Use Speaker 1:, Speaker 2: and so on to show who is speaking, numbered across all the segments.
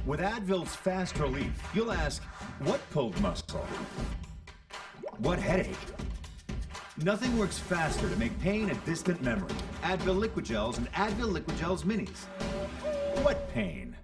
Speaker 1: With Advil's fast relief, you'll ask, what pulled muscle? What headache? Nothing works faster to make pain a distant memory. Advil Liquid Gels and Advil Liquid Gels Minis. What pain?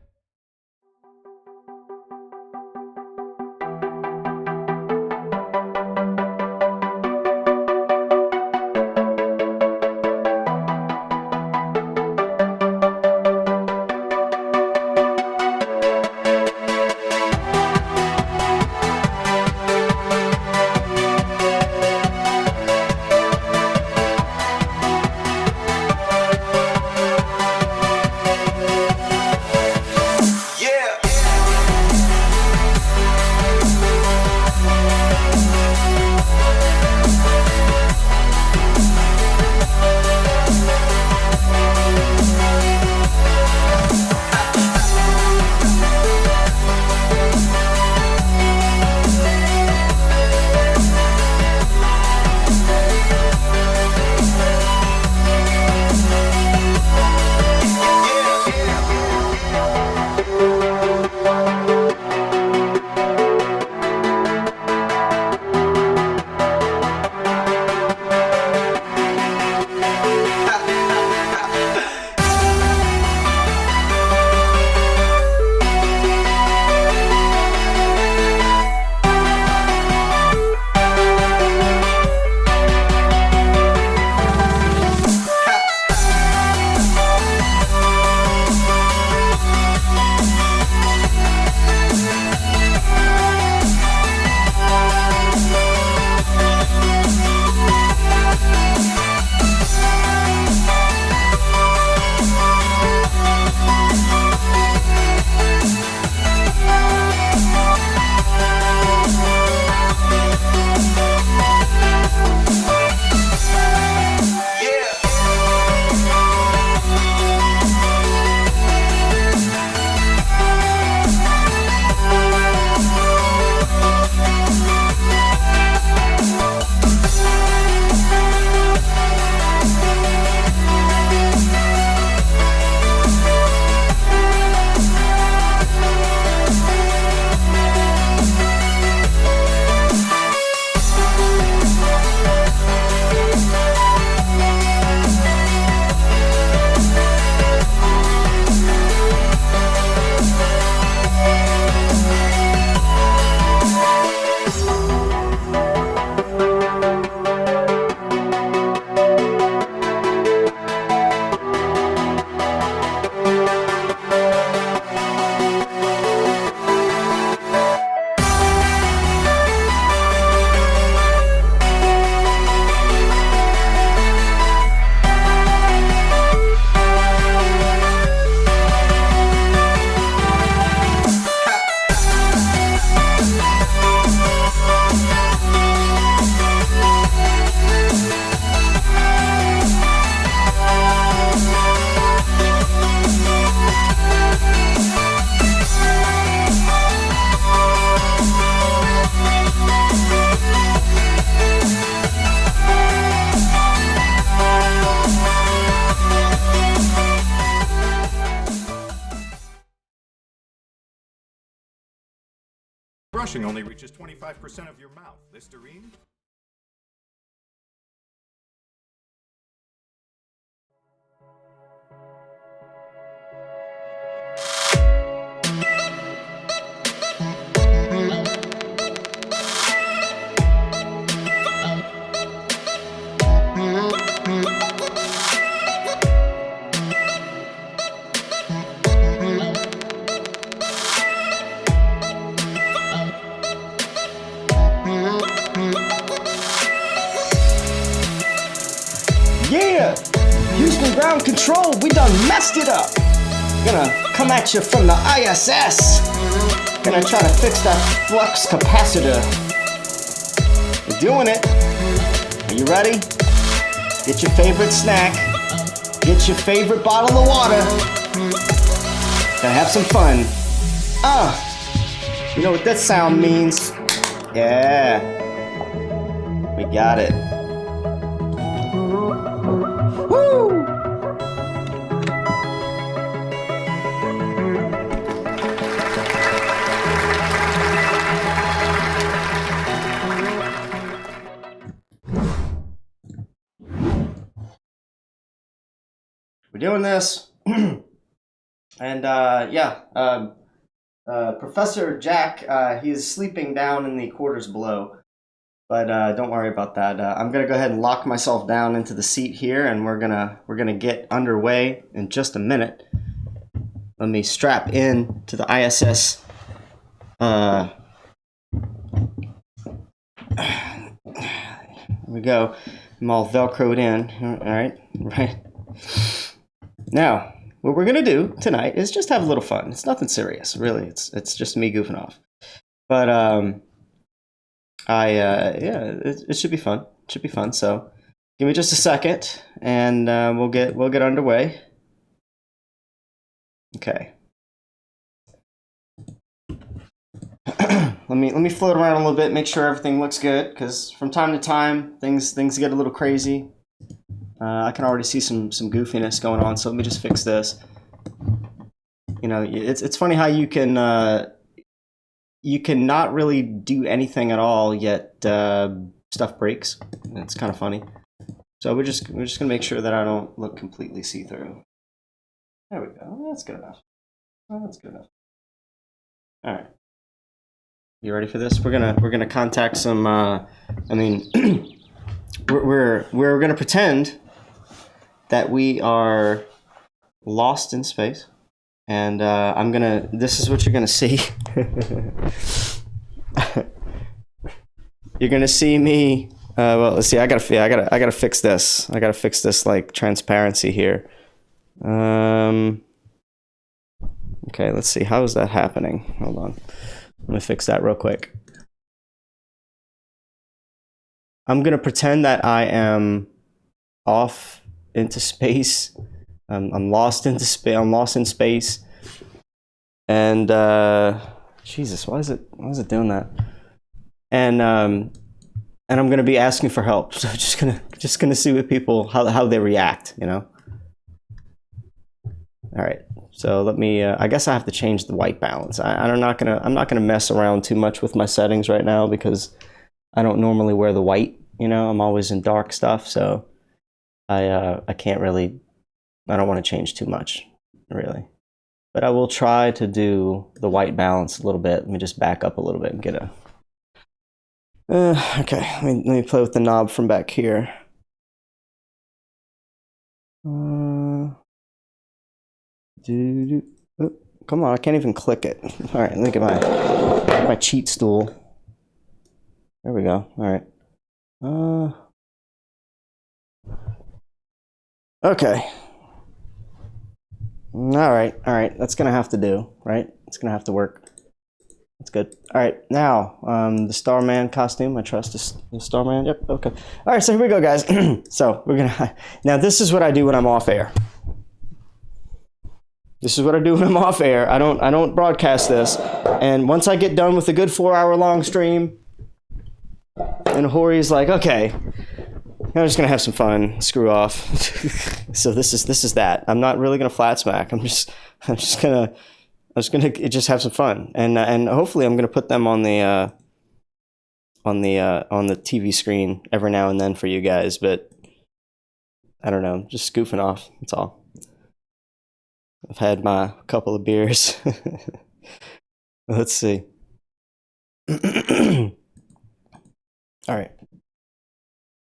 Speaker 1: washing only reaches 25% of your mouth. Listerine?
Speaker 2: Yeah! Houston ground control, we done messed it up. Gonna come at you from the ISS. Gonna try to fix that flux capacitor. We're doing it. Are you ready? Get your favorite snack. Get your favorite bottle of water. Gonna have some fun. You know what that sound means? Yeah. We got it. Woo! We're doing this. And Professor Jack, he is sleeping down in the quarters below. But don't worry about that. I'm gonna go ahead and lock myself down into the seat here, and we're gonna get underway in just a minute. Let me strap in to the ISS. Here we go. I'm all velcroed in. All right, right. Now, what we're gonna do tonight is just have a little fun. It's nothing serious, really. It's just me goofing off. But it should be fun. It should be fun. So, give me just a second, and we'll get underway. Okay. let me float around a little bit, make sure everything looks good, because from time to time things get a little crazy. I can already see some goofiness going on. So let me just fix this. You know, it's funny how you can not really do anything at all, yet stuff breaks. It's kind of funny. So we're just gonna make sure that I don't look completely see-through. There we go. That's good enough. Oh, that's good enough. All right. You ready for this? We're gonna contact some. We're gonna pretend that we are lost in space. And this is what you're gonna see. You're gonna see me. Well, let's see. I gotta fix this. I gotta fix this like transparency here. Okay, let's see. How is that happening? Hold on. I'm gonna fix that real quick. I'm gonna pretend that I am off into space. I'm lost into space. I'm lost in space, and Jesus, why is it doing that? And I'm gonna be asking for help. So just gonna see what people how they react. You know. All right. So let me. I guess I have to change the white balance. I'm not gonna mess around too much with my settings right now because I don't normally wear the white. You know, I'm always in dark stuff, so I can't really. I don't want to change too much, really. But I will try to do the white balance a little bit. Let me just back up a little bit and get a... okay, let me play with the knob from back here. Oh, come on, I can't even click it. All right, look at my cheat stool. There we go. All right. Okay. All right. That's gonna have to do, right? It's gonna have to work. That's good. All right, now the Starman costume. I trust the Starman. Yep. Okay. All right. So here we go, guys. So we're gonna. Now this is what I do when I'm off air. This is what I do when I'm off air. I don't broadcast this, and once I get done with a good 4-hour long stream, and Hori's like, okay, I'm just gonna have some fun. Screw off. So this is that. I'm not really gonna flat smack. I'm just gonna I'm just gonna just have some fun, and hopefully I'm gonna put them on the TV screen every now and then for you guys. But I don't know, just goofing off. That's all. I've had my couple of beers. Let's see. All right.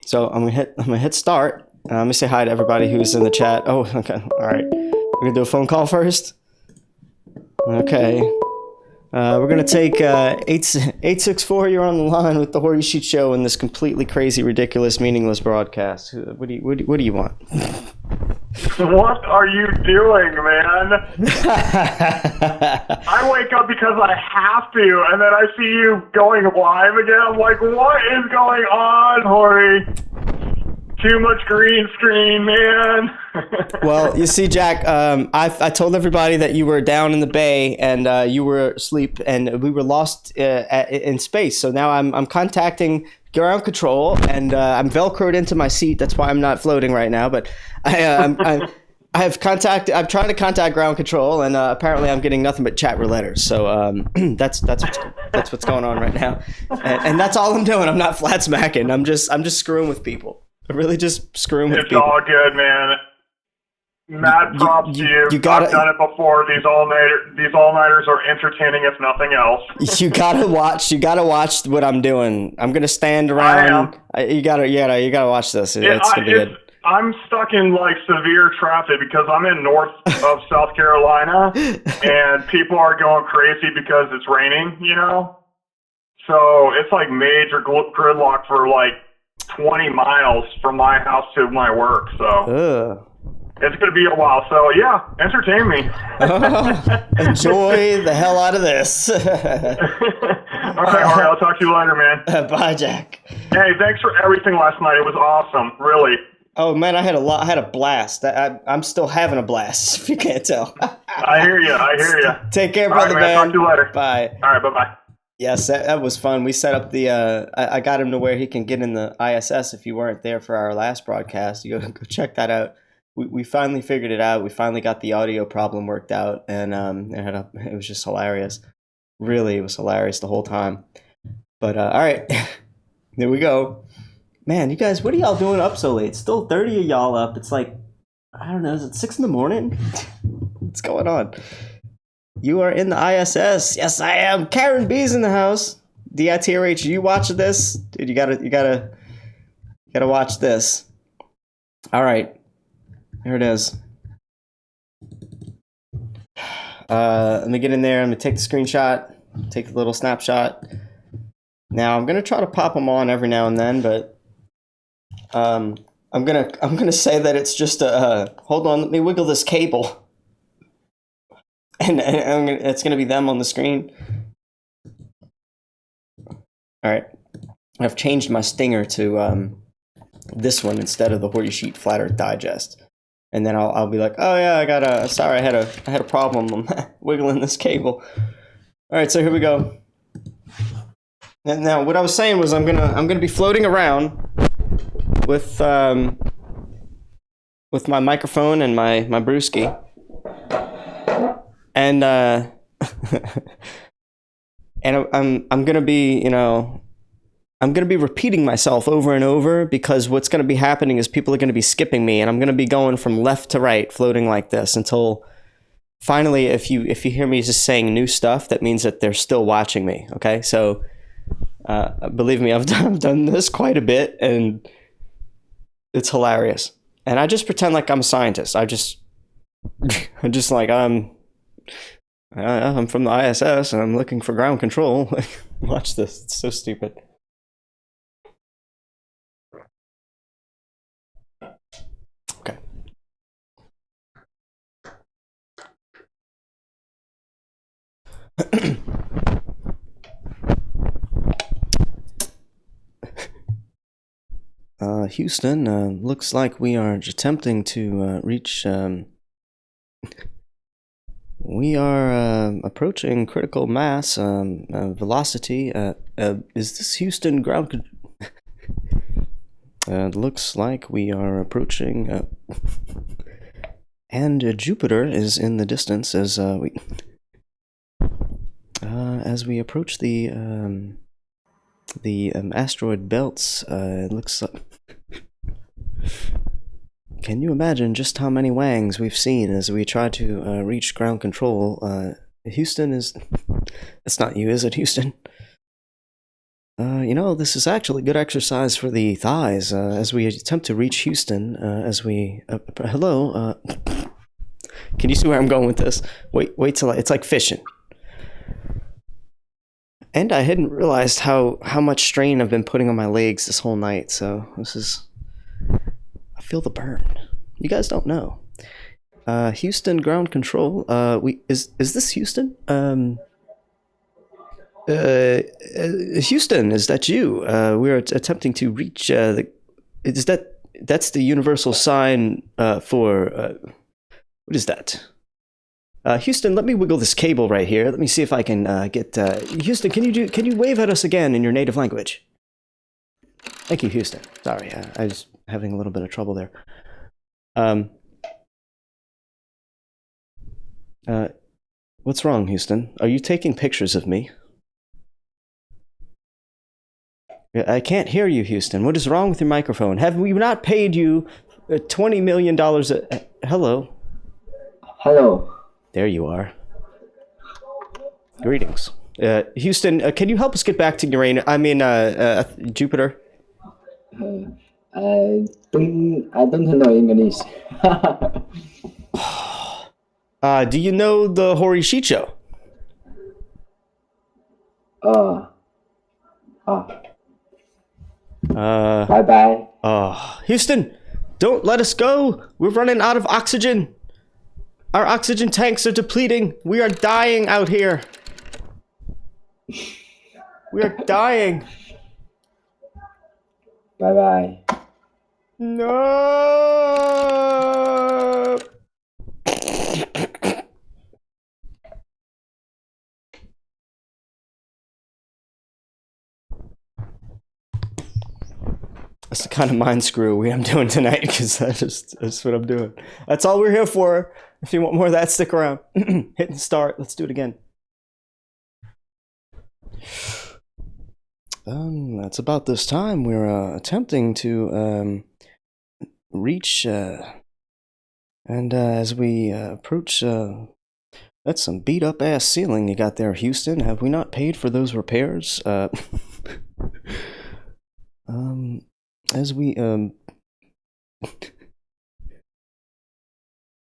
Speaker 2: So I'm gonna hit start. Let me say hi to everybody who's in the chat. Oh, okay. All right. We're gonna do a phone call first. Okay. We're gonna take 864. You're on the line with the Hoarding Sheet Show in this completely crazy, ridiculous, meaningless broadcast. What do you want?
Speaker 3: What are you doing, man? I wake up because I have to, and then I see you going live again. I'm like, what is going on, Hori? Too much green screen, man.
Speaker 2: Well, you see, Jack, I told everybody that you were down in the bay and you were asleep, and we were lost in space. So now I'm contacting ground control, and I'm velcroed into my seat. That's why I'm not floating right now. But I have contacted. I'm trying to contact ground control, and apparently I'm getting nothing but chat letters. So that's what's going on right now, and that's all I'm doing. I'm not flat smacking. I'm just screwing with people. I'm really just screwing with people.
Speaker 3: It's all good, man. Mad props to you.
Speaker 2: You gotta,
Speaker 3: I've done it before. These all-nighters are entertaining, if nothing else.
Speaker 2: You gotta watch what I'm doing. I'm gonna stand around. You gotta watch this. It's gonna be good.
Speaker 3: I'm stuck in like severe traffic because I'm in north of South Carolina, and people are going crazy because it's raining. So it's like major gridlock for like 20 miles from my house to my work. So. It's going to be a while, so yeah, entertain me.
Speaker 2: Enjoy the hell out of this.
Speaker 3: All right, I'll talk to you later, man.
Speaker 2: Bye, Jack.
Speaker 3: Hey, thanks for everything last night. It was awesome, really.
Speaker 2: Oh man, I had a blast. I'm still having a blast, if you can't tell.
Speaker 3: I hear you.
Speaker 2: Take care, brother,
Speaker 3: right, man. Talk to you later.
Speaker 2: Bye.
Speaker 3: All right, bye-bye.
Speaker 2: Yes, that was fun. We set up the, I got him to where he can get in the ISS if you weren't there for our last broadcast. You go check that out. We finally figured it out. We finally got the audio problem worked out, and it was just hilarious. Really, it was hilarious the whole time. But all right, there we go. Man, you guys, what are y'all doing up so late? Still 30 of y'all up. It's like, I don't know, is it 6 in the morning? What's going on? You are in the ISS. Yes, I am. Karen B's in the house. DITRH, you watch this? Dude, you gotta watch this. All right. Here it is. Let me get in there. I'm gonna take the screenshot, take a little snapshot. Now I'm gonna try to pop them on every now and then, but I'm gonna say that it's just a. Hold on, let me wiggle this cable, and it's gonna be them on the screen. All right, I've changed my stinger to this one instead of the Hoarding Sheet Flat Earth Digest. And then I'll be like, oh yeah, I had a problem. I'm wiggling this cable. All right, so here we go. And now what I was saying was I'm gonna be floating around with my microphone and my brewski, and and I'm gonna be I'm going to be repeating myself over and over, because what's going to be happening is people are going to be skipping me, and I'm going to be going from left to right, floating like this until finally, if you hear me just saying new stuff, that means that they're still watching me. Okay. So, believe me, I've done this quite a bit, and it's hilarious. And I just pretend like I'm a scientist. I'm just like, I'm from the ISS and I'm looking for ground control. Watch this. It's so stupid. Houston, looks like we are attempting to reach. We are approaching critical mass velocity. Is this Houston ground? Looks like we are approaching. And Jupiter is in the distance as we. as we approach the asteroid belts, it looks like... Can you imagine just how many wangs we've seen as we try to reach ground control? Houston is... It's not you, is it, Houston? You know, this is actually good exercise for the thighs as we attempt to reach Houston. As we... hello? Can you see where I'm going with this? Wait till it's like fishing. And I hadn't realized how much strain I've been putting on my legs this whole night, so this is... I feel the burn. You guys don't know. Houston, ground control. Is this Houston? Houston, is that you? We're attempting to reach that's the universal sign for... what is that? Houston, let me wiggle this cable right here. Let me see if I can get... Houston, can you wave at us again in your native language? Thank you, Houston. Sorry, I was having a little bit of trouble there. What's wrong, Houston? Are you taking pictures of me? I can't hear you, Houston. What is wrong with your microphone? Have we not paid you $20 million? Hello?
Speaker 4: Hello.
Speaker 2: There you are. Greetings. Houston, can you help us get back to Uranus? I mean, Jupiter?
Speaker 4: I don't know English.
Speaker 2: Do you know the Horishicho?
Speaker 4: Bye-bye.
Speaker 2: Houston, don't let us go. We're running out of oxygen. Our oxygen tanks are depleting. We are dying out here. We are dying.
Speaker 4: Bye-bye.
Speaker 2: No. That's the kind of mind screw I'm doing tonight, because that's what I'm doing. That's all we're here for. If you want more of that, stick around. Hit and start. Let's do it again. That's about this time. We're attempting to reach, and as we approach, that's some beat up ass ceiling you got there, Houston. Have we not paid for those repairs? As we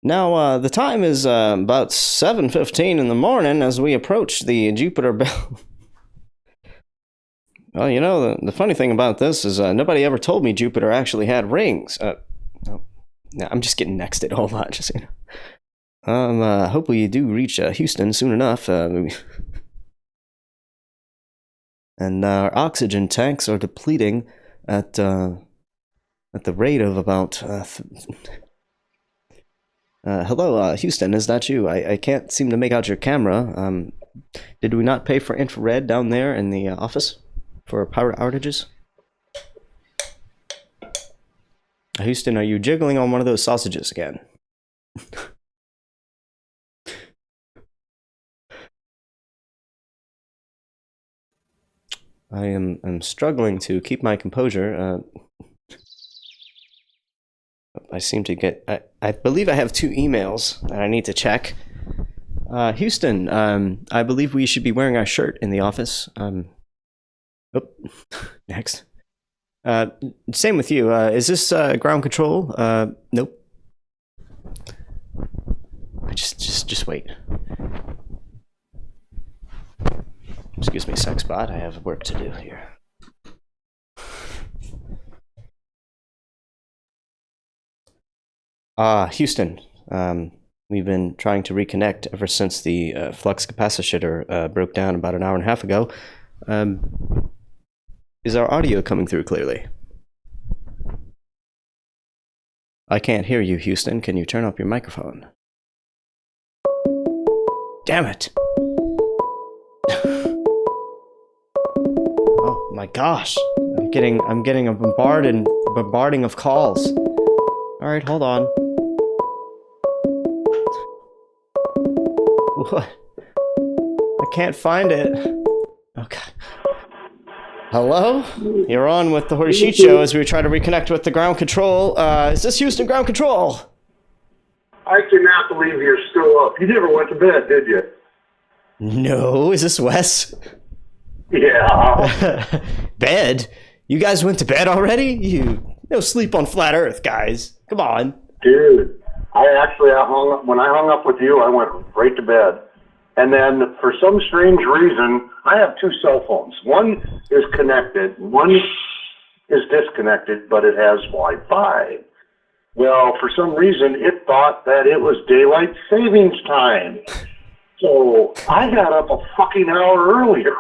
Speaker 2: now the time is about 7:15 in the morning as we approach the Jupiter belt. Well, you know, the funny thing about this is nobody ever told me Jupiter actually had rings. No, I'm just getting nexted a whole lot, just you know. Hopefully you do reach Houston soon enough. And our oxygen tanks are depleting at the rate of about... hello, Houston, is that you? I can't seem to make out your camera. Did we not pay for infrared down there in the office for power outages? Houston, are you jiggling on one of those sausages again? I'm struggling to keep my composure. I seem to get... I believe I have 2 emails that I need to check. Houston, I believe we should be wearing our shirt in the office. Next. Same with you. Is this ground control? Nope. Just wait. Excuse me, Sexbot. I have work to do here. Houston. We've been trying to reconnect ever since the flux capacitor broke down about an hour and a half ago. Is our audio coming through clearly? I can't hear you, Houston. Can you turn up your microphone? Damn it! Oh my gosh! I'm getting a bombarding of calls. All right, hold on. What? I can't find it. Okay. Hello? You're on with the Horty Sheet Show as we try to reconnect with the ground control. Is this Houston ground control?
Speaker 5: I cannot believe you're still up. You never went to bed, did you?
Speaker 2: No. Is this Wes?
Speaker 5: Yeah.
Speaker 2: Bed? You guys went to bed already? No sleep on flat Earth, guys. Come on.
Speaker 5: Dude, I hung up. When I hung up with you, I went right to bed. And then, for some strange reason, I have two cell phones. One is connected, one is disconnected, but it has Wi-Fi. Well, for some reason, it thought that it was daylight savings time. So I got up a fucking hour earlier.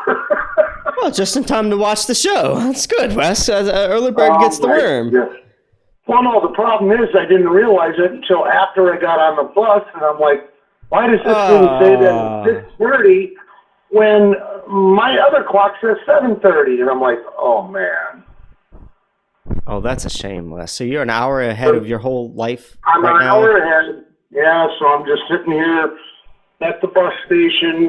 Speaker 2: Well, just in time to watch the show. That's good, Wes. Early bird gets the worm.
Speaker 5: Yeah. Well, no, the problem is I didn't realize it until after I got on the bus, and I'm like, why does this thing say that it's 6:30 when my other clock says 7:30? And I'm like, oh, man.
Speaker 2: Oh, that's a shame, Wes. So you're an hour ahead of your whole life
Speaker 5: I'm
Speaker 2: right
Speaker 5: an
Speaker 2: now?
Speaker 5: hour ahead. Yeah, so I'm just sitting here at the bus station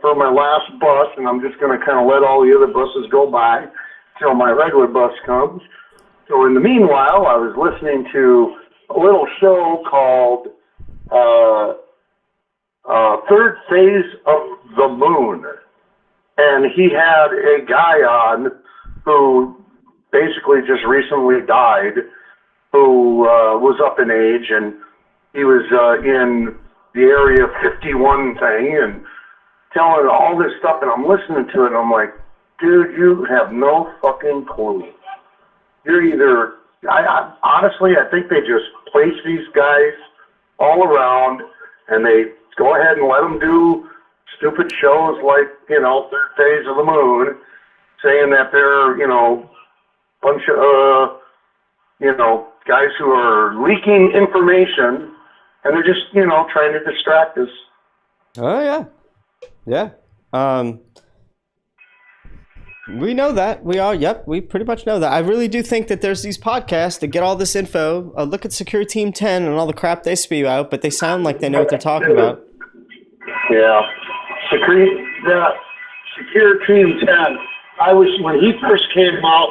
Speaker 5: for my last bus, and I'm just going to kind of let all the other buses go by till my regular bus comes. So in the meanwhile, I was listening to a little show called Third Phase of the Moon. And he had a guy on who basically just recently died, who was up in age, and he was in the Area 51 thing and telling all this stuff, and I'm listening to it, and I'm like, dude, you have no fucking clue. You're either, honestly, I think they just place these guys all around, and they go ahead and let them do stupid shows like, Third Phase of the Moon, saying that they're, bunch of, guys who are leaking information, and they're just, trying to distract us.
Speaker 2: Oh, yeah. Yeah. We know that. We pretty much know that. I really do think that there's these podcasts that get all this info. Look at Secure Team 10 and all the crap they spew out, but they sound like they know what they're talking about.
Speaker 5: Yeah. Secure Team 10. When he first came out,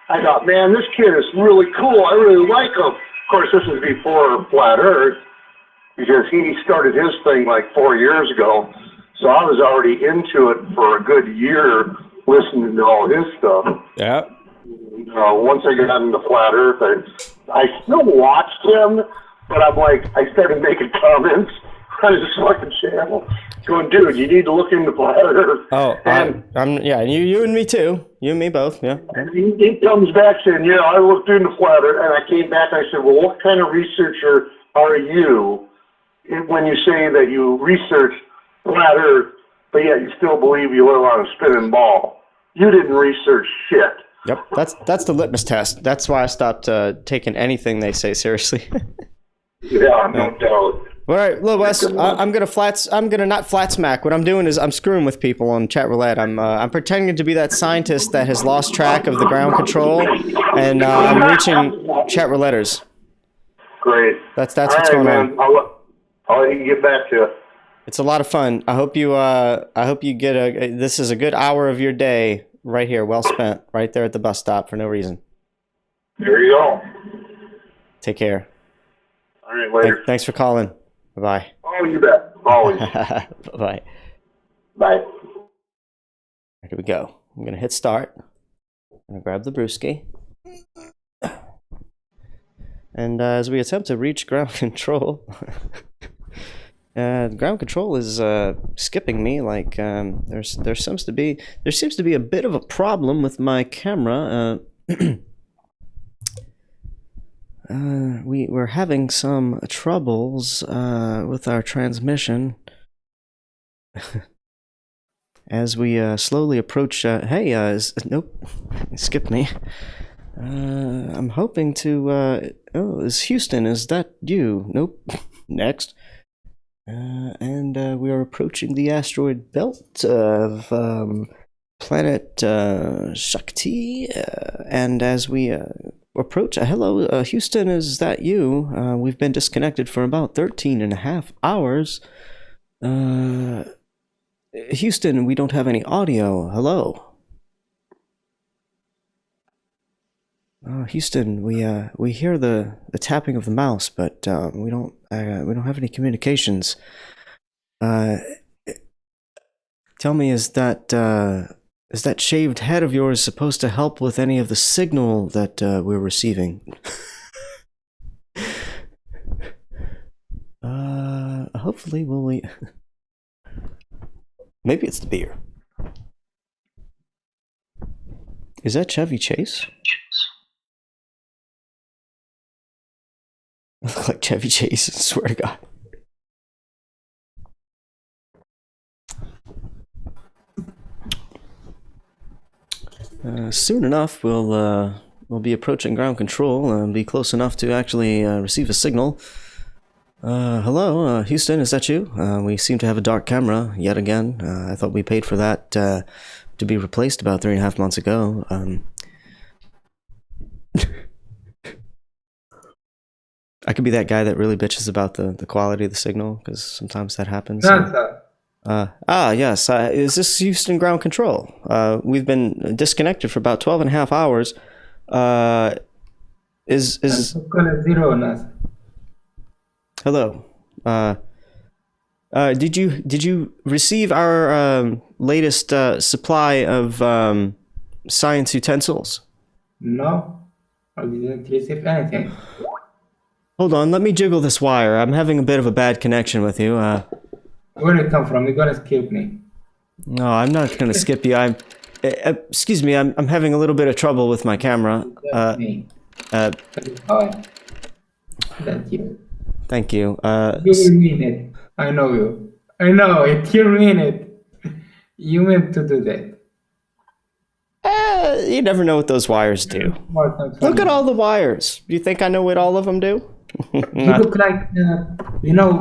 Speaker 5: I thought, man, this kid is really cool. I really like him. Of course, this is before Flat Earth, because he started his thing like 4 years ago. So I was already into it for a good year, listening to all his stuff.
Speaker 2: Yeah.
Speaker 5: Once I got into Flat Earth, I still watched him, but I started making comments on his fucking channel, going, dude, you need to look into Flat Earth.
Speaker 2: Oh, yeah, you and me too. You and me both, yeah.
Speaker 5: And he comes back saying, yeah, I looked into Flat Earth, and I came back and I said, well, what kind of researcher are you when you say that you researched Flat Earth, but yet you still believe you live on a spinning ball? You didn't research shit.
Speaker 2: Yep, that's the litmus test. That's why I stopped taking anything they say seriously.
Speaker 5: Yeah, no doubt.
Speaker 2: All right, look, Wes, I'm gonna not flat smack. What I'm doing is I'm screwing with people on chat roulette. I'm pretending to be that scientist that has lost track of the ground control, and I'm reaching chat rouletters.
Speaker 5: Great.
Speaker 2: That's what's going on.
Speaker 5: I'll let you get back to it.
Speaker 2: It's a lot of fun. I hope you get this is a good hour of your day right here, well spent, right there at the bus stop for no reason.
Speaker 5: There you go.
Speaker 2: Take care.
Speaker 5: All right, later.
Speaker 2: Thanks for calling. Bye-bye.
Speaker 5: Oh, you bet. Always.
Speaker 2: Bye-bye.
Speaker 5: Bye.
Speaker 2: Here we go. I'm going to hit start. I'm going to grab the brewski. And as we attempt to reach ground control, ground control is skipping me. Like there seems to be a bit of a problem with my camera. We're having some troubles with our transmission as we slowly approach. Nope, skip me. I'm hoping to. Is Houston? Is that you? Nope. Next. And we are approaching the asteroid belt of planet Shakti. And as we approach, hello, Houston, is that you? We've been disconnected for about 13 and a half hours. Houston, we don't have any audio. Hello. Houston, we hear the tapping of the mouse, but we don't have any communications. Tell me, is that shaved head of yours supposed to help with any of the signal that we're receiving? Hopefully, will we? Maybe it's the beer. Is that Chevy Chase? I look like Chevy Chase, I swear to God. Soon enough, we'll be approaching ground control and be close enough to actually receive a signal. Hello, Houston, is that you? We seem to have a dark camera yet again. I thought we paid for that to be replaced about 3.5 months ago. I could be that guy that really bitches about the quality of the signal, because sometimes that happens. Yes. Is this Houston ground control? We've been disconnected for about 12.5 hours. Hello. Did you receive our latest supply of science utensils?
Speaker 4: No, I didn't receive anything.
Speaker 2: Hold on, let me jiggle this wire. I'm having a bit of a bad connection with you.
Speaker 4: Where did it come from? You're gonna skip me.
Speaker 2: No, I'm not gonna skip you. Excuse me. I'm having a little bit of trouble with my camera.
Speaker 4: That's me. That's you.
Speaker 2: Thank you.
Speaker 4: You mean it. I know you. I know it. You mean it. You meant to do that.
Speaker 2: You never know what those wires do. Look at all the wires. Do you think I know what all of them do?
Speaker 4: You look like,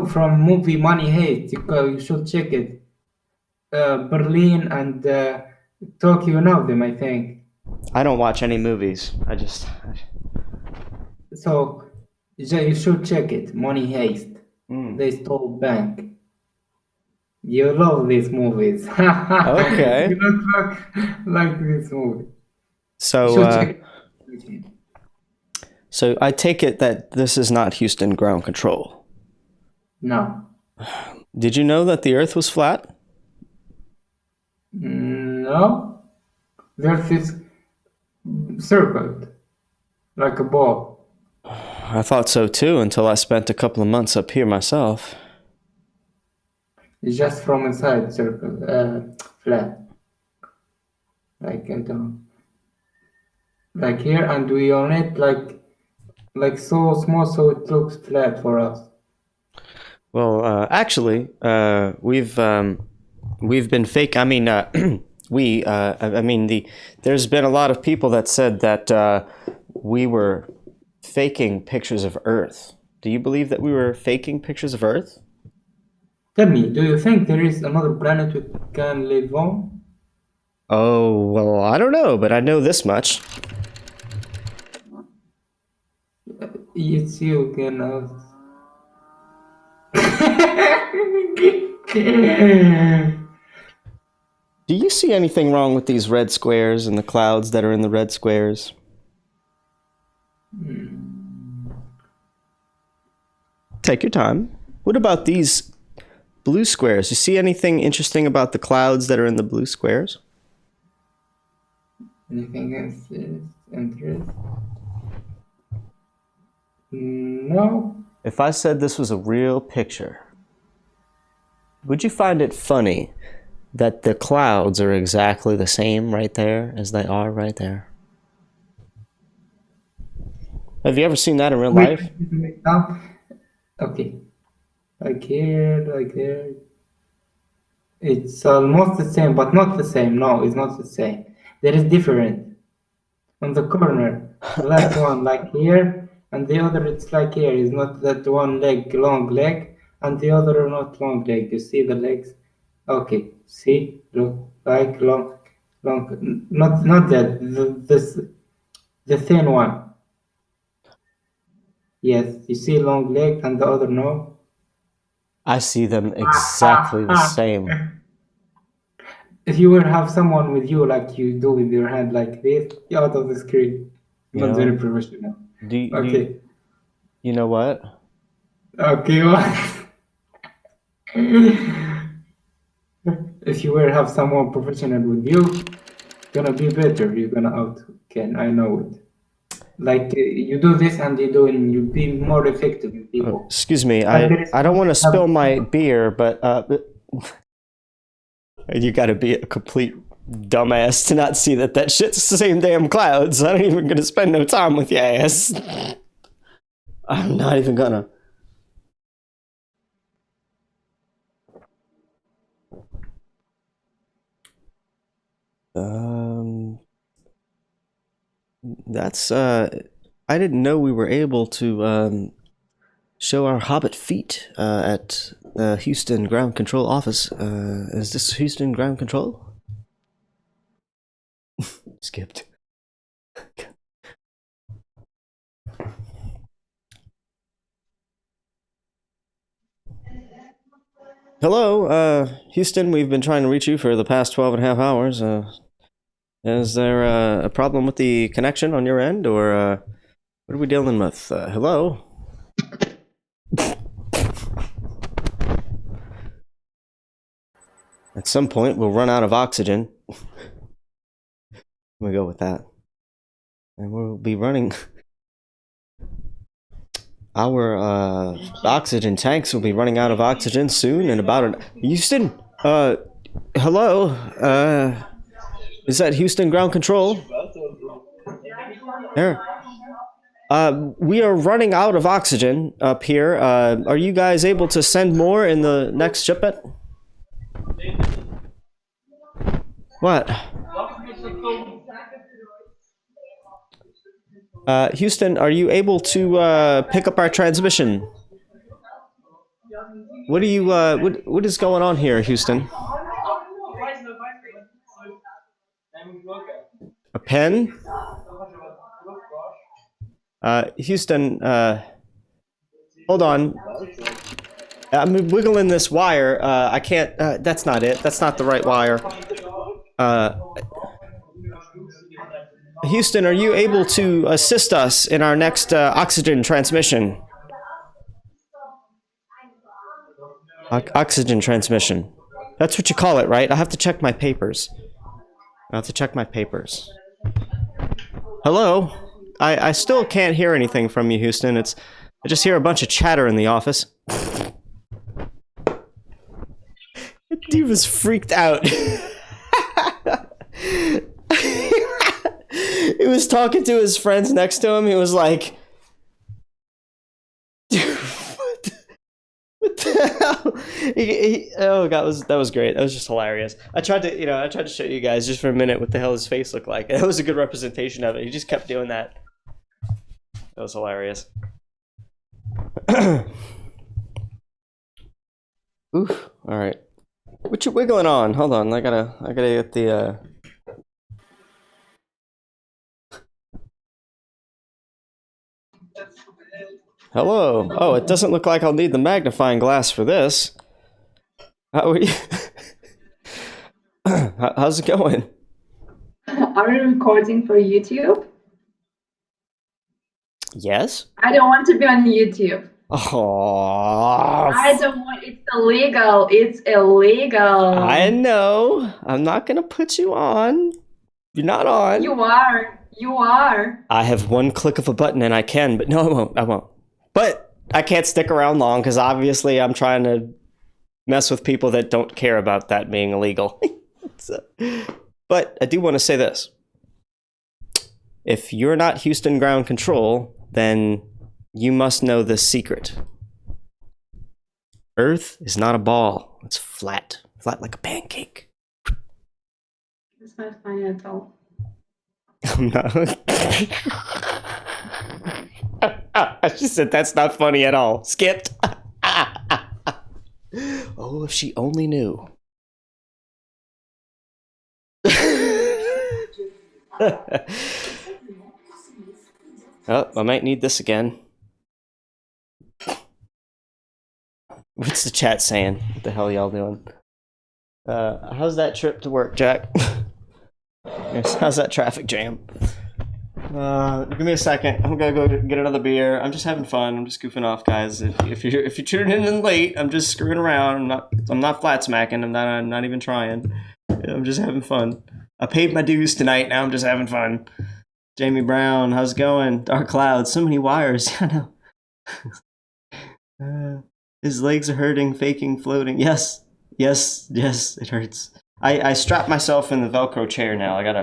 Speaker 4: from movie Money Heist. You should check it. Berlin and Tokyo know them, I think.
Speaker 2: I don't watch any movies.
Speaker 4: So you should check it. Money Heist. They stole bank. You love these movies.
Speaker 2: Okay.
Speaker 4: You don't look like this movie.
Speaker 2: So I take it that this is not Houston ground control.
Speaker 4: No.
Speaker 2: Did you know that the Earth was flat?
Speaker 4: No. The Earth is circled like a ball.
Speaker 2: I thought so too, until I spent a couple of months up here myself.
Speaker 4: It's just from inside circle, flat. Like I don't. Like here, and we on it like so small, so it looks flat for us.
Speaker 2: Well, actually, we've been fake. I mean, there's been a lot of people that said that we were faking pictures of Earth. Do you believe that we were faking pictures of Earth?
Speaker 4: Tell me, do you think there is another planet we can live on?
Speaker 2: Oh, well, I don't know, but I know this much.
Speaker 4: It's you,
Speaker 2: Do you see anything wrong with these red squares and the clouds that are in the red squares? Take your time. What about these blue squares? You see anything interesting about the clouds that are in the blue squares?
Speaker 4: Anything else is interesting? No.
Speaker 2: If I said this was a real picture, would you find it funny that the clouds are exactly the same right there as they are right there? Have you ever seen that in real life?
Speaker 4: Okay. Like here, like there. It's almost the same, but not the same. No, it's not the same. There is different. On the corner, the last one like here, and the other it's like here. It's not that one leg, long leg, and the other not long leg. You see the legs? Okay. See, look like long, not that. The thin one. Yes, you see long leg and the other no.
Speaker 2: I see them exactly the same.
Speaker 4: If you will have someone with you, like you do with your hand like this, you're out of the screen.
Speaker 2: You
Speaker 4: Not very
Speaker 2: know?
Speaker 4: professional.
Speaker 2: Do
Speaker 4: Okay.
Speaker 2: you know what?
Speaker 4: Okay, what? If you will have someone professional with you, gonna be better. You're gonna out. Okay, I know it. Like you do this and you be more effective with people.
Speaker 2: Excuse me.
Speaker 4: But there is
Speaker 2: I don't want to spill
Speaker 4: have
Speaker 2: my beer, but you got to be a complete dumbass to not see that that shit's the same damn clouds. I ain't even gonna spend no time with your ass. I'm not even gonna. That's I didn't know we were able to show our hobbit feet at the Houston Ground Control office. Is this Houston Ground Control? Skipped. Hello, Houston, we've been trying to reach you for the past 12 and a half hours. Is there a problem with the connection on your end, or what are we dealing with? Hello? At some point, we'll run out of oxygen. We go with that. And we'll be running... Our oxygen tanks will be running out of oxygen soon in about an... Houston? Hello? Is that Houston Ground Control? There. We are running out of oxygen up here. Are you guys able to send more in the next shipment? What? Houston, are you able to pick up our transmission? What are you what is going on here, Houston? A pen? Houston, hold on. I'm wiggling this wire. I can't, that's not it. That's not the right wire. Houston, are you able to assist us in our next oxygen transmission? Oxygen transmission. That's what you call it, right? I have to check my papers. Hello? I still can't hear anything from you, Houston. I just hear a bunch of chatter in the office. He was freaked out. He was talking to his friends next to him. He was like, dude, what the hell? Oh god, that was great. That was just hilarious. I tried to show you guys just for a minute what the hell his face looked like. It was a good representation of it. He just kept doing that. That was hilarious. Oof. All right. What you wiggling on? Hold on. I gotta get the. Hello. Oh, it doesn't look like I'll need the magnifying glass for this. How are you? How's it going?
Speaker 6: Are you recording for YouTube?
Speaker 2: Yes.
Speaker 6: I don't want to be on YouTube.
Speaker 2: Oh.
Speaker 6: I don't want. It's illegal. It's illegal.
Speaker 2: I know. I'm not gonna put you on. You're not on.
Speaker 6: You are. You are.
Speaker 2: I have one click of a button and I can, but no, I won't. But I can't stick around long because obviously I'm trying to mess with people that don't care about that being illegal. But I do want to say this. If you're not Houston Ground Control, then you must know this secret. Earth is not a ball. It's flat. Flat like a pancake.
Speaker 6: It's not funny at all.
Speaker 2: I'm not. She said that's not funny at all. Skipped. Oh, if she only knew. Oh, I might need this again. What's the chat saying? What the hell y'all doing? How's that trip to work, Jack? Yes, how's that traffic jam? Give me a second. I'm gonna go get another beer. I'm just having fun. I'm just goofing off, guys. If you're tuning in late, I'm just screwing around. I'm not flat smacking. I'm not even trying. I'm just having fun. I paid my dues tonight. Now I'm just having fun. Jamie Brown, how's it going? Dark clouds, so many wires. I know. His legs are hurting, faking, floating. Yes, it hurts. I strapped myself in the Velcro chair now. I got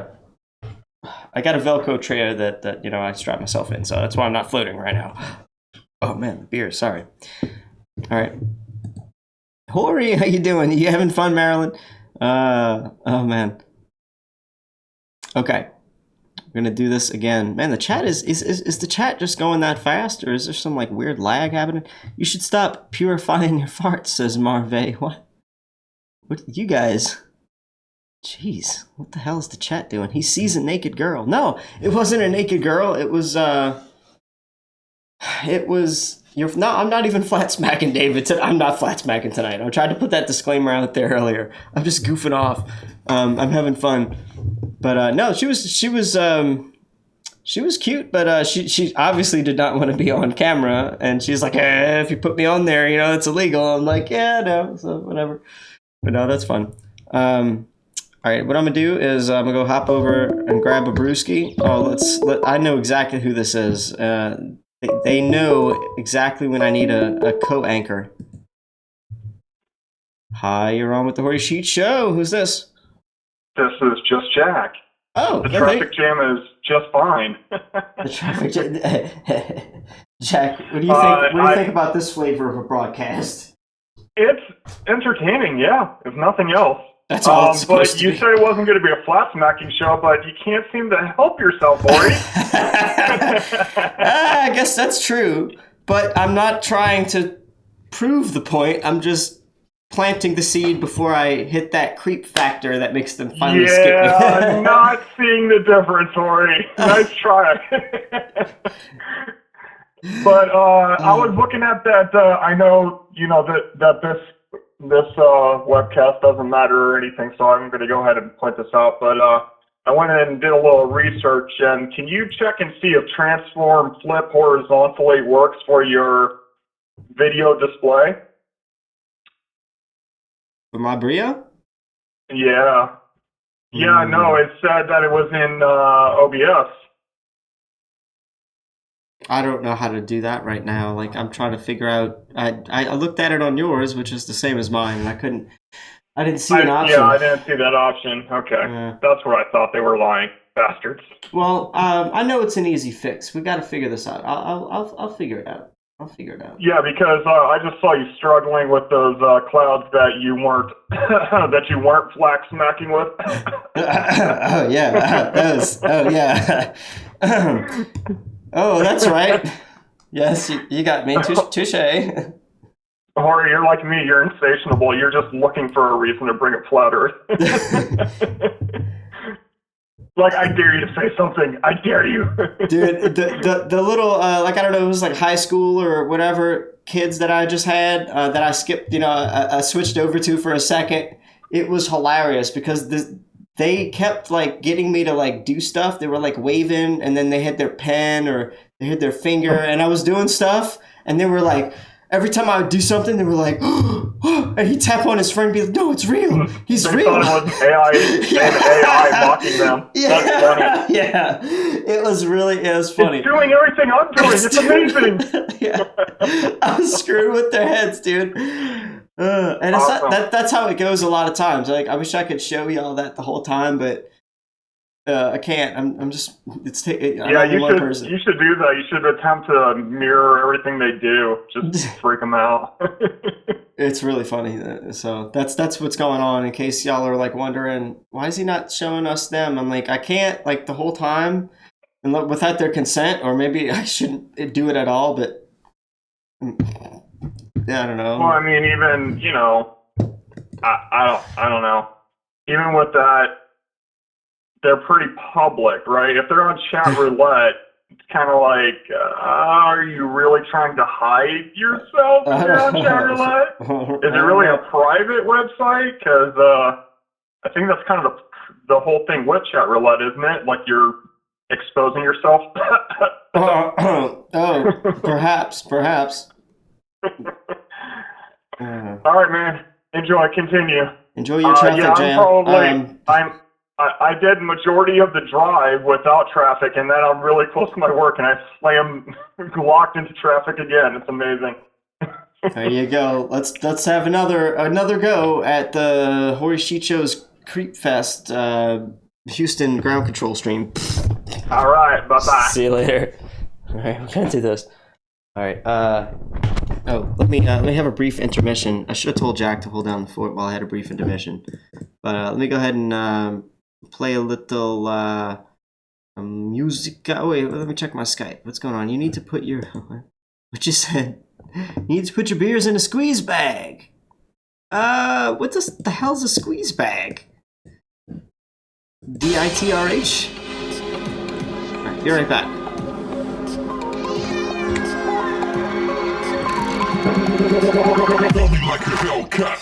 Speaker 2: a Velcro chair that I strap myself in, so that's why I'm not floating right now. Oh man, the beer. Sorry. All right. Hori, how you doing? You having fun, Marilyn? Oh man. Okay. We're gonna do this again. Man, the chat is the chat just going that fast, or is there some like weird lag happening? You should stop purifying your farts, says Marve. What you guys? Jeez, what the hell is the chat doing? He sees a naked girl. No, it wasn't a naked girl. It was I'm not even flat smacking David. I'm not flat smacking tonight. I tried to put that disclaimer out there earlier. I'm just goofing off. I'm having fun. But no, she was cute, but she obviously did not want to be on camera, and she's like, if you put me on there, it's illegal. I'm like, yeah, no, so whatever. But no, that's fun. All right, what I'm gonna do is I'm gonna go hop over and grab a brewski. I know exactly who this is. They know exactly when I need a co-anchor. Hi, you're on with the Hori Sheet Show. Who's this?
Speaker 3: This is just Jack.
Speaker 2: Oh,
Speaker 3: the traffic jam is just fine.
Speaker 2: The traffic jam. Jack, what do you think? What do you think about this flavor of a broadcast?
Speaker 3: It's entertaining, yeah, if nothing else.
Speaker 2: That's all it's supposed to be.
Speaker 3: But you said it wasn't going to be a flat smacking show, but you can't seem to help yourself, Hori.
Speaker 2: I guess that's true, but I'm not trying to prove the point. I'm just planting the seed before I hit that creep factor that makes them finally skip me.
Speaker 3: Yeah, not seeing the difference, Hori. Nice try. But I was looking at that. I know, that this webcast doesn't matter or anything, so I'm going to go ahead and point this out. But I went in and did a little research, and can you check and see if transform flip horizontally works for your video display?
Speaker 2: For my Bria?
Speaker 3: Yeah. Yeah, no, it said that it was in OBS.
Speaker 2: I don't know how to do that right now. Like, I'm trying to figure out. I looked at it on yours, which is the same as mine, and I didn't see an option.
Speaker 3: Yeah, I didn't see that option. Okay. That's where I thought they were lying. Bastards.
Speaker 2: Well, I know it's an easy fix. We got to figure this out. I'll figure it out. I'll figure it out.
Speaker 3: Yeah, because I just saw you struggling with those clouds that you weren't flack smacking with.
Speaker 2: Oh yeah, those. Oh yeah. Oh, that's right. Yes, you got me. Touche.
Speaker 3: Hori, you're like me. You're insatiable. You're just looking for a reason to bring up flat Earth. Like, I dare you to say something. I dare you.
Speaker 2: Dude, the little, I don't know, it was like high school or whatever kids that I just had that I skipped, I switched over to for a second. It was hilarious because they kept like getting me to like do stuff. They were like waving, and then they had their pen or they had their finger, and I was doing stuff, and they were like, every time I would do something, they were like, and he'd tap on his friend and be like, no, it's real. He's real.
Speaker 3: Thought it was AI mocking them.
Speaker 2: Yeah.
Speaker 3: That's funny.
Speaker 2: Yeah. It was funny.
Speaker 3: It's doing everything I'm doing. It's amazing.
Speaker 2: Yeah. I was screwing with their heads, dude. And it's
Speaker 3: awesome.
Speaker 2: That's how it goes a lot of times. Like, I wish I could show y'all that the whole time, but I can't. I'm just.
Speaker 3: Yeah, you should do that. You should attempt to mirror everything they do. Just freak them out.
Speaker 2: It's really funny. So that's what's going on. In case y'all are like wondering, why is he not showing us them? I'm like, I can't like the whole time, and without their consent, or maybe I shouldn't do it at all. But yeah, I don't know.
Speaker 3: Well, I mean, even I don't know. Even with that, they're pretty public, right? If they're on chat roulette, kind of like, are you really trying to hide yourself if you're on chat roulette? Is it really a private website? Because I think that's kind of the whole thing with chat roulette, isn't it? Like you're exposing yourself.
Speaker 2: Perhaps.
Speaker 3: All right, man. Enjoy. Continue.
Speaker 2: Enjoy your traffic jam.
Speaker 3: I did majority of the drive without traffic, and then I'm really close to my work, and I slam locked into traffic again. It's amazing.
Speaker 2: There you go. Let's have another go at the Horishicho's Creep Fest Houston ground control stream.
Speaker 3: All right. Bye-bye.
Speaker 2: See you later. All right, we're gonna do this. All right. Let me have a brief intermission. I should have told Jack to hold down the fort while I had a brief intermission. But let me go ahead and play a little music. Wait, let me check my Skype. What's going on? You need to put your what you said. You need to put your beers in a squeeze bag. What the hell's a squeeze bag? DITRH. All right, be right back.
Speaker 7: Like a Hellcat.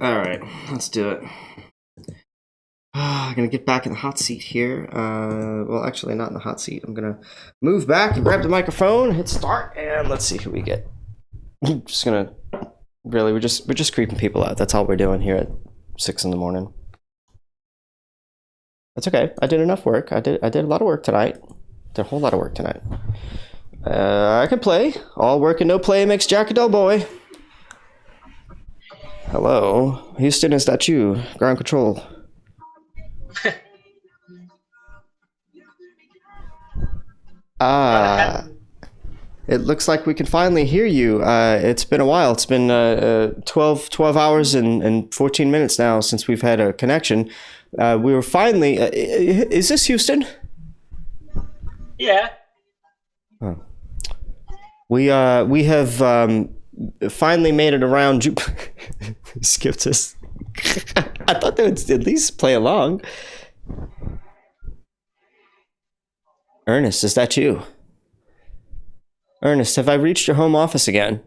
Speaker 2: All right, let's do it. I'm gonna get back in the hot seat here. Well, actually, not in the hot seat. I'm gonna move back and grab the microphone, hit start, and let's see who we get. I'm just gonna we're just creeping people out. That's all we're doing here at 6 a.m. That's okay. I did enough work. I did a lot of work tonight. Did a whole lot of work tonight. I can play. All work and no play makes Jack a dull boy. Hello, Houston, is that you? Ground control. It looks like we can finally hear you. It's been a while. It's been 12 hours and 14 minutes now since we've had a connection. We were finally... is this Houston?
Speaker 8: Yeah.
Speaker 2: Oh. We have finally made it around... Skipped us. I thought they would at least play along. Ernest, is that you? Ernest, have I reached your home office again?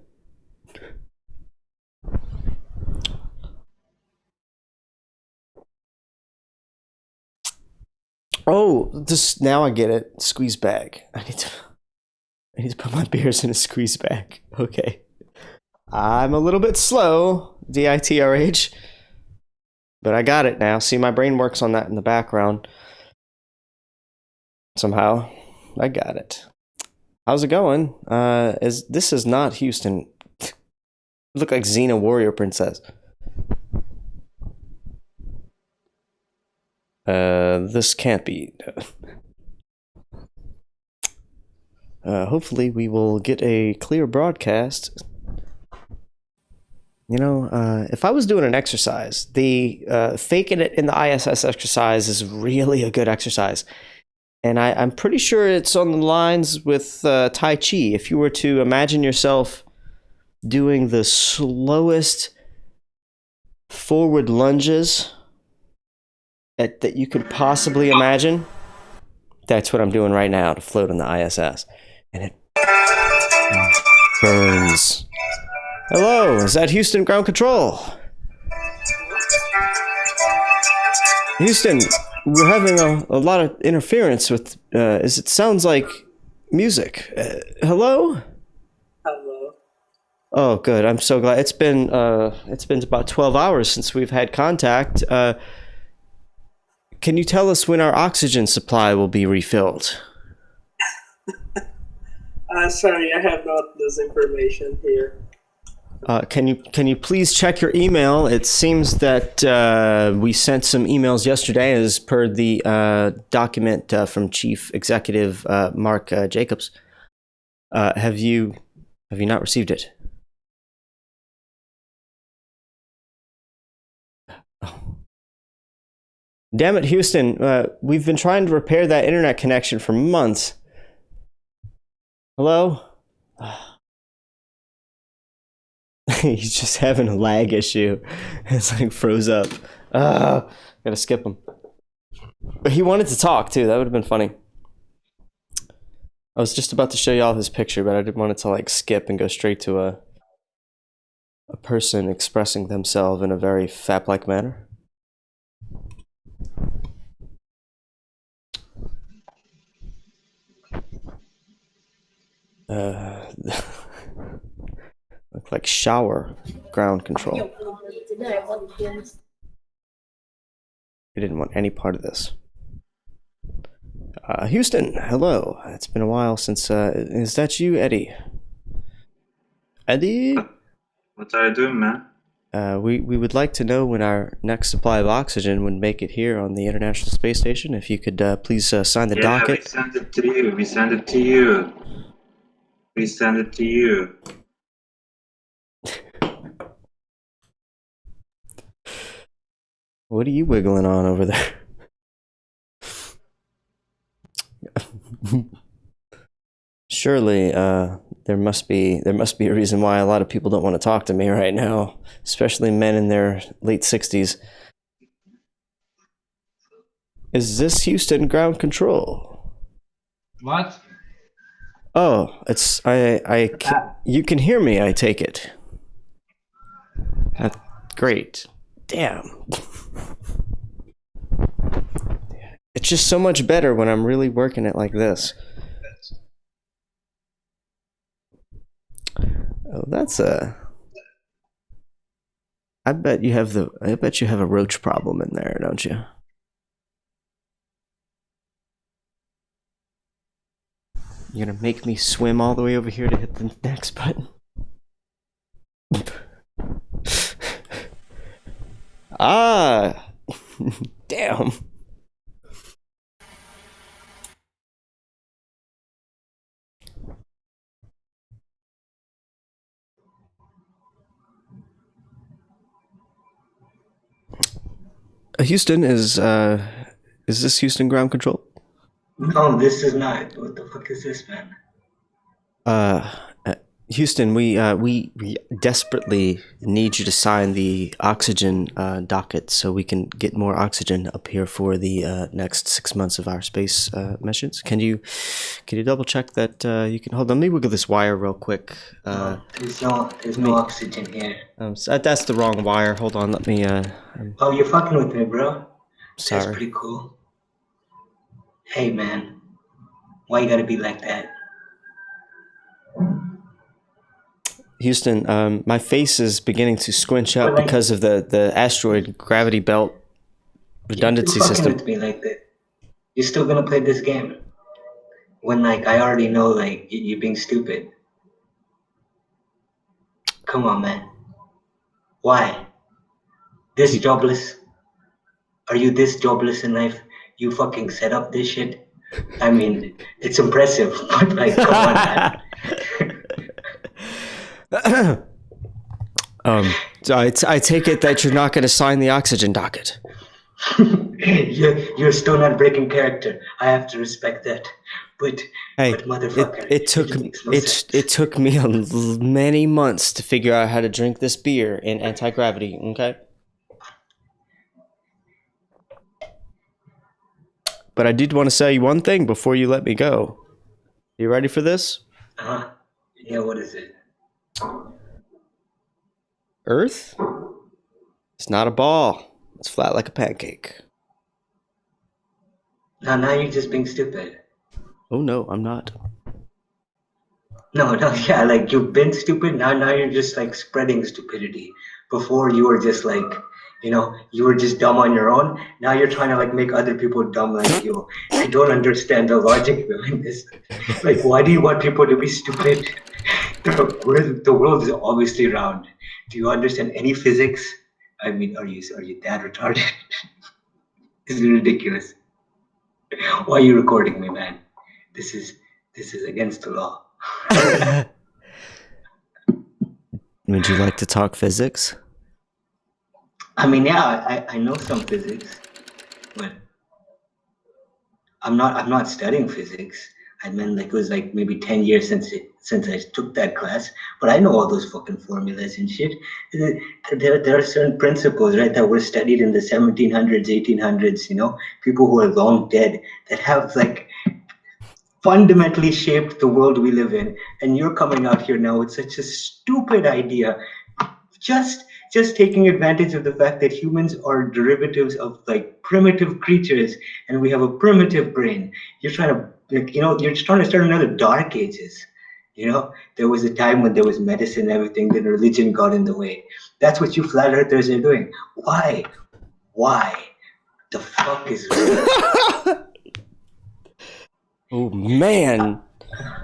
Speaker 2: Oh, now I get it. Squeeze bag. I need to put my beers in a squeeze bag. Okay. I'm a little bit slow, DITRH. But I got it now. See, my brain works on that in the background. Somehow. I got it. How's it going? This is not Houston. You look like Xena Warrior Princess. This can't be. Hopefully we will get a clear broadcast. You know, if I was doing an exercise, the faking it in the ISS exercise is really a good exercise. And I'm pretty sure it's on the lines with Tai Chi. If you were to imagine yourself doing the slowest forward lunges that you could possibly imagine, that's what I'm doing right now to float on the ISS. And it burns. Hello, is that Houston Ground Control? Houston, we're having a lot of interference with, it sounds like music. Hello?
Speaker 8: Hello.
Speaker 2: Oh, good. I'm so glad. It's been about 12 hours since we've had contact. Can you tell us when our oxygen supply will be refilled?
Speaker 8: Sorry, I have not this information here.
Speaker 2: Can you please check your email? It seems that we sent some emails yesterday, as per the document from Chief Executive Mark Jacobs. Have you not received it? Oh. Damn it, Houston! We've been trying to repair that internet connection for months. Hello? He's just having a lag issue. It's like froze up. Gotta skip him. But he wanted to talk too. That would have been funny. I was just about to show y'all his picture, but I didn't want it to like skip and go straight to a person expressing themselves in a very fap-like manner. Look like shower ground control. We didn't want any part of this. Houston, hello. It's been a while since. Is that you, Eddie? Eddie?
Speaker 7: What are you doing, man?
Speaker 2: We would like to know when our next supply of oxygen would make it here on the International Space Station. If you could please sign the docket.
Speaker 7: We sent it to you. We sent it to you. We sent it to you.
Speaker 2: What are you wiggling on over there? Surely, there must be a reason why a lot of people don't want to talk to me right now, especially men in their late 60s. Is this Houston ground control?
Speaker 9: What?
Speaker 2: Oh, it's you can hear me, I take it. That's great. Damn. It's just so much better when I'm really working it like this. Oh, that's I bet you have a roach problem in there, don't you? You're gonna make me swim all the way over here to hit the next button? Ah! Damn. Houston, is this Houston ground control?
Speaker 10: No, this is not. What the fuck is this, man?
Speaker 2: Houston, we desperately need you to sign the oxygen docket so we can get more oxygen up here for the next 6 months of our space missions. Can you double check that you can hold on? Let me wiggle this wire real quick.
Speaker 10: There's no oxygen here.
Speaker 2: That's the wrong wire. Hold on, let me.
Speaker 10: Oh, you're fucking with me, bro.
Speaker 2: Sorry.
Speaker 10: That's pretty cool. Hey, man, why you gotta be like that?
Speaker 2: Houston, my face is beginning to squinch up because of the asteroid gravity belt redundancy
Speaker 10: You're
Speaker 2: system.
Speaker 10: fucking with me like that. You're still gonna play this game when, like, I already know, like, you're being stupid. Come on, man. Why? This jobless? Are you this jobless in life? You fucking set up this shit? I mean, it's impressive, but like, come on, man.
Speaker 2: So I take it that you're not going to sign the oxygen docket.
Speaker 10: You're still not breaking character. I have to respect that. But motherfucker,
Speaker 2: it took me many months to figure out how to drink this beer in anti-gravity. Okay. But I did want to say one thing before you let me go. You ready for this?
Speaker 10: Yeah, what is it?
Speaker 2: Earth? It's not a ball. It's flat like a pancake.
Speaker 10: Now you're just being stupid.
Speaker 2: Oh no, I'm not.
Speaker 10: No, yeah, like you've been stupid. Now you're just like spreading stupidity. Before you were just like, You know, you were just dumb on your own. Now you're trying to like make other people dumb like you. I don't understand the logic behind this. Like, why do you want people to be stupid? The world is obviously round. Do you understand any physics? I mean, are you that retarded? This is ridiculous. Why are you recording me, man? This is against the law.
Speaker 2: Would you like to talk physics?
Speaker 10: I mean, yeah, I know some physics, but I'm not studying physics. I mean, like it was like maybe 10 years since I took that class, but I know all those fucking formulas and shit. There are certain principles, right, that were studied in the 1700s, 1800s, you know, people who are long dead that have like fundamentally shaped the world we live in. And you're coming out here now with such a stupid idea, just taking advantage of the fact that humans are derivatives of like primitive creatures and we have a primitive brain. You're trying to, like, you know, you're just trying to start another dark ages. You know, there was a time when there was medicine and everything, then religion got in the way. That's what you flat earthers are doing. Why the fuck is
Speaker 2: Oh man.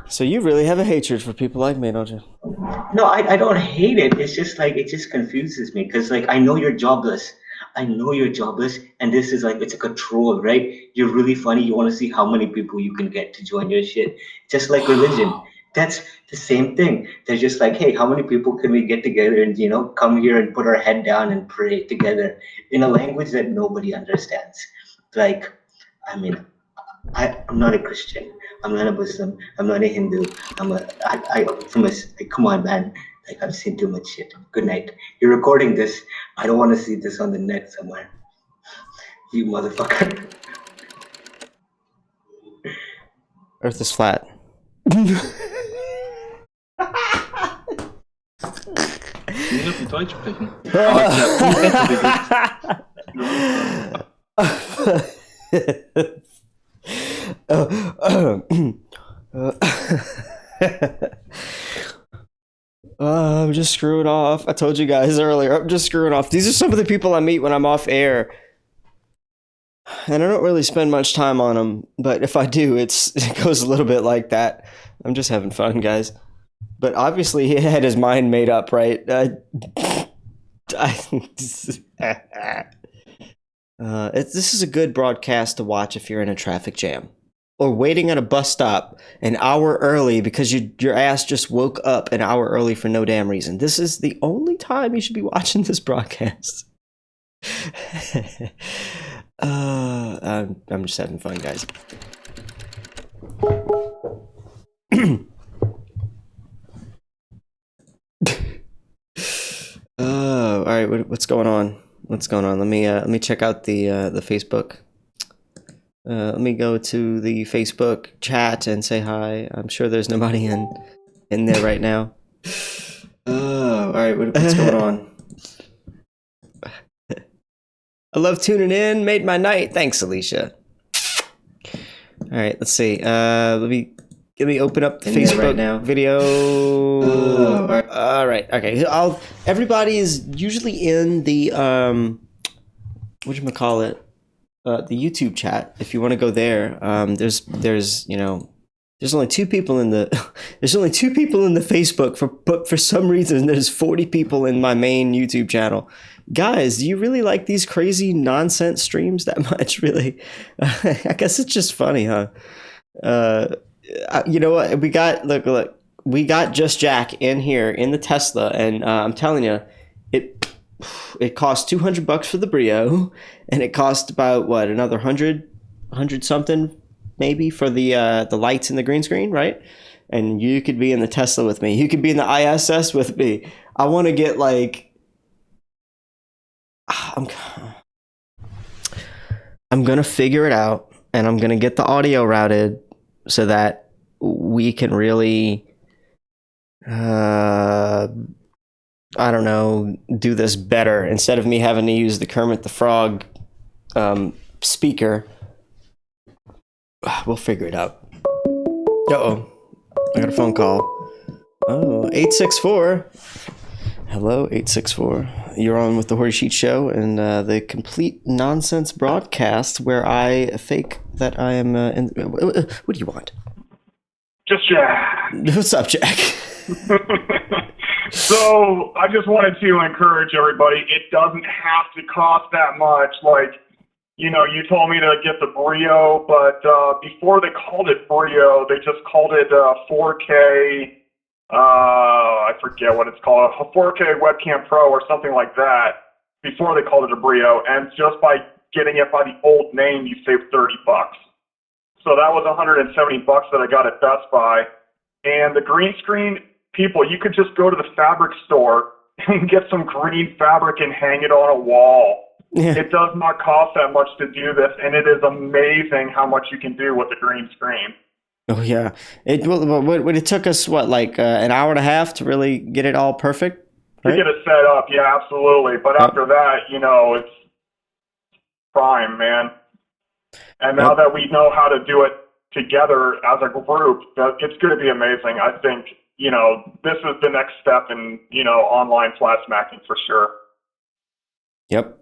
Speaker 2: So you really have a hatred for people like me, don't you?
Speaker 10: No, I don't hate it. It's just like, it just confuses me because like I know you're jobless. I know you're jobless, and this is like, it's like a troll, right? You're really funny. You want to see how many people you can get to join your shit. Just like religion. That's the same thing. They're just like, hey, how many people can we get together and, you know, come here and put our head down and pray together in a language that nobody understands? Like, I mean, I'm not a Christian. I'm not a Muslim. I'm not a Hindu. I'm from a, like, come on, man. Like, I've seen too much shit. Good night. You're recording this. I don't want to see this on the net somewhere. You motherfucker.
Speaker 2: Earth is flat.
Speaker 9: Nicht auf Deutsch sprechen.
Speaker 2: I'm just screwing off. I told you guys earlier, I'm just screwing off. These are some of the people I meet when I'm off air. And I don't really spend much time on them, but if I do, it goes a little bit like that. I'm just having fun, guys. But obviously he had his mind made up, right? This is a good broadcast to watch if you're in a traffic jam or waiting at a bus stop an hour early because your ass just woke up an hour early for no damn reason. This is the only time you should be watching this broadcast. I'm just having fun, guys. All right. What's going on? What's going on? Let me check out the Facebook. Let me go to the Facebook chat and say hi. I'm sure there's nobody in there right now. All right. What's going on? I love tuning in. Made my night. Thanks, Alicia. All right. Let's see. Let me open up the Facebook right now. Video. All right. Okay. Everybody is usually in the whatchamacallit, the YouTube chat. If you want to go there, there's only two people in the Facebook but for some reason there's 40 people in my main YouTube channel. Guys, do you really like these crazy nonsense streams that much? Really? I guess it's just funny, huh? You know what? We got we got Just Jack in here in the Tesla, and I'm telling you, it cost $200 for the Brio, and it cost about what, another 100 something maybe for the lights and the green screen, right? And you could be in the Tesla with me. You could be in the ISS with me. I want to get like. I'm gonna figure it out, and I'm gonna get the audio routed so that we can really, I don't know, do this better instead of me having to use the Kermit the Frog speaker. We'll figure it out. Uh-oh, I got a phone call. Oh, 864. Hello, 864. You're on with the Hoarding Sheet Show and the complete nonsense broadcast where I fake that I am. What do you want?
Speaker 3: Just Jack.
Speaker 2: What's up, Jack?
Speaker 3: So I just wanted to encourage everybody. It doesn't have to cost that much. Like, you told me to get the Brio, but before they called it Brio, they just called it 4K. I forget what it's called, a 4K webcam Pro or something like that, before they called it a Brio, and just by getting it by the old name, you save $30. So that was $170 that I got at Best Buy. And the green screen, people, you could just go to the fabric store and get some green fabric and hang it on a wall. Yeah. It does not cost that much to do this, and it is amazing how much you can do with the green screen.
Speaker 2: Oh yeah, it took us an hour and a half to really get it all perfect, right?
Speaker 3: To get it set up, yeah, absolutely. But after that, it's prime, man. And now that we know how to do it together as a group, it's going to be amazing. I think this is the next step in online flat smacking for sure.
Speaker 2: Yep.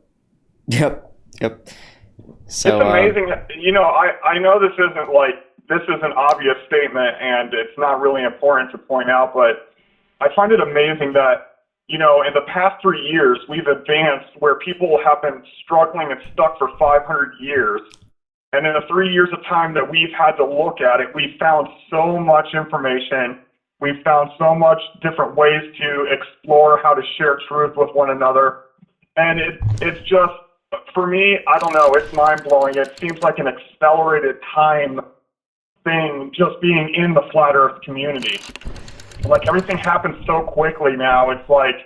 Speaker 2: So,
Speaker 3: it's amazing. I know this is an obvious statement and it's not really important to point out, but I find it amazing that, in the past 3 years, we've advanced where people have been struggling and stuck for 500 years. And in the 3 years of time that we've had to look at it, we've found so much information. We've found so much different ways to explore how to share truth with one another. And it's just, for me, I don't know, it's mind-blowing. It seems like an accelerated time thing just being in the flat earth community. Like, everything happens so quickly now. It's like,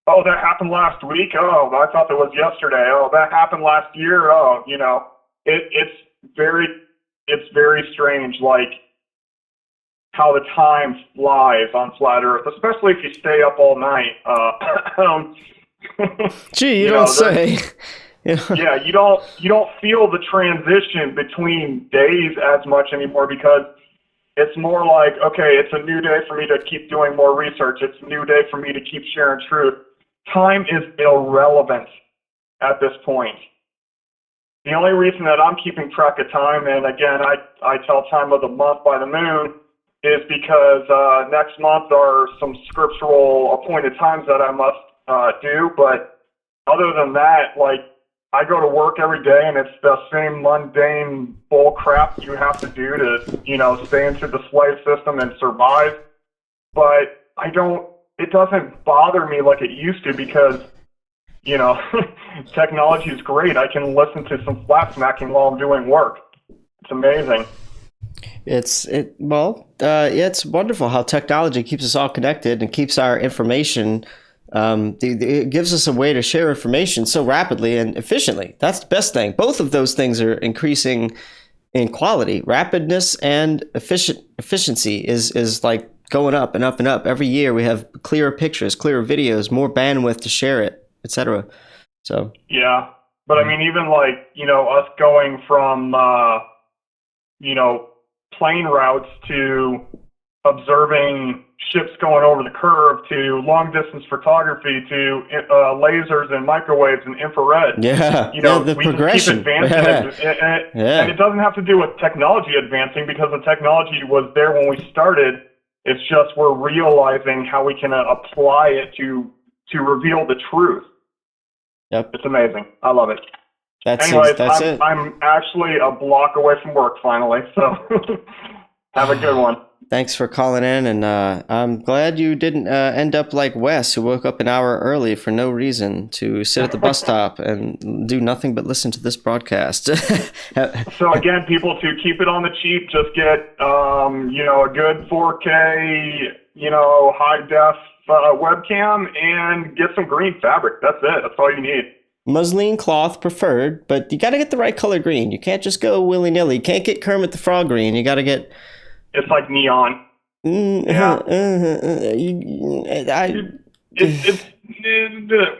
Speaker 3: oh, that happened last week? Oh, I thought that was yesterday. Oh, that happened last year? Oh, it's very strange, like, how the time flies on flat earth, especially if you stay up all night.
Speaker 2: Gee, you don't say.
Speaker 3: Yeah, you don't feel the transition between days as much anymore because it's more like, okay, it's a new day for me to keep doing more research. It's a new day for me to keep sharing truth. Time is irrelevant at this point. The only reason that I'm keeping track of time, and again, I tell time of the month by the moon, is because next month are some scriptural appointed times that I must do. But other than that, like, I go to work every day, and it's the same mundane bull crap you have to do to, stay into the slave system and survive. But it doesn't bother me like it used to because, technology is great. I can listen to some flat smacking while I'm doing work. It's amazing.
Speaker 2: It's wonderful how technology keeps us all connected and keeps our information. It gives us a way to share information so rapidly and efficiently. That's the best thing. Both of those things are increasing in quality. Rapidness and efficiency is like going up and up and up. Every year we have clearer pictures, clearer videos, more bandwidth to share it, etc. So
Speaker 3: yeah, but I mean, even like us going from plane routes to observing ships going over the curve to long distance photography to lasers and microwaves and infrared.
Speaker 2: Yeah, the
Speaker 3: we
Speaker 2: progression.
Speaker 3: Just keep advancing and it doesn't have to do with technology advancing because the technology was there when we started. It's just we're realizing how we can apply it to reveal the truth.
Speaker 2: Yep.
Speaker 3: It's amazing. I love it.
Speaker 2: That's it.
Speaker 3: I'm actually a block away from work finally, so have a good one.
Speaker 2: Thanks for calling in, and I'm glad you didn't end up like Wes, who woke up an hour early for no reason to sit at the bus stop and do nothing but listen to this broadcast.
Speaker 3: So again, people, to keep it on the cheap, just get a good 4K, high def webcam and get some green fabric. That's it. That's all you need.
Speaker 2: Muslin cloth preferred, but you got to get the right color green. You can't just go willy-nilly. You can't get Kermit the Frog green. You got to get...
Speaker 3: It's like neon. Yeah.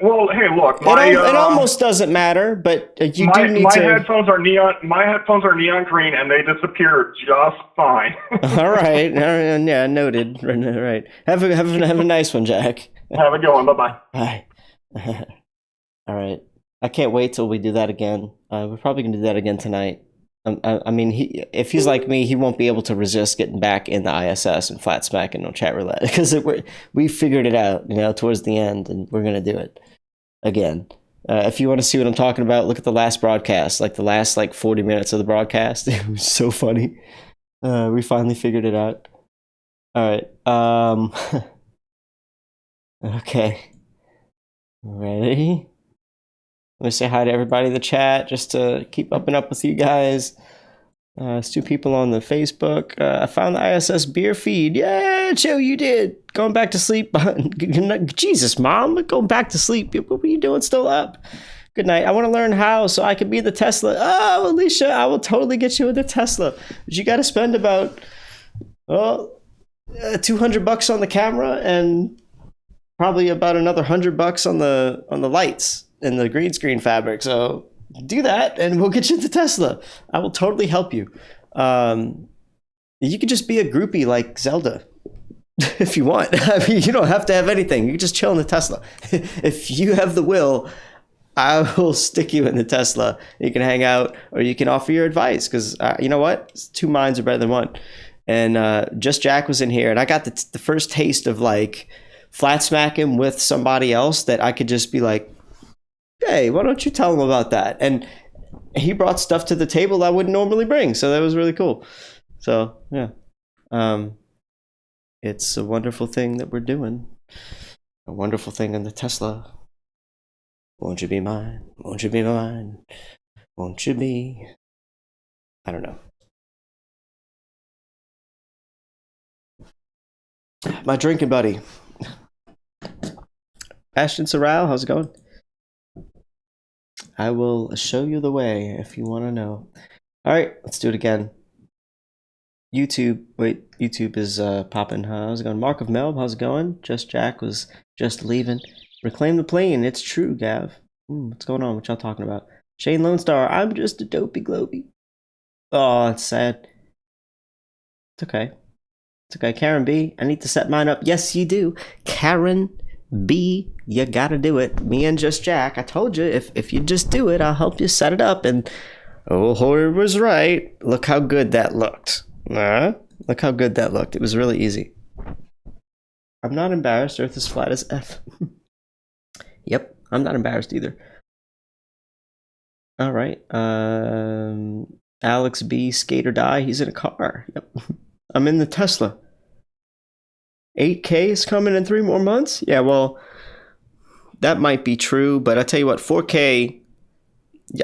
Speaker 3: Well, hey, look.
Speaker 2: It almost doesn't matter, but you do need to...
Speaker 3: headphones are neon. My headphones are neon green, and they disappear just fine.
Speaker 2: All right. Yeah, noted. Right. Have a nice one, Jack.
Speaker 3: Have a good one. Bye-bye.
Speaker 2: Bye. All right. I can't wait till we do that again. We're probably gonna do that again tonight. I mean, if he's like me, he won't be able to resist getting back in the ISS and flat smacking on chat roulette because we figured it out, towards the end, and we're gonna do it again. If you want to see what I'm talking about, look at the last broadcast, like the last 40 minutes of the broadcast. It was so funny. We finally figured it out. All right. Okay. Ready? Let me say hi to everybody in the chat just to keep up and up with you guys. There's 2 people on the Facebook. I found the ISS beer feed. Yeah, Joe, you did. Going back to sleep. Jesus, Mom, going back to sleep. What were you doing still up? Good night. I want to learn how so I can be the Tesla. Oh, Alicia, I will totally get you in the Tesla. But you got to spend about $200 on the camera and probably about another $100 on the lights and the green screen fabric. So do that and we'll get you into Tesla. I will totally help you. You could just be a groupie like Zelda if you want. I mean, you don't have to have anything. You can just chill in the Tesla. If you have the will, I will stick you in the Tesla. You can hang out or you can offer your advice because you know what? 2 minds are better than one. And Just Jack was in here and I got the first taste of flat smacking with somebody else that I could just be like, hey, why don't you tell him about that? And he brought stuff to the table I wouldn't normally bring. So that was really cool. So, yeah. It's a wonderful thing that we're doing. A wonderful thing in the Tesla. Won't you be mine? Won't you be mine? Won't you be? I don't know. My drinking buddy. Ashton Sorrell, how's it going? I will show you the way if you want to know. All right, let's do it again. YouTube is popping. How's it going? Mark of Melb, how's it going? Just Jack was just leaving. Reclaim the plane. It's true, Gav. What's going on? What y'all talking about? Shane Lone Star, I'm just a dopey globey. Oh, it's sad. It's okay. It's okay. Karen B, I need to set mine up. Yes, you do. Karen B, you gotta do it. Me and Just Jack, I told you, if you just do it, I'll help you set it up. And oh, Hoyer was right. Look how good that looked. Look how good that looked. It was really easy. I'm not embarrassed. Earth is flat as F. Yep, I'm not embarrassed either. All right. Alex B, skate or die. He's in a car. Yep. I'm in the Tesla. 8K is coming in 3 more months? Yeah, well, that might be true, but I tell you what, 4K,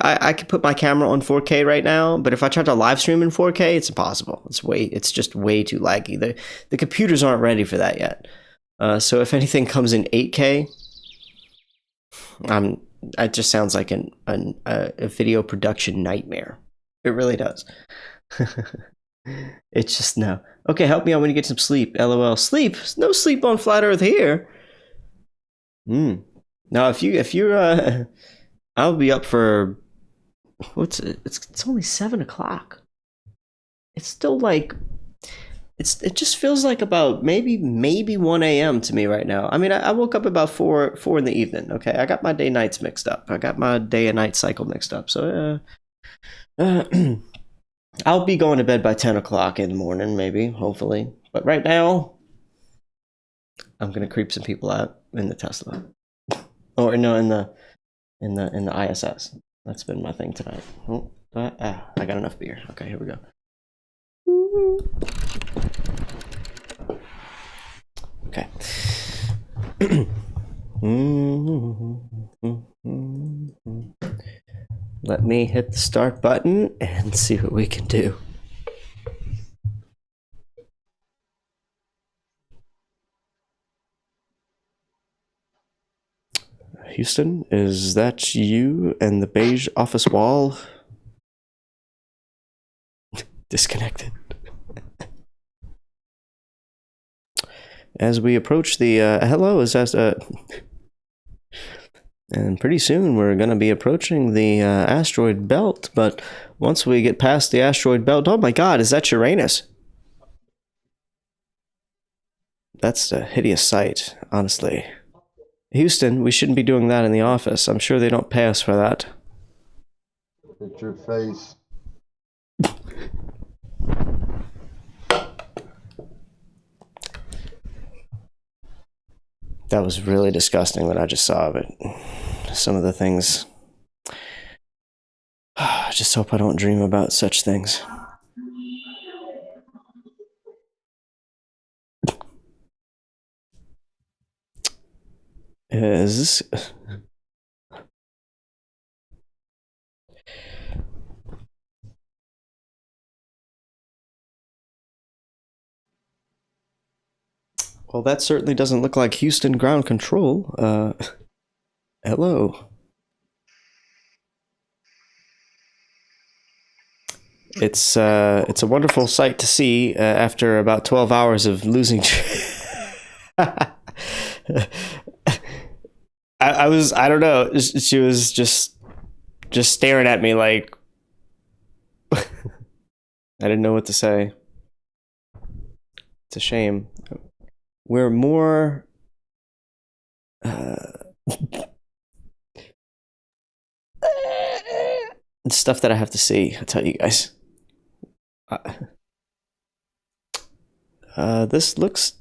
Speaker 2: I could put my camera on 4K right now, but if I try to live stream in 4K, it's impossible. It's just way too laggy. The computers aren't ready for that yet. So if anything comes in 8K, it just sounds like a video production nightmare. It really does. It's just no. Okay, help me out when you get some sleep. LOL. Sleep? No sleep on Flat Earth here. Now, if you're, I'll be up for. What's it? It's only 7 o'clock. It's still it just feels like about maybe 1 a.m. to me right now. I mean, I woke up about 4 in the evening. Okay, I got my day nights mixed up. I got my day and night cycle mixed up. So I'll be going to bed by 10 o'clock in the morning, maybe, hopefully. But right now, I'm gonna creep some people out in the Tesla, or no, in the ISS. That's been my thing tonight. Oh, I got enough beer. Okay, here we go. Okay. Let me hit the start button and see what we can do. Houston, is that you and the beige office wall? Disconnected. As we approach the hello, is that and pretty soon we're going to be approaching the asteroid belt, but once we get past the asteroid belt, oh my god, is that Uranus? That's a hideous sight, honestly. Houston, we shouldn't be doing that in the office. I'm sure they don't pay us for that.
Speaker 11: It's your face.
Speaker 2: That was really disgusting what I just saw, but some of the things... I just hope I don't dream about such things. Is this... Well, that certainly doesn't look like Houston ground control. Hello. It's a wonderful sight to see after about 12 hours of losing. I don't know. She was just staring at me like I didn't know what to say. It's a shame. We're more stuff that I have to see. I'll tell you guys. This looks...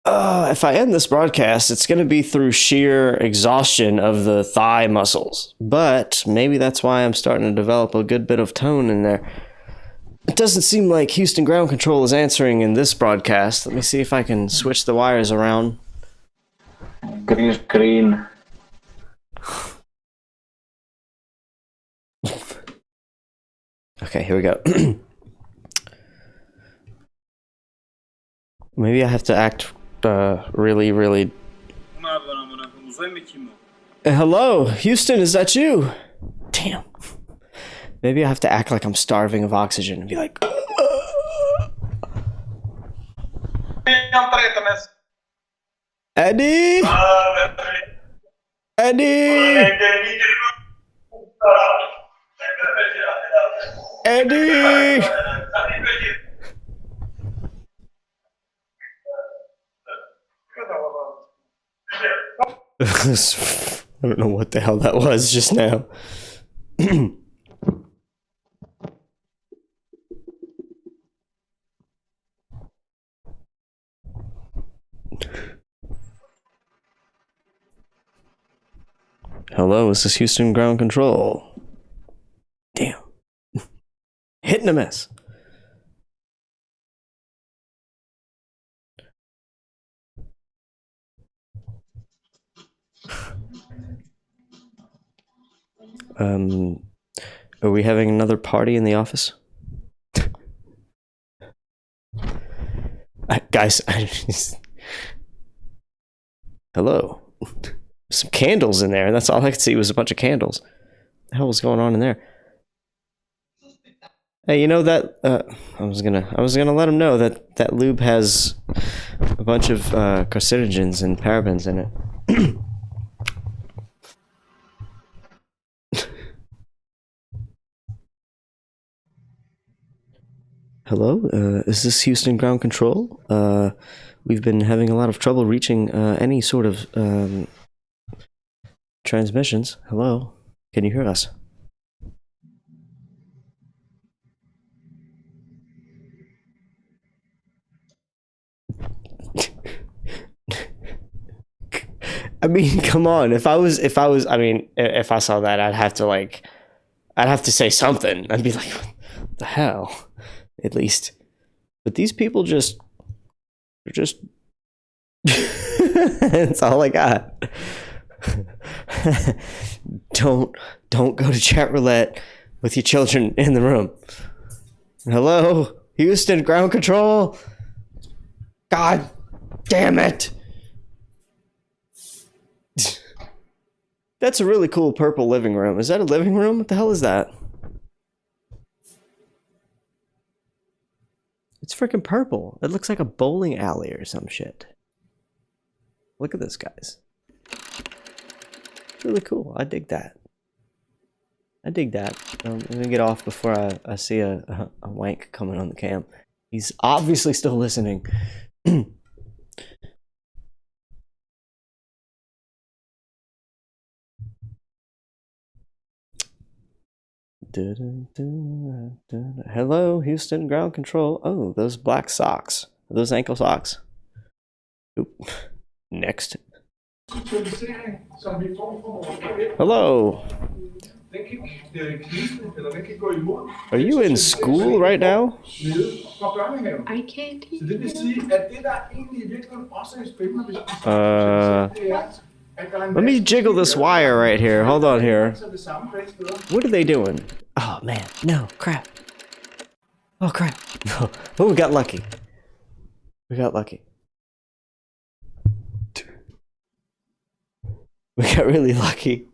Speaker 2: if I end this broadcast, it's going to be through sheer exhaustion of the thigh muscles. But maybe that's why I'm starting to develop a good bit of tone in there. It doesn't seem like Houston ground control is answering in this broadcast. Let me see if I can switch the wires around.
Speaker 7: Green screen.
Speaker 2: Okay, here we go. Maybe I have to act really... Hello, Houston, is that you? Damn. Maybe I have to act like I'm starving of oxygen and be like... Eddie! Eddie! Eddie! I don't know what the hell that was just now. Hello, is this Houston ground control? Damn. Hitting a mess. Are we having another party in the office? Guys, hello. Some candles in there. That's all I could see was a bunch of candles. What the hell was going on in there? Hey, you know that I was gonna let him know that that lube has a bunch of carcinogens and parabens in it. Hello, is this Houston ground control? We've been having a lot of trouble reaching any sort of transmissions. Hello, can you hear us? I mean, come on. If I saw that, I'd have to say something. I'd be like, what the hell? At least. But these people just that's all I got. Don't go to chat roulette with your children in the room. Hello, Houston ground control. God damn it. That's a really cool purple living room. Is that a living room? What the hell is that? It's freaking purple. It looks like a bowling alley or some shit. Look at this, guys. It's really cool. I dig that. I dig that. Let me get off before I see a wank coming on the cam. He's obviously still listening. Hello, Houston, ground control. Oh, those black socks. Are those ankle socks? Oop. Next. Hello. Are you in school right now?
Speaker 6: I can't hear
Speaker 2: Let me jiggle this wire right here. Hold on here. What are they doing? Oh man, no, crap. Oh crap. Oh, we got lucky. We got lucky. We got really lucky.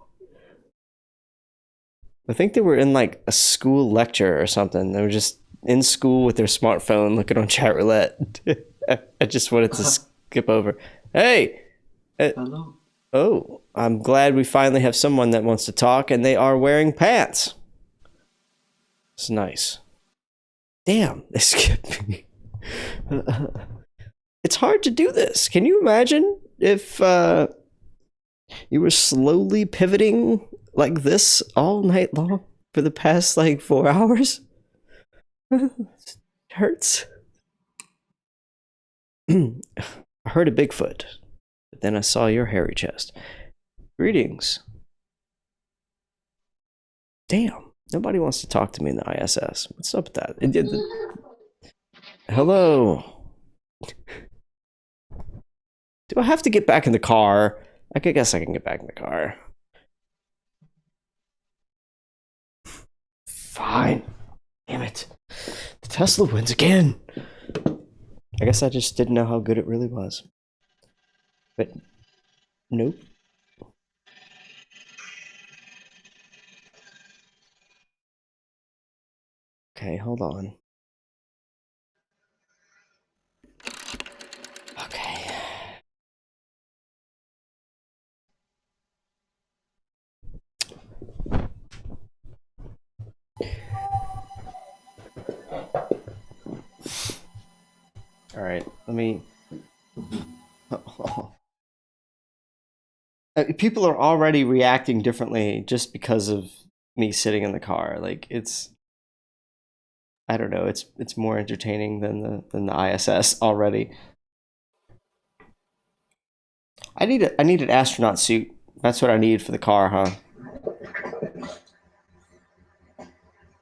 Speaker 2: I think they were in like a school lecture or something. They were just in school with their smartphone looking on chat roulette. I just wanted to skip over. Hey!
Speaker 7: Hello.
Speaker 2: Oh, I'm glad we finally have someone that wants to talk, and they are wearing pants. It's nice. Damn, they skipped me. It's hard to do this. Can you imagine if you were slowly pivoting like this all night long for the past like 4 hours? It hurts. I heard a Bigfoot, but then I saw your hairy chest. Greetings. Damn, nobody wants to talk to me in the ISS. What's up with that? Hello. Do I have to get back in the car? I guess I can get back in the car. Fine. Damn it. The Tesla wins again. I guess I just didn't know how good it really was. But nope. Okay, hold on. Okay. All right, let me... People are already reacting differently just because of me sitting in the car. Like, it's... I don't know, it's more entertaining than the ISS already. I need an astronaut suit. That's what I need for the car, huh?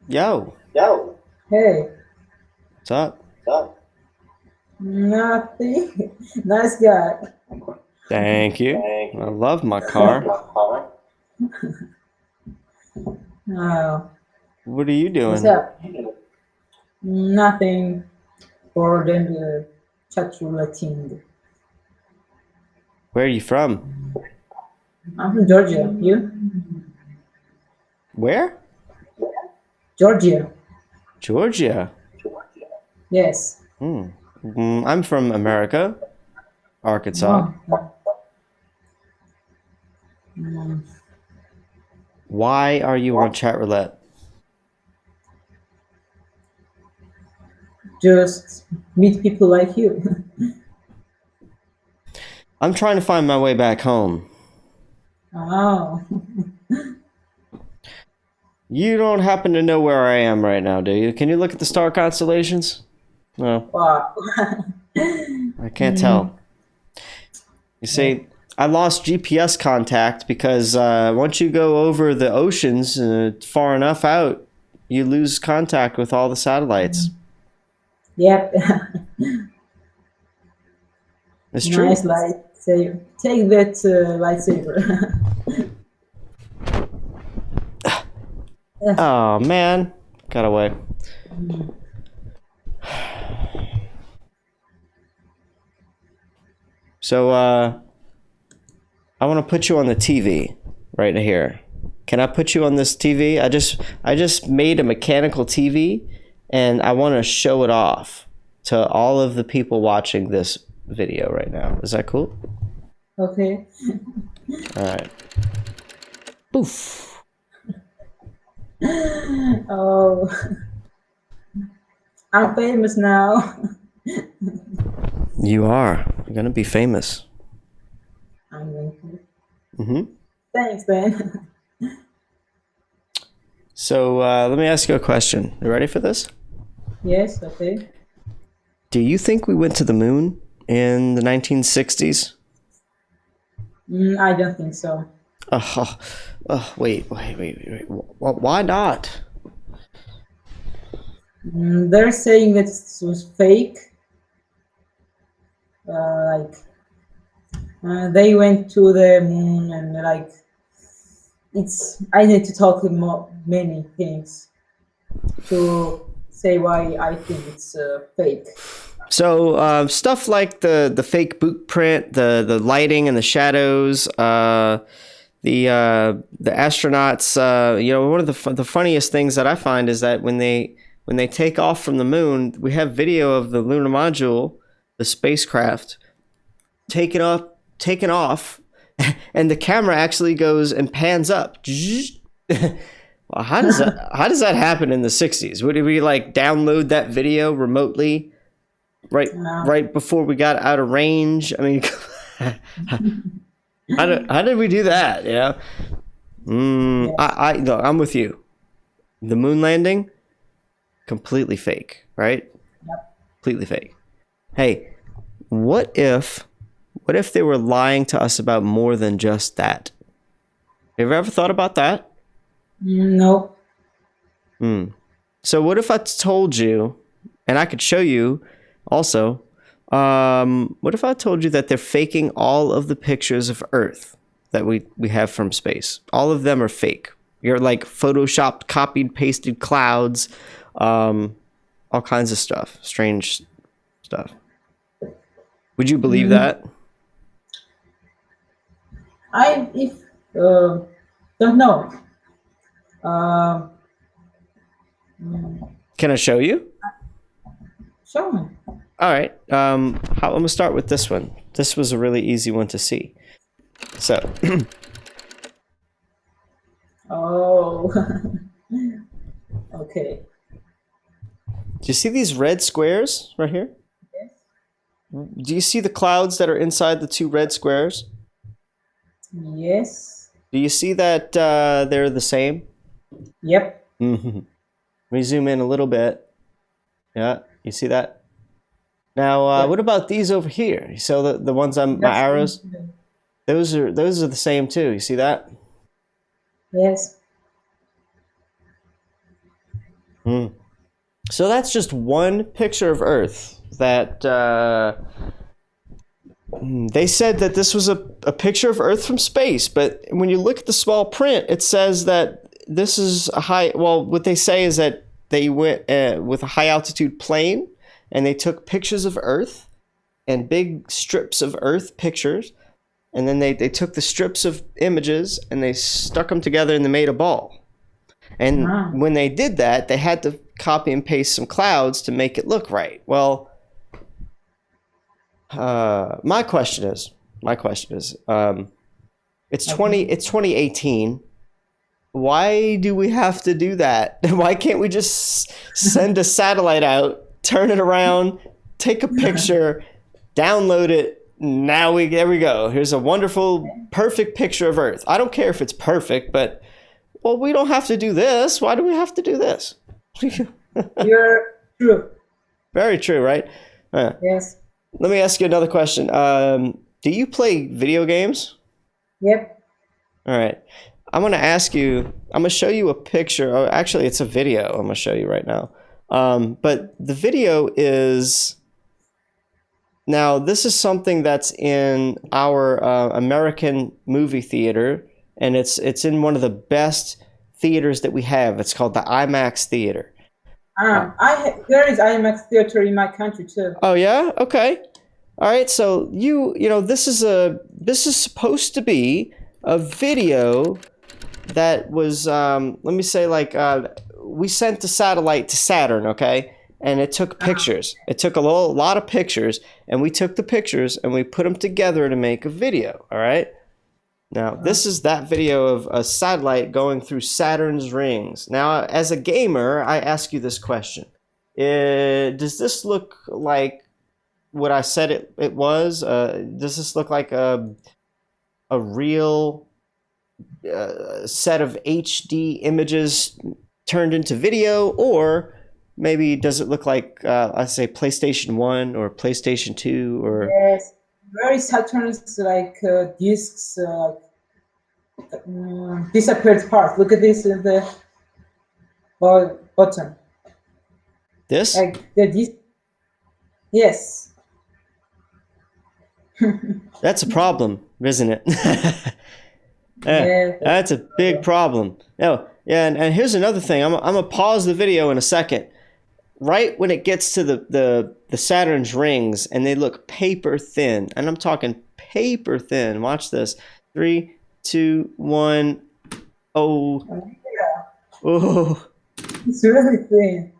Speaker 2: Yo.
Speaker 12: Hey.
Speaker 2: What's up?
Speaker 12: Nothing. Nice guy.
Speaker 2: Thank you. I love my car.
Speaker 12: Oh.
Speaker 2: What are you doing?
Speaker 12: What's up? Nothing. For them to chat roulette.
Speaker 2: Where are you from?
Speaker 12: I'm from Georgia. You?
Speaker 2: Where?
Speaker 12: Georgia.
Speaker 2: Georgia.
Speaker 12: Yes.
Speaker 2: I'm from America, Arkansas.
Speaker 12: Oh.
Speaker 2: Why are you on chat roulette?
Speaker 12: Just meet people like you.
Speaker 2: I'm trying to find my way back home.
Speaker 12: Oh.
Speaker 2: You don't happen to know where I am right now, do you? Can you look at the star constellations? No.
Speaker 12: Wow.
Speaker 2: I can't tell. You see, I lost GPS contact because once you go over the oceans far enough out, you lose contact with all the satellites.
Speaker 12: Yep.
Speaker 2: It's true.
Speaker 12: Nice lightsaber. Take that lightsaber.
Speaker 2: Oh man, got away. So I want to put you on the TV right here. Can I put you on this TV? I just made a mechanical TV and I want to show it off to all of the people watching this video right now. Is that cool?
Speaker 12: Okay.
Speaker 2: All right. Poof.
Speaker 12: Oh. I'm famous now.
Speaker 2: You are. You're gonna be famous.
Speaker 12: I'm going to.
Speaker 2: Mm-hmm.
Speaker 12: Thanks, Ben.
Speaker 2: So let me ask you a question. You ready for this?
Speaker 12: Yes, okay.
Speaker 2: Do you think we went to the moon in the 1960s?
Speaker 12: I don't think so.
Speaker 2: Wait. Why not?
Speaker 12: They're saying that it was fake. They went to the moon and like it's. I need to talk about many things to say why I think it's fake.
Speaker 2: So stuff like the fake boot print, the lighting and the shadows, the astronauts. One of the funniest things that I find is that when they take off from the moon, we have video of the lunar module, the spacecraft, taken off, and the camera actually goes and pans up. Well, how does that happen in the 60s? Would we like download that video remotely right before we got out of range? I mean, how did we do that? Yeah. No, I'm with you. The moon landing, completely fake, right?
Speaker 12: Yep.
Speaker 2: Completely fake. Hey, what if they were lying to us about more than just that? Have you ever thought about that?
Speaker 12: No.
Speaker 2: So what if I told you, and I could show you also, what if I told you that they're faking all of the pictures of Earth that we have from space? All of them are fake. You're like photoshopped, copied, pasted clouds, all kinds of stuff, strange stuff. Would you believe that?
Speaker 12: Don't know.
Speaker 2: Can I show you?
Speaker 12: Show me.
Speaker 2: All right. I'm gonna start with this one. This was a really easy one to see. So.
Speaker 12: Oh. Okay.
Speaker 2: Do you see these red squares right here?
Speaker 12: Yes.
Speaker 2: Do you see the clouds that are inside the two red squares?
Speaker 12: Yes.
Speaker 2: Do you see that they're the same?
Speaker 12: Yep.
Speaker 2: Let me zoom in a little bit. Yeah, you see that? Now, what about these over here? So the ones on my arrows, those are the same too. You see that?
Speaker 12: Yes.
Speaker 2: So that's just one picture of Earth that they said that this was a picture of Earth from space, but when you look at the small print, it says that this is a high. Well, what they say is that they went with a high altitude plane and they took pictures of Earth and big strips of Earth pictures, and then they took the strips of images and they stuck them together and they made a ball. And when they did that, they had to copy and paste some clouds to make it look right. Well, my question is, it's 2018. Why do we have to do that? Why can't we just send a satellite out, turn it around, take a picture, download it? There we go. Here's a wonderful, perfect picture of Earth. I don't care if it's perfect, but well, we don't have to do this. Why do we have to do this?
Speaker 12: You're true.
Speaker 2: Very true, right?
Speaker 12: Yes.
Speaker 2: Let me ask you another question. Do you play video games?
Speaker 12: Yep.
Speaker 2: All right. I'm going to ask you, I'm going to show you a picture. Oh, actually, it's a video I'm going to show you right now. But the video is, now this is something that's in our American movie theater, and it's in one of the best theaters that we have. It's called the IMAX Theater.
Speaker 12: There is IMAX theater in my country too.
Speaker 2: Oh yeah? Okay. All right. So you know this is supposed to be a video that was let me say like we sent the satellite to Saturn, okay? And it took pictures. It took a lot of pictures, and we took the pictures and we put them together to make a video. All right. Now, this is that video of a satellite going through Saturn's rings. Now, as a gamer, I ask you this question. Does this look like what I said it was? Does this look like a real set of HD images turned into video, or maybe does it look like I say PlayStation 1 or PlayStation 2 or
Speaker 12: Yes, very Saturn's like discs disappeared part. Look at this in the bottom.
Speaker 2: this?
Speaker 12: Like the disc. Yes.
Speaker 2: That's a problem, isn't it?
Speaker 12: Yeah,
Speaker 2: That's a big problem. Oh, yeah, and here's another thing. I'm gonna pause the video in a second. Right when it gets to the Saturn's rings and they look paper thin, and I'm talking paper thin. Watch this. 3, 2, 1. Oh.
Speaker 12: Yeah.
Speaker 2: Oh.
Speaker 12: It's really thin.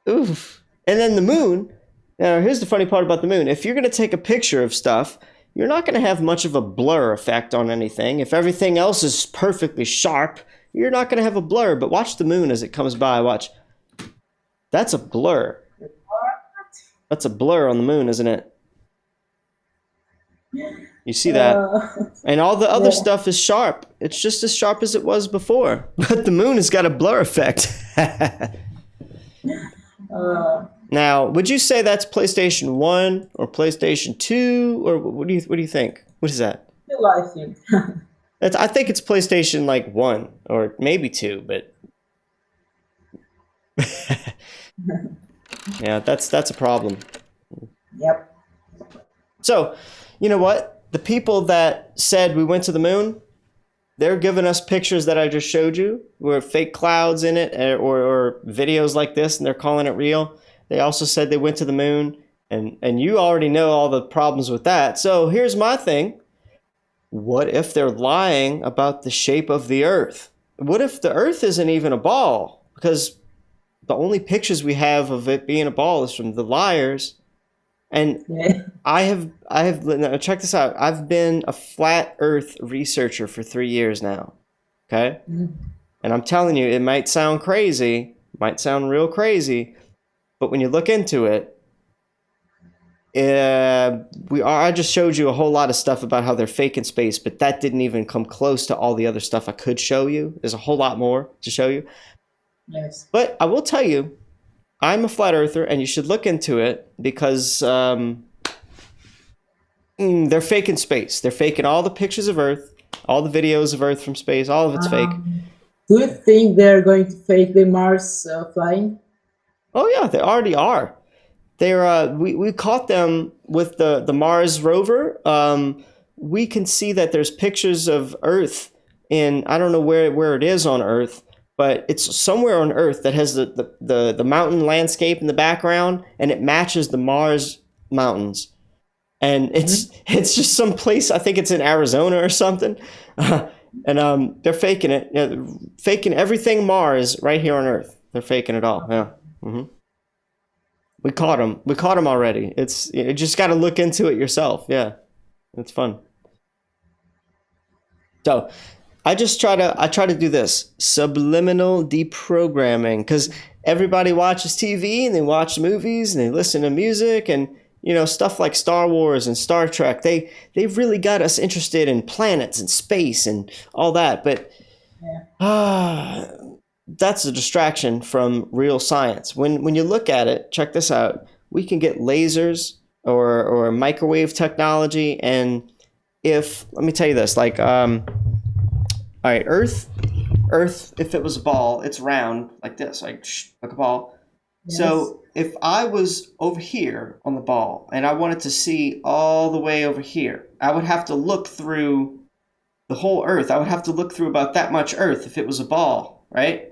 Speaker 2: Oof. And then the moon. Now, here's the funny part about the moon. If you're going to take a picture of stuff, you're not going to have much of a blur effect on anything. If everything else is perfectly sharp, you're not going to have a blur. But watch the moon as it comes by. Watch. That's a blur. That's a blur on the moon, isn't it? You see that? And all the other stuff is sharp. It's just as sharp as it was before. But the moon has got a blur effect. Now, would you say that's PlayStation 1 or PlayStation 2, or what do you think? What is that?
Speaker 12: I think.
Speaker 2: I think it's PlayStation like 1 or maybe 2, but yeah, that's a problem.
Speaker 12: Yep.
Speaker 2: So, you know what? The people that said we went to the moon, they're giving us pictures that I just showed you with fake clouds in it, or videos like this, and they're calling it real. They also said they went to the moon, and you already know all the problems with that. So here's my thing. What if they're lying about the shape of the Earth? What if the Earth isn't even a ball? Because the only pictures we have of it being a ball is from the liars. And I have now check this out. I've been a flat Earth researcher for 3 years now. Okay? And I'm telling you, it might sound crazy, might sound real crazy, but when you look into it, I just showed you a whole lot of stuff about how they're faking space, but that didn't even come close to all the other stuff I could show you. There's a whole lot more to show you.
Speaker 12: Yes.
Speaker 2: But I will tell you, I'm a flat earther, and you should look into it because they're faking space. They're faking all the pictures of Earth, all the videos of Earth from space. All of it's fake.
Speaker 12: Do you think they're going to fake the Mars flying?
Speaker 2: Oh yeah, they already are. They're we caught them with the Mars rover. We can see that there's pictures of Earth in, I don't know where it is on Earth, but it's somewhere on Earth that has the mountain landscape in the background, and it matches the Mars mountains. And it's just some place, I think it's in Arizona or something. And they're faking it. Faking everything Mars right here on Earth. They're faking it all. Yeah. We caught them. We caught them already. You just got to look into it yourself. Yeah. It's fun. So I try to do this subliminal deprogramming, because everybody watches TV and they watch movies and they listen to music and, stuff like Star Wars and Star Trek. They've really got us interested in planets and space and all that. But that's a distraction from real science. When you look at it, check this out. We can get lasers or microwave technology. And let me tell you this, like, all right, Earth, if it was a ball, it's round like this, like a ball. Yes. So if I was over here on the ball and I wanted to see all the way over here, I would have to look through the whole Earth. I would have to look through about that much Earth if it was a ball, right?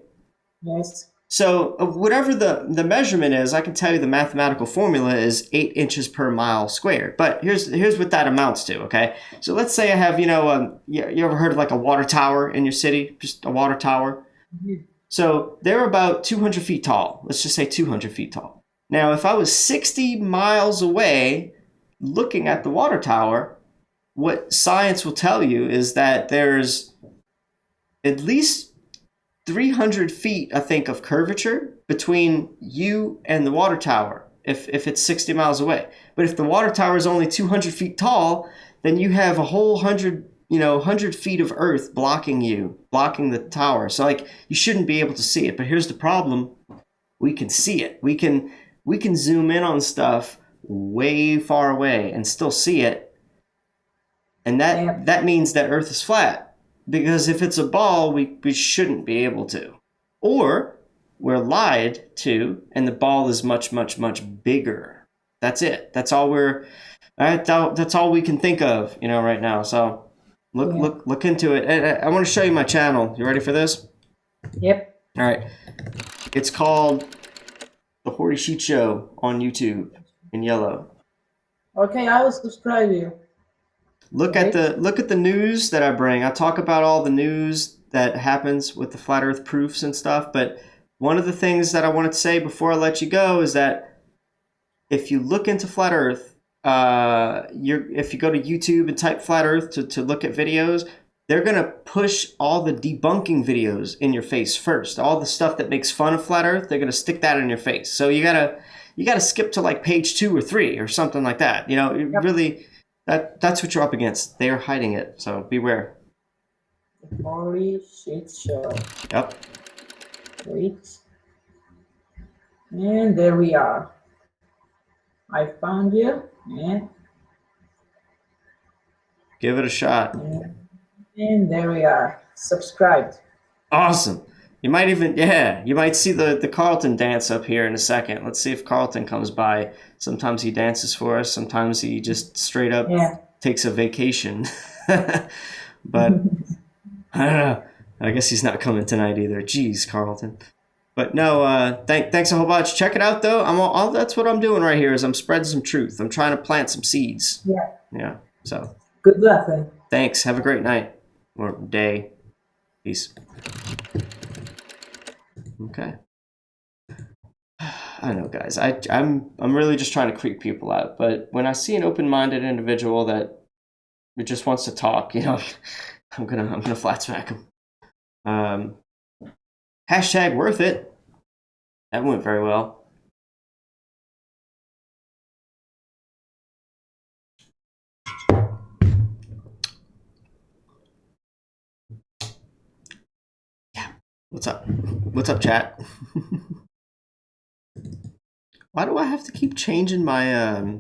Speaker 12: Yes.
Speaker 2: So whatever the measurement is, I can tell you the mathematical formula is 8 inches per mile squared. But here's what that amounts to, okay? So let's say I have, you ever heard of like a water tower in your city? Just a water tower? Mm-hmm. So they're about 200 feet tall. Let's just say 200 feet tall. Now, if I was 60 miles away looking at the water tower, what science will tell you is that there's at least 300 feet, I think, of curvature between you and the water tower if it's 60 miles away. But if the water tower is only 200 feet tall, then you have a whole 100, you know, 100 feet of earth blocking the tower. So like you shouldn't be able to see it. But here's the problem. We can see it. We can zoom in on stuff way far away and still see it. And that means that earth is flat. Because if it's a ball, we shouldn't be able to. Or we're lied to and the ball is much, much, much bigger. That's it. That's all that's all we can think of, you know, right now. So look into it. And I want to show you my channel. You ready for this?
Speaker 12: Yep.
Speaker 2: All right. It's called The Hoary Sheet Show on YouTube in yellow.
Speaker 12: Okay, I will subscribe you.
Speaker 2: Look at the news that I bring. I talk about all the news that happens with the flat earth proofs and stuff, but one of the things that I wanted to say before I let you go is that if you look into flat earth, if you go to YouTube and type flat earth to look at videos, they're going to push all the debunking videos in your face first. All the stuff that makes fun of flat earth, they're going to stick that in your face. So you got to skip to like page 2 or 3 or something like that. You know, really that's what you're up against. They are hiding it. So beware.
Speaker 12: Holy shit show.
Speaker 2: Yep.
Speaker 12: Wait. And there we are. I found you. And
Speaker 2: give it a shot.
Speaker 12: And there we are. Subscribed.
Speaker 2: Awesome. You might even, you might see the Carlton dance up here in a second. Let's see if Carlton comes by. Sometimes he dances for us. Sometimes he just straight up takes a vacation. But I don't know. I guess he's not coming tonight either. Jeez, Carlton. But no, thanks a whole bunch. Check it out, though. That's what I'm doing right here is I'm spreading some truth. I'm trying to plant some seeds.
Speaker 12: Yeah.
Speaker 2: Yeah. So.
Speaker 12: Good luck, then.
Speaker 2: Thanks. Have a great night or day. Peace. Okay. I know, guys. I'm really just trying to creep people out. But when I see an open-minded individual that just wants to talk, you know, I'm gonna flat smack him. Hashtag worth it. That went very well. Yeah. What's up? What's up, chat? Why do I have to keep changing my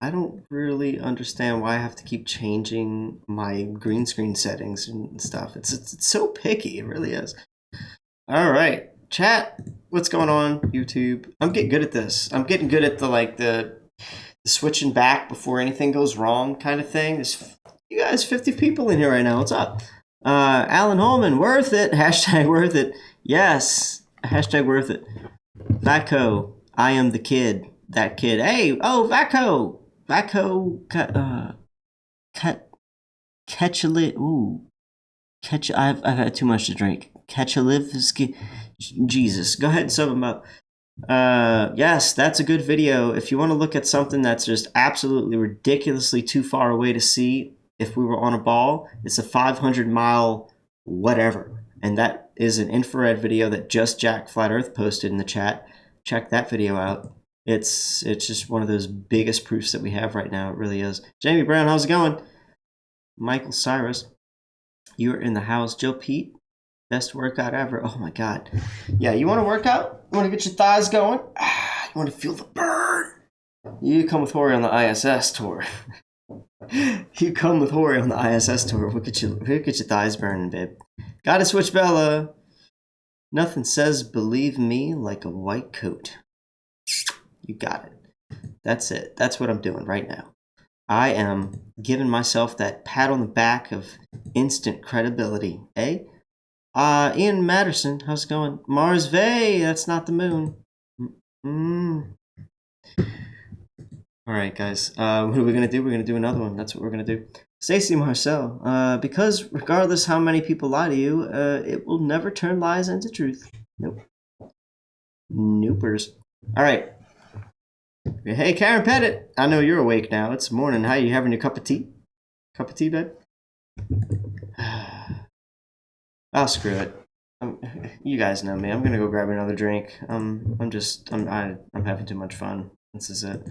Speaker 2: I don't really understand why I have to keep changing my green screen settings and stuff. It's so picky, it really is. All right, chat, what's going on, YouTube? I'm getting good at this. I'm getting good at the switching back before anything goes wrong kind of thing. There's you guys 50 people in here right now. What's up? Alan Holman, worth it. Hashtag worth it. Yes, hashtag worth it. Vaco, I am the kid. That kid. Hey, oh, Vaco. Ketchulit. Ooh. I've had too much to drink. Ketchulivsky. Jesus. Go ahead and sub him up. Yes, that's a good video. If you want to look at something that's just absolutely ridiculously too far away to see, if we were on a ball, it's a 500-mile whatever. And that is an infrared video that just Jack Flat Earth posted in the chat. Check that video out. It's just one of those biggest proofs that we have right now. It really is. Jamie Brown, how's it going? Michael Cyrus, you're in the house. Joe Pete, best workout ever. Oh my God. Yeah, you want to work out? You want to get your thighs going? You want to feel the burn? You come with Hori on the ISS tour. You come with Hori on the ISS tour. We'll get your thighs burning, babe. Gotta switch Bella. Nothing says believe me like a white coat. You got it. That's it. That's what I'm doing right now. I am giving myself that pat on the back of instant credibility. Eh? Ian Matterson, how's it going? Mars Vey, that's not the moon. All right, guys. What are we going to do? We're going to do another one. That's what we're going to do. Stacy Marcel, because regardless how many people lie to you, it will never turn lies into truth. Nope. Noopers. All right. Hey, Karen Pettit. I know you're awake now. It's morning. How you having your cup of tea? Cup of tea, babe? Oh, screw it. You guys know me. I'm gonna go grab another drink. I'm having too much fun. This is it.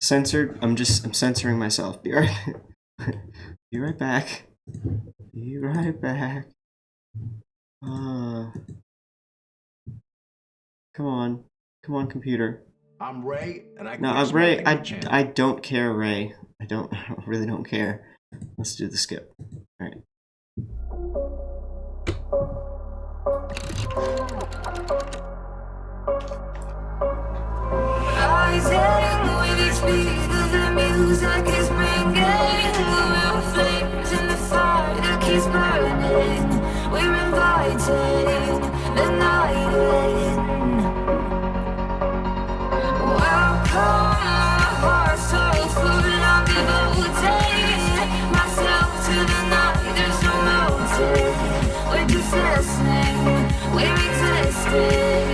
Speaker 2: Censored. I'm censoring myself. Be right Be right back. Be right back. Come on. Come on, computer.
Speaker 1: I'm Ray, and I
Speaker 2: No,
Speaker 1: create smart
Speaker 2: Ray,
Speaker 1: language channels.
Speaker 2: I don't care, Ray. I really don't care. Let's do the skip. All right.
Speaker 13: Rising with each beat of the music is bringing real flames in the fire that keeps burning. We're inviting the night in. Welcome, my heart's so full, I'm devoting myself to the night. There's no motive. We're just listening. We're existing.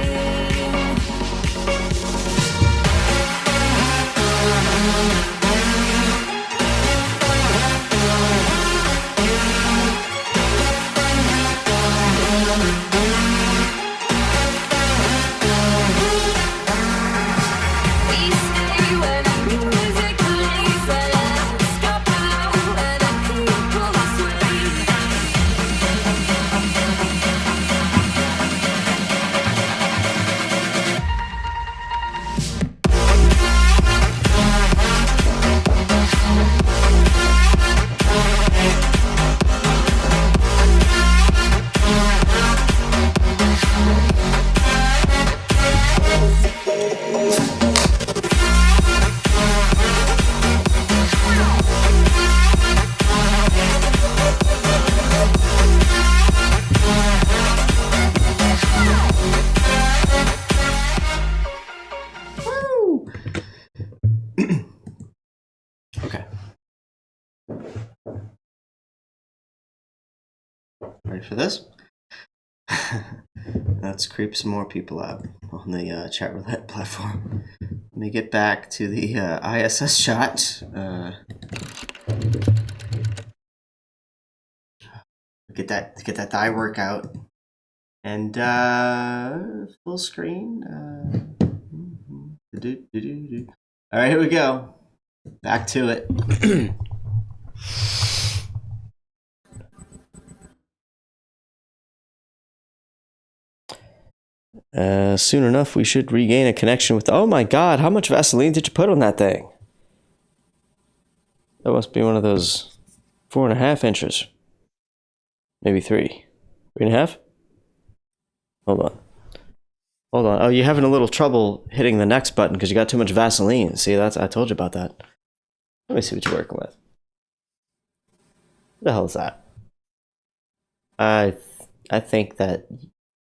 Speaker 2: Okay. Ready for this? Let's creep some more people out on the chat roulette platform. Let me get back to the ISS shot. Get that die workout and full screen. All right, here we go. Back to it. Soon enough, we should regain a connection with. Oh my God! How much Vaseline did you put on that thing? That must be one of those 4.5 inches. Maybe 3.5. Hold on. Oh, you're having a little trouble hitting the next button because you got too much Vaseline. See, I told you about that. Let me see what you're working with. What the hell is that? I think that.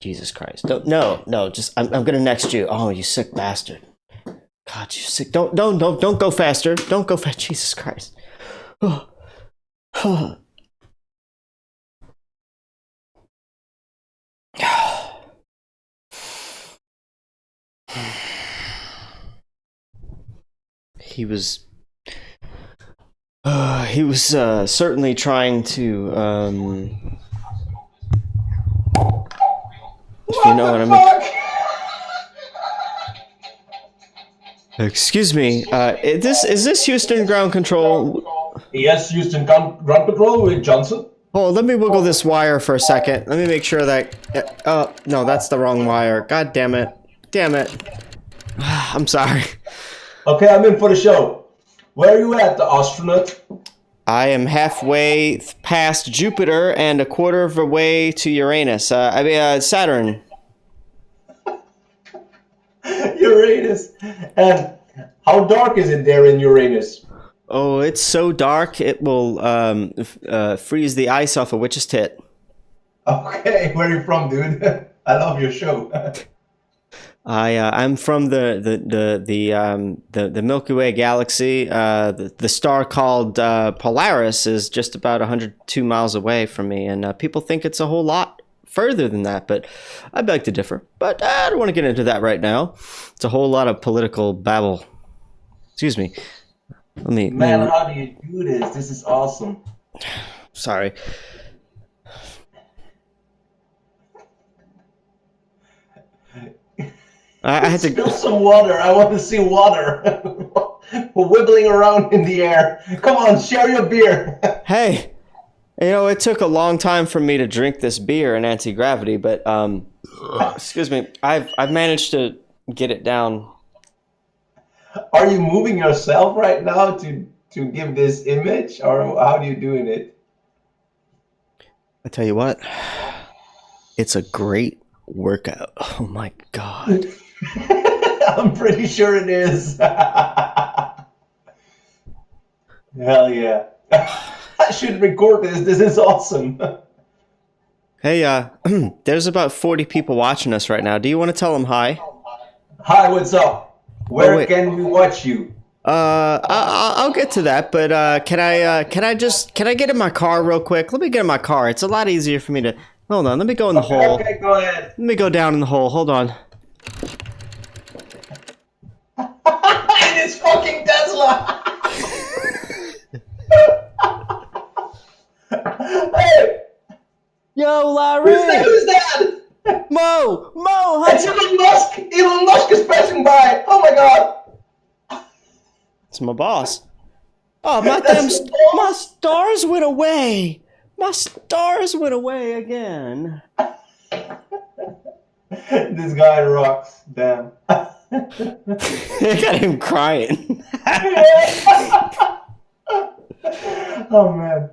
Speaker 2: Jesus Christ! No! Just I'm gonna next you. Oh, you sick bastard! God, you sick! Don't go faster! Don't go fast! Jesus Christ! He was certainly trying to if you know what I mean. Excuse me, is this Houston ground control?
Speaker 14: Yes, Houston ground control with Johnson.
Speaker 2: Oh, let me wiggle this wire for a second. Let me make sure that. Oh no, that's the wrong wire. God damn it! Damn it! I'm sorry.
Speaker 14: Okay, I'm in for the show. Where are you at, the astronaut?
Speaker 2: I am halfway past Jupiter and a quarter of a way to Uranus. Saturn.
Speaker 14: Uranus. And how dark is it there in Uranus?
Speaker 2: Oh, it's so dark it will freeze the ice off a witch's tit.
Speaker 14: Okay, where are you from, dude? I love your show.
Speaker 2: I'm from the Milky Way galaxy. The star called Polaris is just about 102 miles away from me, and people think it's a whole lot further than that, but I beg to differ. But I don't want to get into that right now. It's a whole lot of political babble. Excuse me.
Speaker 14: Man, how do you do this? This is awesome.
Speaker 2: Sorry. I had to
Speaker 14: spill some water. I want to see water. wibbling around in the air. Come on, share your beer.
Speaker 2: Hey, you know, it took a long time for me to drink this beer in anti-gravity, but excuse me, I've managed to get it down.
Speaker 14: Are you moving yourself right now to give this image, or how are you doing it?
Speaker 2: I tell you what, it's a great workout. Oh my God.
Speaker 14: I'm pretty sure it is. Hell yeah. I should record this. This is awesome.
Speaker 2: Hey, there's about 40 people watching us right now. Do you want to tell them hi?
Speaker 14: Hi, what's up? Where can we watch you?
Speaker 2: I'll get to that, but can I get in my car real quick? Let me get in my car. It's a lot easier for me to. Hold on, let me go in the hole.
Speaker 14: Okay, go ahead.
Speaker 2: Let me go down in the hole. Hold on.
Speaker 14: In his fucking Tesla. Hey.
Speaker 2: Yo, Larry.
Speaker 14: Who's that?
Speaker 2: Mo.
Speaker 14: It's Elon Musk. Elon Musk is passing by. Oh my God.
Speaker 2: It's my boss. Oh, my stars went away. My stars went away again.
Speaker 14: This guy rocks. Damn.
Speaker 2: I got him crying.
Speaker 14: Oh man.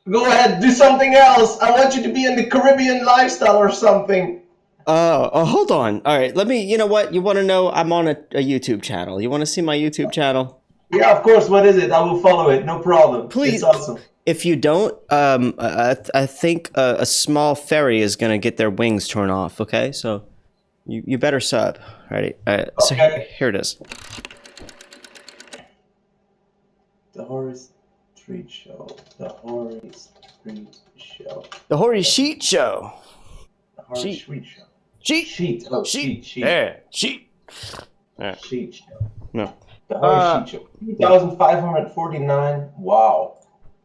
Speaker 14: Go ahead, do something else. I want you to be in the Caribbean lifestyle or something.
Speaker 2: Oh, hold on. All right, let me. You know what? You want to know? I'm on a YouTube channel. You want to see my YouTube channel?
Speaker 14: Yeah, of course. What is it? I will follow it. No problem.
Speaker 2: Please.
Speaker 14: It's awesome.
Speaker 2: If you don't, I think a small fairy is gonna get their wings torn off. Okay, so you better sub. Ready? So here it is.
Speaker 14: The Horace Street Show. The Horace Street Show.
Speaker 2: The Horace Sheet Show.
Speaker 14: The Horace Street Show.
Speaker 2: Sheet.
Speaker 14: Oh,
Speaker 2: sheet.
Speaker 14: sheet.
Speaker 2: There. Sheet. There.
Speaker 14: Sheet Show.
Speaker 2: No.
Speaker 14: The Horace Sheet Show. 3,549. Wow.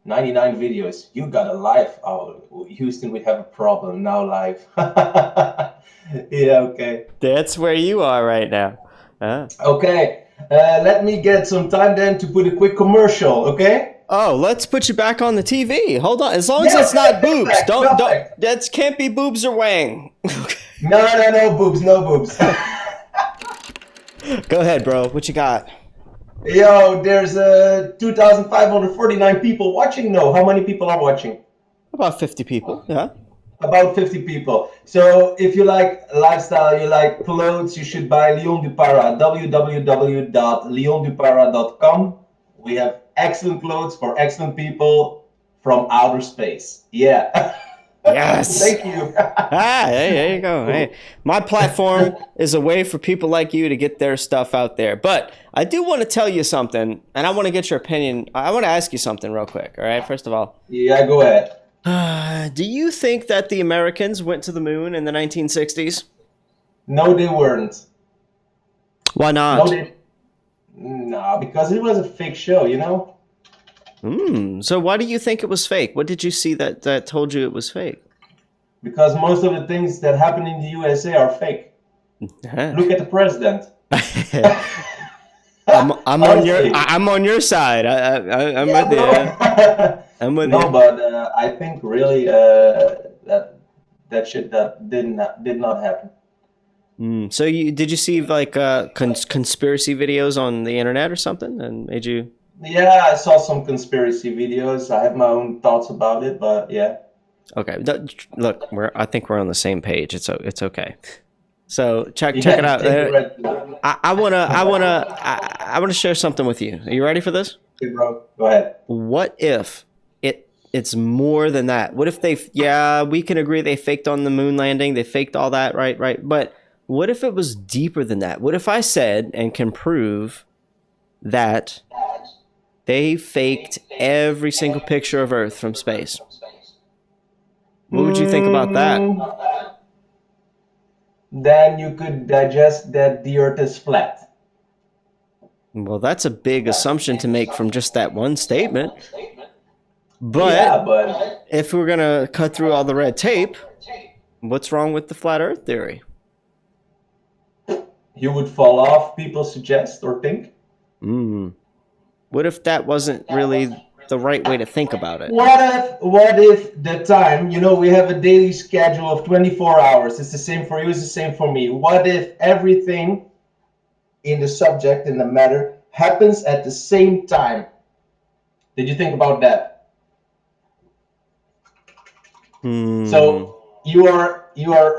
Speaker 14: 99 videos. You got a live. Oh, Houston, we have a problem now. Live. Yeah. Okay.
Speaker 2: That's where you are right now.
Speaker 14: Okay. Let me get some time then to put a quick commercial. Okay.
Speaker 2: Oh, let's put you back on the TV. Hold on. As long as it's not boobs. Don't. That can't be boobs or wang.
Speaker 14: No boobs. No boobs.
Speaker 2: Go ahead, bro. What you got?
Speaker 14: Yo, there's 2,549 people watching. No, how many people are watching?
Speaker 2: About 50 people. Yeah.
Speaker 14: About 50 people. So if you like lifestyle, you like clothes, you should buy Leon Dupara. www.leondupara.com. We have excellent clothes for excellent people from outer space. Yeah.
Speaker 2: Yes.
Speaker 14: Thank you.
Speaker 2: Hey, there you go. Hey, my platform is a way for people like you to get their stuff out there. But I do want to tell you something, and I want to get your opinion. I want to ask you something real quick. All right. First of all.
Speaker 14: Yeah, go ahead.
Speaker 2: Do you think that the Americans went to the moon in the 1960s?
Speaker 14: No, they weren't.
Speaker 2: Why not?
Speaker 14: No, because it was a fake show, you know?
Speaker 2: So why do you think it was fake? What did you see that told you it was fake?
Speaker 14: Because most of the things that happen in the USA are fake. Look at the president.
Speaker 2: I'm on your side. I'm with you. I'm with you.
Speaker 14: No, but I think really that shit did not happen.
Speaker 2: So did you see like conspiracy videos on the internet or something, and made you?
Speaker 14: Yeah, I saw some conspiracy videos. I have my own thoughts about it, but yeah.
Speaker 2: Okay, look, I think we're on the same page. It's okay. So check it out. I wanna share something with you. Are you ready for this?
Speaker 14: Okay, bro. Go ahead.
Speaker 2: What if it's more than that? What if we can agree they faked on the moon landing, they faked all that, right? But what if it was deeper than that? What if I said and can prove that they faked every single picture of Earth from space? What would you think about that?
Speaker 14: Then you could digest that the Earth is flat.
Speaker 2: Well, that's a big assumption to make from just that one statement. But if we're going to cut through all the red tape, what's wrong with the flat Earth theory?
Speaker 14: You would fall off, people suggest or think?
Speaker 2: What if that wasn't really the right way to think about it?
Speaker 14: What if the time, we have a daily schedule of 24 hours. It's the same for you, it's the same for me. What if everything in the subject, in the matter, happens at the same time? Did you think about that? So you are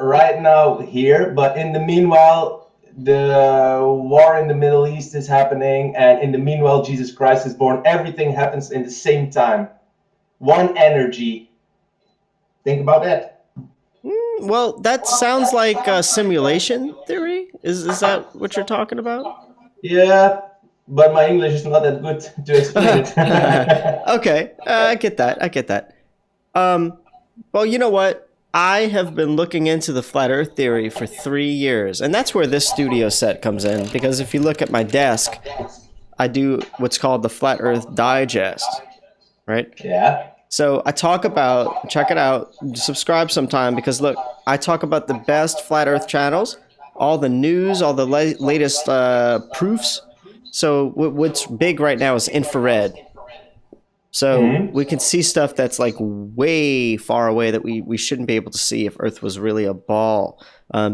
Speaker 14: right now here, but in the meanwhile, the war in the Middle East is happening, and in the meanwhile, Jesus Christ is born. Everything happens in the same time. One energy. Think about that.
Speaker 2: Well, that sounds like a simulation theory. Is that what you're talking about?
Speaker 14: Yeah, but my English is not that good to explain it.
Speaker 2: Okay, I get that. Well, you know what? I have been looking into the flat Earth theory for 3 years, and that's where this studio set comes in. Because if you look at my desk, I do what's called the Flat Earth Digest, right?
Speaker 14: Yeah.
Speaker 2: So I talk about, check it out, subscribe sometime, because look, I talk about the best flat Earth channels, all the news, all the latest proofs. So what's big right now is infrared. So we can see stuff that's like way far away that we shouldn't be able to see if Earth was really a ball,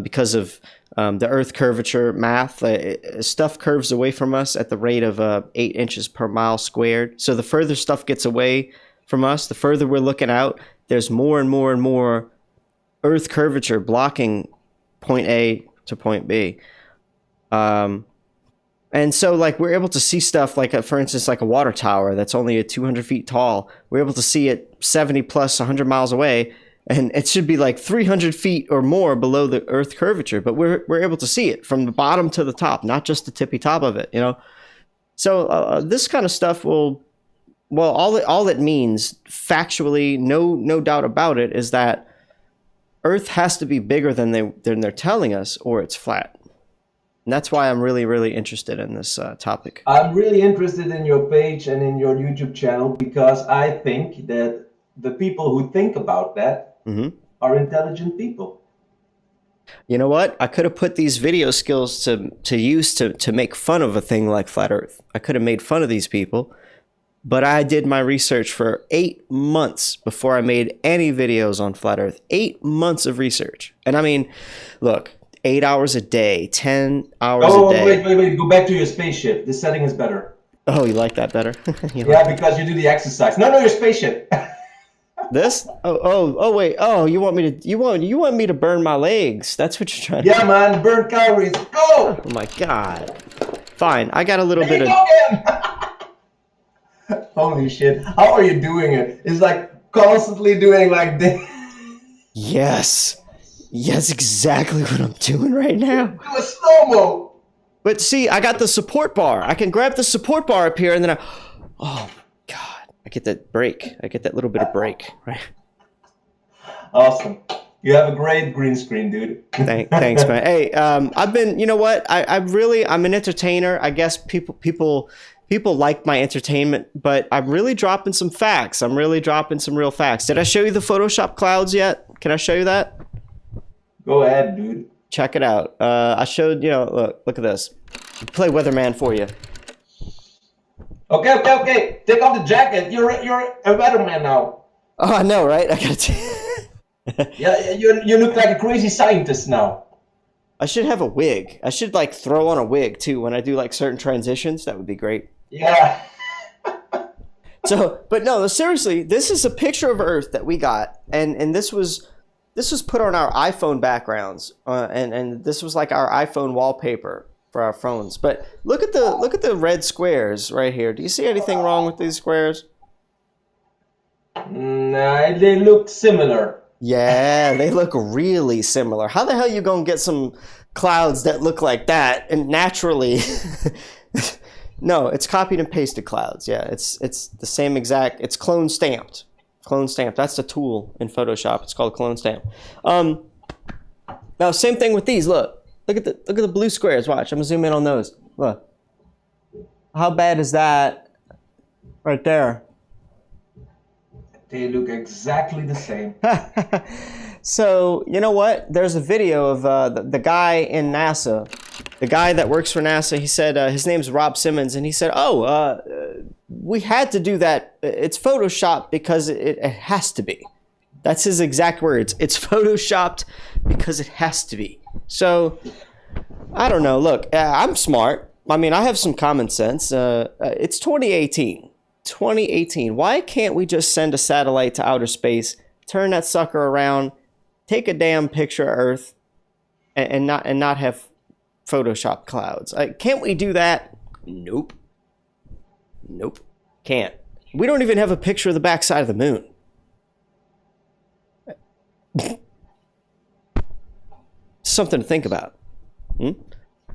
Speaker 2: because of the Earth curvature math. Stuff curves away from us at the rate of 8 inches per mile squared. So the further stuff gets away from us, the further we're looking out, there's more and more and more Earth curvature blocking point A to point B. And so, like, we're able to see stuff like, for instance, like a water tower that's only 200 feet tall. We're able to see it 70 plus 100 miles away, and it should be like 300 feet or more below the Earth curvature. But we're able to see it from the bottom to the top, not just the tippy top of it, So this kind of stuff will, well, all it means factually, no doubt about it, is that Earth has to be bigger than they're telling us, or it's flat. And that's why I'm really, really interested in this topic.
Speaker 14: I'm really interested in your page and in your YouTube channel because I think that the people who think about that are intelligent people.
Speaker 2: You know what? I could have put these video skills to use to make fun of a thing like Flat Earth. I could have made fun of these people, but I did my research for 8 months before I made any videos on Flat Earth. 8 months of research. And I mean, look, 8 hours a day, 10 hours a day.
Speaker 14: Wait. Go back to your spaceship. This setting is better.
Speaker 2: Oh, you like that better?
Speaker 14: Yeah, because you do the exercise. No, your spaceship.
Speaker 2: This? Oh, wait. Oh, you want me to burn my legs? That's what you're trying to do.
Speaker 14: Yeah, man. Burn calories. Go.
Speaker 2: Oh my God. Fine. I got a little bit of.
Speaker 14: Holy shit. How are you doing it? It's like constantly doing like this.
Speaker 2: Yes. Yes, exactly what I'm doing right now.
Speaker 14: Do a slow-mo.
Speaker 2: But see, I got the support bar. I can grab the support bar up here and then oh God, I get that break. I get that little bit of break, right?
Speaker 14: Awesome. You have a great green screen, dude.
Speaker 2: Thanks, man. Hey, I've been, you know what? I'm an entertainer. I guess people like my entertainment, but I'm really dropping some facts. I'm really dropping some real facts. Did I show you the Photoshop clouds yet? Can I show you that?
Speaker 14: Go ahead, dude.
Speaker 2: Check it out. I showed, look at this. Play weatherman for you.
Speaker 14: Okay. Take off the jacket. You're a weatherman now.
Speaker 2: Oh, I know, right? I gotta
Speaker 14: Yeah, you look like a crazy scientist now.
Speaker 2: I should have a wig. I should like throw on a wig too when I do like certain transitions. That would be great.
Speaker 14: Yeah.
Speaker 2: But no, seriously, this is a picture of Earth that we got, and this was put on our iPhone backgrounds, and this was like our iPhone wallpaper for our phones. But look at the red squares right here. Do you see anything wrong with these squares?
Speaker 14: Nah, they look similar.
Speaker 2: Yeah, they look really similar. How the hell you gonna get some clouds that look like that and naturally? No, it's copied and pasted clouds. Yeah, it's the same exact. It's clone stamped. Clone stamp. That's the tool in Photoshop. It's called clone stamp. Now, same thing with these. Look at the blue squares. Watch. I'm gonna zoom in on those. Look. How bad is that? Right there.
Speaker 14: They look exactly the same.
Speaker 2: So you know what? There's a video of the guy in NASA the guy that works for NASA, he said his name's Rob Simmons, and he said, we had to do that. It's Photoshopped because it has to be. That's his exact words. It's Photoshopped because it has to be. So, I don't know. Look, I'm smart. I mean, I have some common sense. It's 2018. 2018. Why can't we just send a satellite to outer space, turn that sucker around, take a damn picture of Earth, and not have Photoshop clouds? Can't we do that? Nope. Nope. Can't. We don't even have a picture of the backside of the moon. Something to think about.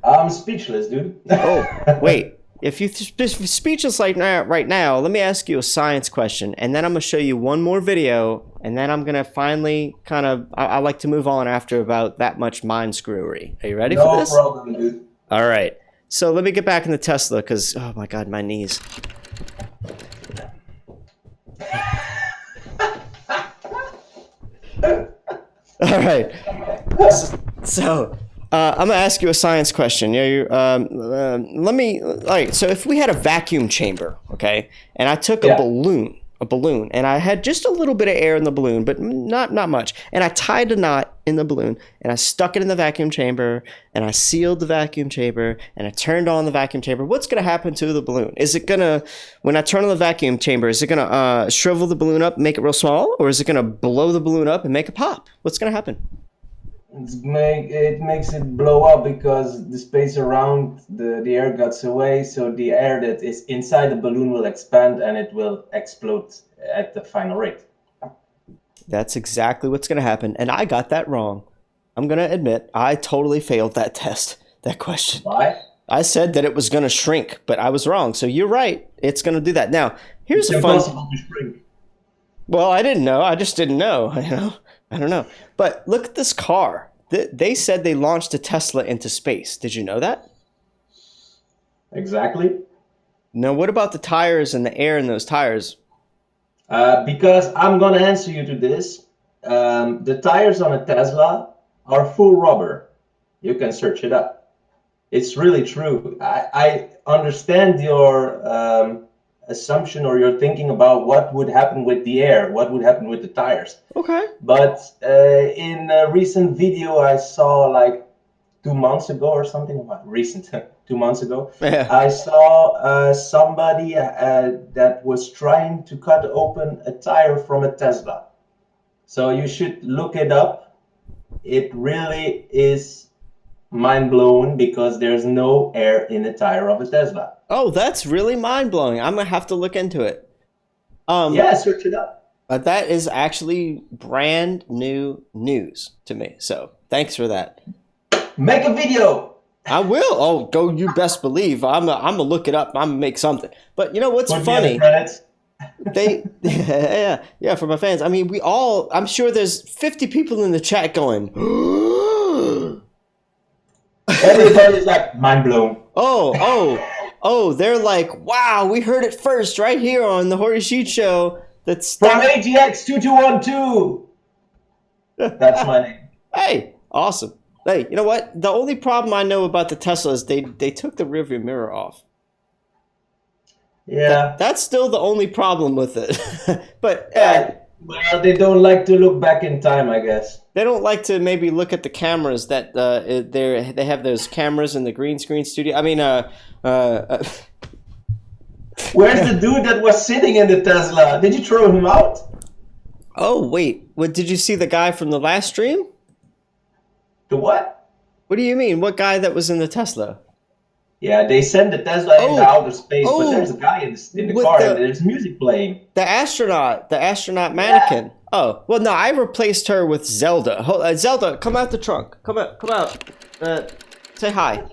Speaker 14: I'm speechless, dude.
Speaker 2: Oh, wait. If you're speechless like right now, let me ask you a science question, and then I'm going to show you one more video, and then I'm going to finally kind of... I like to move on after about that much mind screwery. Are you ready for this?
Speaker 14: No problem, dude.
Speaker 2: All right. So let me get back in the Tesla, because... Oh, my God, my knees. All right. So... I'm gonna ask you a science question. Let me. All right. So if we had a vacuum chamber, okay, and I took a balloon, and I had just a little bit of air in the balloon, but not much, and I tied a knot in the balloon, and I stuck it in the vacuum chamber, and I sealed the vacuum chamber, and I turned on the vacuum chamber. What's gonna happen to the balloon? Is it gonna, when I turn on the vacuum chamber, is it gonna shrivel the balloon up, and make it real small, or is it gonna blow the balloon up and make it pop? What's gonna happen?
Speaker 14: It makes it blow up because the space around the air gets away, so the air that is inside the balloon will expand and it will explode at the final rate.
Speaker 2: That's exactly what's going to happen, and I got that wrong. I'm going to admit, I totally failed that test, that question.
Speaker 14: Why?
Speaker 2: I said that it was going to shrink, but I was wrong, so you're right. It's going to do that. Now, here's a fun...
Speaker 14: impossible to shrink.
Speaker 2: Well, I didn't know. I just didn't know, you know? I don't know. But look at this car. They said they launched a Tesla into space. Did you know that?
Speaker 14: Exactly.
Speaker 2: Now, what about the tires and the air in those tires?
Speaker 14: Because I'm going to answer you to this. The tires on a Tesla are full rubber. You can search it up. It's really true. I understand your assumption or your thinking about what would happen with the air, what would happen with the tires.
Speaker 2: Okay.
Speaker 14: But in a recent video I saw like 2 months ago or something, what, recent, 2 months ago,
Speaker 2: Yeah.
Speaker 14: I saw somebody that was trying to cut open a tire from a Tesla. So you should look it up. It really is mind-blowing because there's no air in the tire of a Tesla.
Speaker 2: Oh, that's really mind-blowing. I'm going to have to look into it.
Speaker 14: Yeah, search it up.
Speaker 2: But that is actually brand new news to me. So thanks for that.
Speaker 14: Make a video.
Speaker 2: I will. Oh, go! You best believe. I'm gonna look it up. I'm gonna make something. But you know what's funny? Yeah, for my fans. I mean, I'm sure there's 50 people in the chat going.
Speaker 14: Everybody's like mind blown.
Speaker 2: Oh, they're like, wow, we heard it first right here on the Hoary Sheet Show. That's
Speaker 14: from AGX 2212. That's my name.
Speaker 2: Hey, awesome. Hey, you know what? The only problem I know about the Tesla is they took the rearview mirror off.
Speaker 14: Yeah.
Speaker 2: That's still the only problem with it. But
Speaker 14: well, they don't like to look back in time, I guess.
Speaker 2: They don't like to maybe look at the cameras that they have those cameras in the green screen studio. I mean,
Speaker 14: where's the dude that was sitting in the Tesla? Did you throw him out?
Speaker 2: Oh, wait. What, did you see the guy from the last stream?
Speaker 14: The what?
Speaker 2: What do you mean? What guy that was in the Tesla?
Speaker 14: Yeah, they sent the Tesla into outer space, but there's a guy in the car and there's music playing.
Speaker 2: The astronaut mannequin. Yeah. Oh, well, no, I replaced her with Zelda. Zelda, come out the trunk. Come out. Say hi.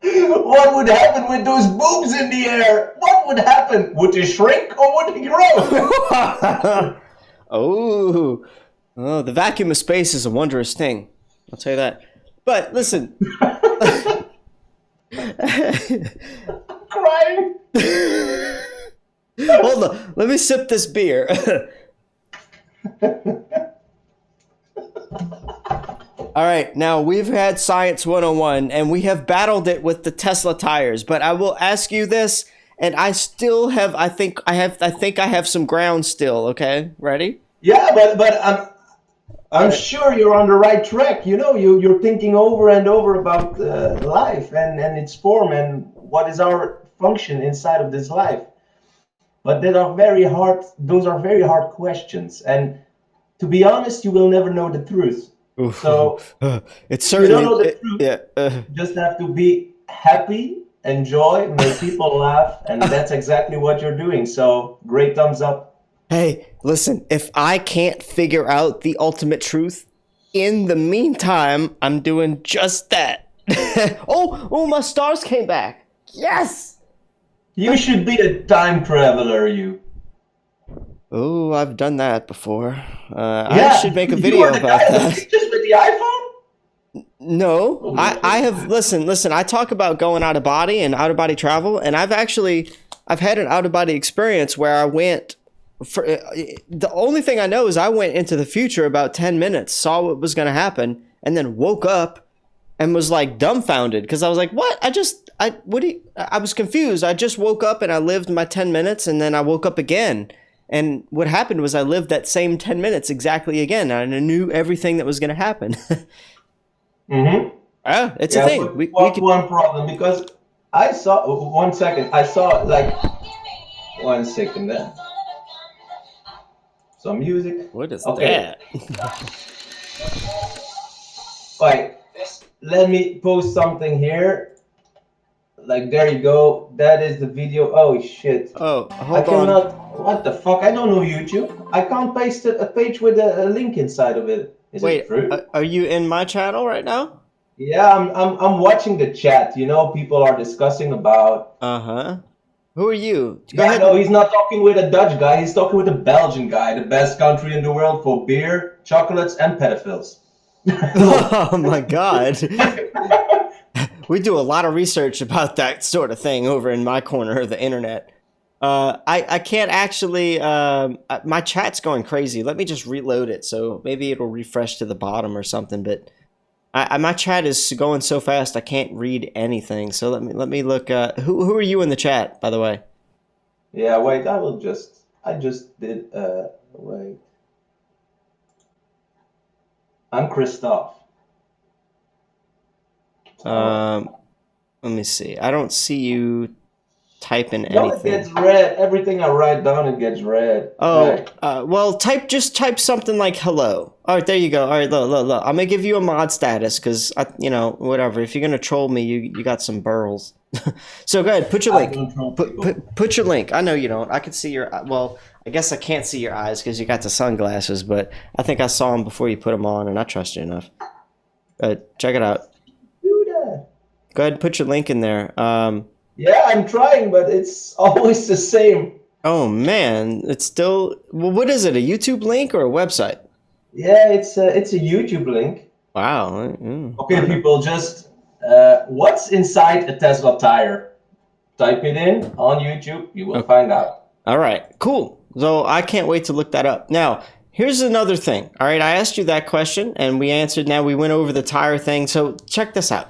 Speaker 14: What would happen with those boobs in the air? What would happen? Would they shrink or would they grow?
Speaker 2: Oh, the vacuum of space is a wondrous thing. I'll tell you that. But listen.
Speaker 14: Crying.
Speaker 2: Hold on. Let me sip this beer. All All right, now we've had Science 101 and we have battled it with the Tesla tires, but I will ask you this, and I still have, I think I have some ground still, okay? Ready?
Speaker 14: Yeah, but I'm sure you're on the right track. You know, you're thinking over and over about life and its form and what is our function inside of this life. But those are very hard questions. And to be honest, you will never know the truth.
Speaker 2: Oof.
Speaker 14: So
Speaker 2: it's certainly,
Speaker 14: you don't know the truth.
Speaker 2: Yeah.
Speaker 14: You just have to be happy, enjoy, make people laugh, and that's exactly what you're doing. So great thumbs up.
Speaker 2: Hey, listen, if I can't figure out the ultimate truth, in the meantime, I'm doing just that. oh, my stars came back. Yes!
Speaker 14: You should be a time traveler, you.
Speaker 2: Oh, I've done that before. I should make a video about that.
Speaker 14: Just with the iPhone?
Speaker 2: No, I have, listen, I talk about going out of body and out of body travel, and I've had an out of body experience where I went, the only thing I know is I went into the future about 10 minutes, saw what was going to happen, and then woke up and was like dumbfounded because I was like, what? I was confused. I just woke up and I lived my 10 minutes and then I woke up again. And what happened was I lived that same 10 minutes exactly again, and I knew everything that was going to happen. It's a thing.
Speaker 14: One problem, because I saw, 1 second, I saw like, 1 second there. Some music.
Speaker 2: What is that?
Speaker 14: Wait, let me post something here. Like, there you go. That is the video. Oh, shit.
Speaker 2: Oh, hold on.
Speaker 14: What the fuck? I don't know YouTube. I can't paste a page with a link inside of it. Is it true?
Speaker 2: Are you in my channel right now?
Speaker 14: Yeah, I'm watching the chat. You know, people are discussing about.
Speaker 2: Who are you?
Speaker 14: Go ahead. No, he's not talking with a Dutch guy. He's talking with a Belgian guy. The best country in the world for beer, chocolates, and pedophiles.
Speaker 2: Oh my God. We do a lot of research about that sort of thing over in my corner of the internet. I can't actually, my chat's going crazy. Let me just reload it. So maybe it'll refresh to the bottom or something, but my chat is going so fast I can't read anything. So let me look, who are you in the chat, by the way?
Speaker 14: Yeah, wait, I just did, wait. I'm Christoph.
Speaker 2: Let me see. I don't see you typing anything.
Speaker 14: No, it gets red. Everything I write down, it gets red.
Speaker 2: Oh, well, just type something like hello. All right, there you go. All right, look. I'm gonna give you a mod status because whatever. If you're gonna troll me, you got some burls. So go ahead, put your link. Put your link. I know you don't. I can see your. Well, I guess I can't see your eyes because you got the sunglasses, but I think I saw them before you put them on, and I trust you enough. Check it out. Go ahead and put your link in there.
Speaker 14: Yeah, I'm trying, but it's always the same.
Speaker 2: Oh man, it's still. Well, what is it? A YouTube link or a website?
Speaker 14: Yeah, it's a YouTube link.
Speaker 2: Wow.
Speaker 14: Okay, people, just what's inside a Tesla tire? Type it in on YouTube. You will find out.
Speaker 2: All right, cool. So I can't wait to look that up. Now, here's another thing. All right, I asked you that question and we answered. Now we went over the tire thing. So check this out.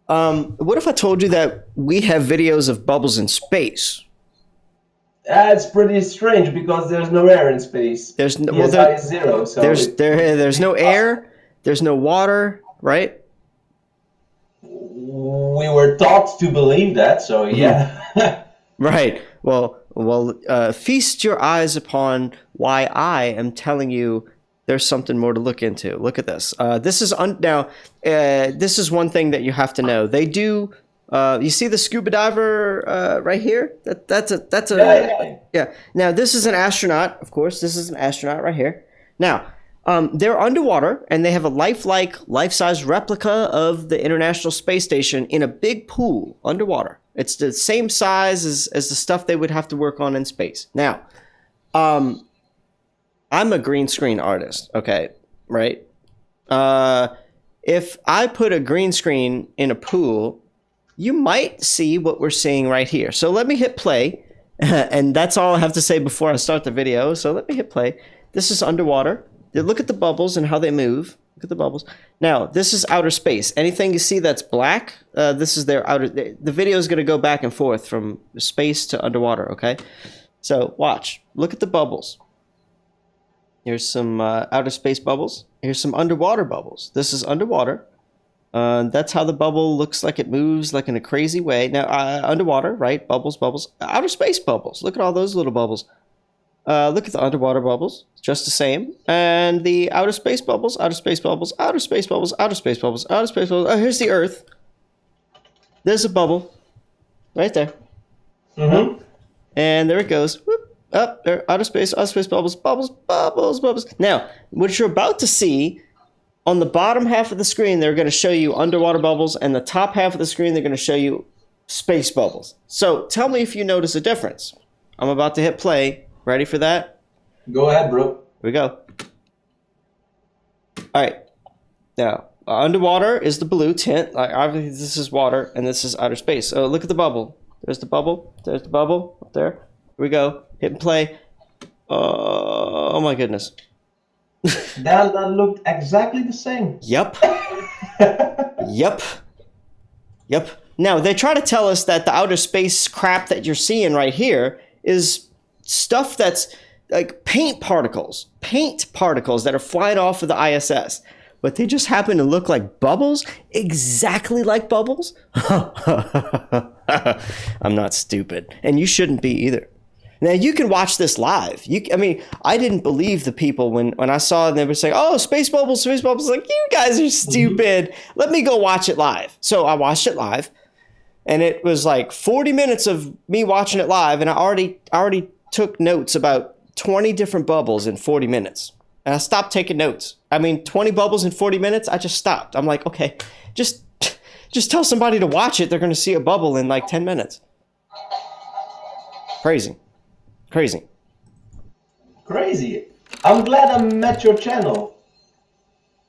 Speaker 2: What if I told you that we have videos of bubbles in space?
Speaker 14: It's pretty strange because there's no air in space.
Speaker 2: There's no
Speaker 14: is zero. So
Speaker 2: there's no air. There's no water, right?
Speaker 14: We were taught to believe that, so yeah.
Speaker 2: Right. Well. Feast your eyes upon why I am telling you. There's something more to look into. Look at this. This is this is one thing that you have to know. They do. You see the scuba diver right here? That's a yeah. Now this is an astronaut. Of course, this is an astronaut right here. Now they're underwater and they have a life-size replica of the International Space Station in a big pool underwater. It's the same size as the stuff they would have to work on in space. Now, I'm a green screen artist, okay, right? If I put a green screen in a pool, you might see what we're seeing right here. So let me hit play, and that's all I have to say before I start the video. So let me hit play. This is underwater. Look at the bubbles and how they move. Look at the bubbles. Now, this is outer space. Anything you see that's black, this is their outer... The video is going to go back and forth from space to underwater, okay? So, watch. Look at the bubbles. Here's some outer space bubbles. Here's some underwater bubbles. This is underwater. That's how the bubble looks like it moves, like in a crazy way. Now, underwater, right? Bubbles, bubbles. Outer space bubbles. Look at all those little bubbles. Look at the underwater bubbles, just the same. And the outer space bubbles, outer space bubbles, outer space bubbles, outer space bubbles, outer space bubbles. Oh, here's the Earth. There's a bubble. Right there.
Speaker 14: Mm-hmm.
Speaker 2: And there it goes. Whoop, up there, outer space bubbles, bubbles, bubbles, bubbles. Now, what you're about to see, on the bottom half of the screen, they're going to show you underwater bubbles, and the top half of the screen, they're going to show you space bubbles. So tell me if you notice a difference. I'm about to hit play. Ready for that?
Speaker 14: Go ahead, bro.
Speaker 2: Here we go. All right. Now, underwater is the blue tint. Like, obviously, this is water, and this is outer space. So look at the bubble. There's the bubble. There's the bubble up there. Here we go. Hit and play. Oh my goodness.
Speaker 14: That looked exactly the same.
Speaker 2: Yep. Yep. Yep. Now, they try to tell us that the outer space crap that you're seeing right here is stuff that's like paint particles that are flying off of the ISS, but they just happen to look like bubbles, exactly like bubbles. I'm not stupid, and you shouldn't be either. Now, you can watch this live. I mean, I didn't believe the people when I saw it and they were saying, oh, space bubbles, space bubbles. Like, you guys are stupid. Let me go watch it live. So I watched it live, and it was like 40 minutes of me watching it live, and I already took notes about 20 different bubbles in 40 minutes. And I stopped taking notes. I mean, 20 bubbles in 40 minutes, I just stopped. I'm like, okay, just tell somebody to watch it. They're going to see a bubble in like 10 minutes. Crazy. Crazy.
Speaker 14: Crazy. I'm glad I met your channel.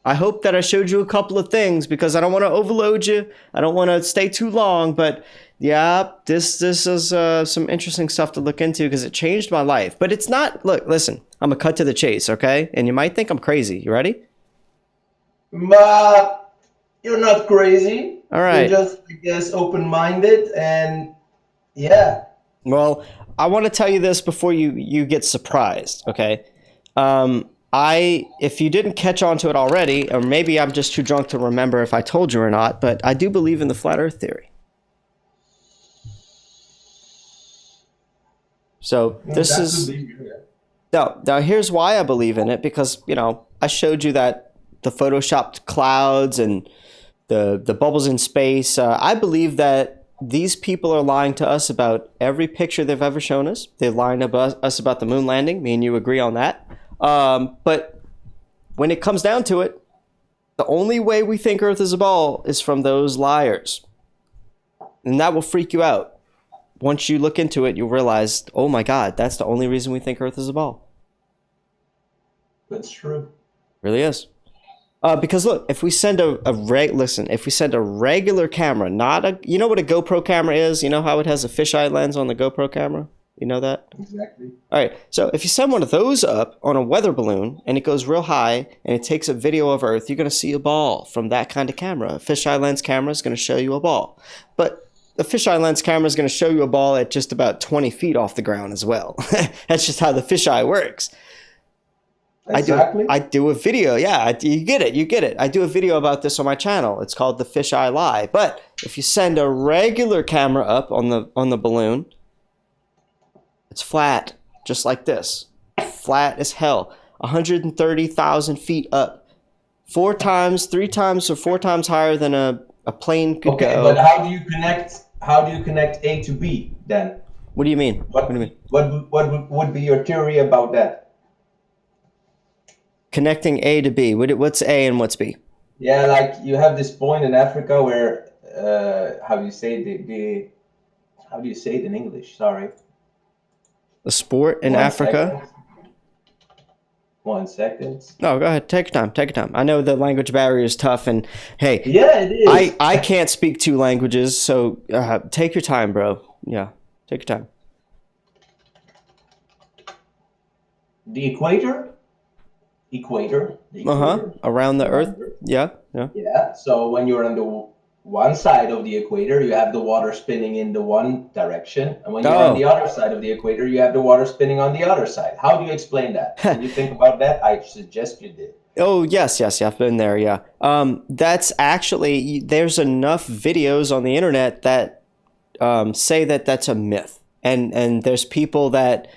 Speaker 2: I hope that I showed you a couple of things because I don't want to overload you. I don't want to stay too long, but yeah, this is some interesting stuff to look into because it changed my life. But it's not, look, listen, I'm going to cut to the chase, okay? And you might think I'm crazy. You ready?
Speaker 14: But you're not crazy.
Speaker 2: All right.
Speaker 14: You're just, I guess, open-minded and yeah.
Speaker 2: Well, I want to tell you this before you get surprised, okay? If you didn't catch on to it already, or maybe I'm just too drunk to remember if I told you or not, but I do believe in the flat earth theory. So this is... Now here's why I believe in it, because, you know, I showed you that the photoshopped clouds and the bubbles in space. I believe that these people are lying to us about every picture they've ever shown us. They're lying to us about the moon landing. Me and you agree on that. But when it comes down to it, the only way we think Earth is a ball is from those liars. And that will freak you out. Once you look into it, you'll realize, oh my God, that's the only reason we think Earth is a ball.
Speaker 14: That's true.
Speaker 2: Really is. Because look, if we send if we send a regular camera, not a, you know what a GoPro camera is? You know how it has a fisheye lens on the GoPro camera? You know that?
Speaker 14: Exactly.
Speaker 2: All right. So if you send one of those up on a weather balloon and it goes real high and it takes a video of Earth, you're going to see a ball from that kind of camera. A fisheye lens camera is going to show you a ball. But the fisheye lens camera is going to show you a ball at just about 20 feet off the ground as well. That's just how the fisheye works.
Speaker 14: Exactly.
Speaker 2: I do a video. Yeah, you get it. I do a video about this on my channel. It's called The Fisheye Lie. But if you send a regular camera up on the balloon, it's flat, just like this. Flat as hell. 130,000 feet up. 3 times or 4 times higher than a plane could go.
Speaker 14: But how do you connect A to B then?
Speaker 2: What do you mean? What do you mean?
Speaker 14: What would be your theory about that?
Speaker 2: Connecting A to B. What's A and what's B?
Speaker 14: Yeah, like you have this point in Africa where how do you say it in English? Sorry.
Speaker 2: A sport in Africa?
Speaker 14: 1 second.
Speaker 2: No, go ahead. Take your time. I know the language barrier is tough, and hey,
Speaker 14: yeah, it is.
Speaker 2: I can't speak 2 languages, so take your time, bro. Yeah, take your time.
Speaker 14: The equator? equator. The equator.
Speaker 2: Around the Earth. Yeah.
Speaker 14: Yeah. So when you're on the one side of the equator, you have the water spinning in the one direction, and when you're on the other side of the equator, you have the water spinning on the other side. How do you explain that? Can you think about that? I suggest you did.
Speaker 2: Oh, yes, I've been there, yeah. That's actually, there's enough videos on the internet that say that that's a myth. And there's people that,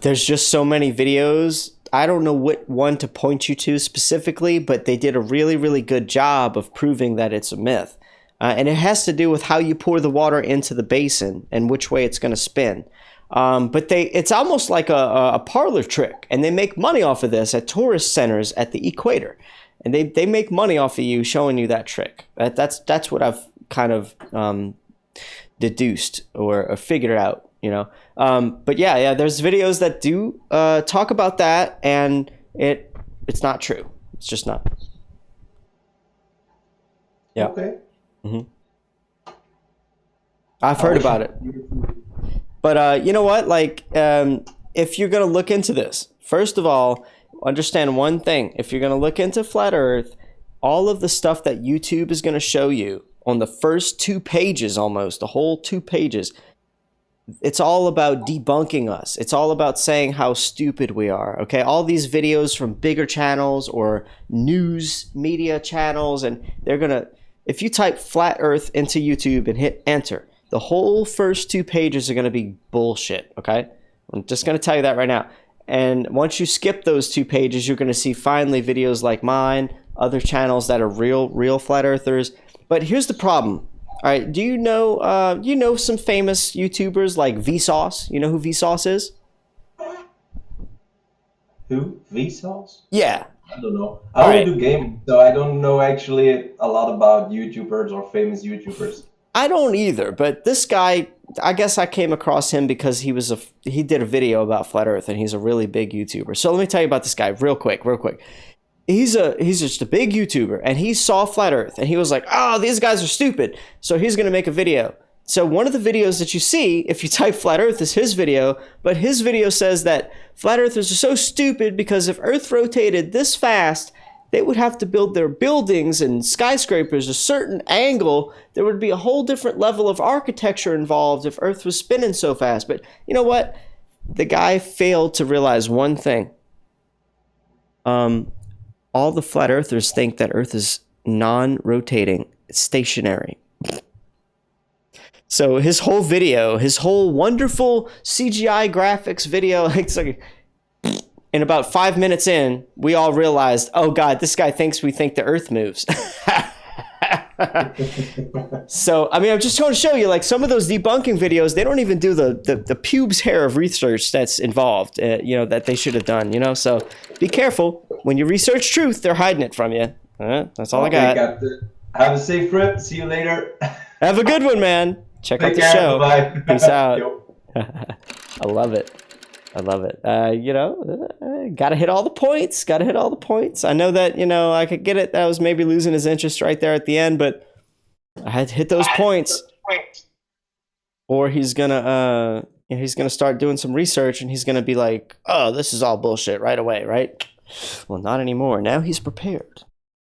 Speaker 2: there's just so many videos. I don't know what one to point you to specifically, but they did a really, really good job of proving that it's a myth. And it has to do with how you pour the water into the basin and which way it's going to spin. But it's almost like a parlor trick, and they make money off of this at tourist centers at the equator. And they make money off of you showing you that trick. That's what I've kind of deduced or figured out, you know. But yeah, there's videos that do talk about that, and it's not true. It's just not. Yeah.
Speaker 14: Okay.
Speaker 2: I've heard about it. But you know what? Like, if you're gonna look into this, first of all, understand one thing. If you're gonna look into flat Earth, all of the stuff that YouTube is gonna show you on the first 2 pages, almost the whole 2 pages, it's all about debunking us. It's all about saying how stupid we are. Okay, all these videos from bigger channels or news media channels, and they're gonna, if you type flat Earth into YouTube and hit enter, the whole first 2 pages are going to be bullshit, okay? I'm just going to tell you that right now. And once you skip those 2 pages, you're going to see finally videos like mine, other channels that are real flat earthers. But here's the problem. All right, do you know some famous YouTubers like Vsauce? You know who Vsauce is?
Speaker 14: Who? Vsauce?
Speaker 2: Yeah.
Speaker 14: I don't know. I only do gaming, so I don't know actually a lot about YouTubers or famous YouTubers.
Speaker 2: I don't either, but this guy, I guess I came across him because he did a video about flat Earth, and he's a really big YouTuber. So let me tell you about this guy real quick. He's just a big YouTuber, and he saw flat Earth, and he was like, "Oh, these guys are stupid." So he's gonna make a video. So one of the videos that you see, if you type flat Earth, is his video, but his video says that flat earthers are so stupid because if Earth rotated this fast, they would have to build their buildings and skyscrapers a certain angle. There would be a whole different level of architecture involved if Earth was spinning so fast. But you know what? The guy failed to realize one thing. All the flat earthers think that Earth is non-rotating, it's stationary. So his whole video, his whole wonderful CGI graphics video, it's like, and about 5 minutes in, we all realized, oh God, this guy thinks we think the Earth moves. So, I mean, I'm just trying to show you, like, some of those debunking videos, they don't even do the pubes hair of research that's involved, you know, that they should have done, you know? So be careful. When you research truth, they're hiding it from you. That's all I got.
Speaker 14: Have a safe trip. See you later.
Speaker 2: Have a good one, man. Check out the show.
Speaker 14: Bye.
Speaker 2: Peace out. I love it. You know, gotta hit all the points. I know that, you know, I could get it. That was maybe losing his interest right there at the end, but I had to hit those points. Or he's gonna start doing some research, and he's gonna be like, oh, this is all bullshit right away, right? Well, not anymore. Now he's prepared.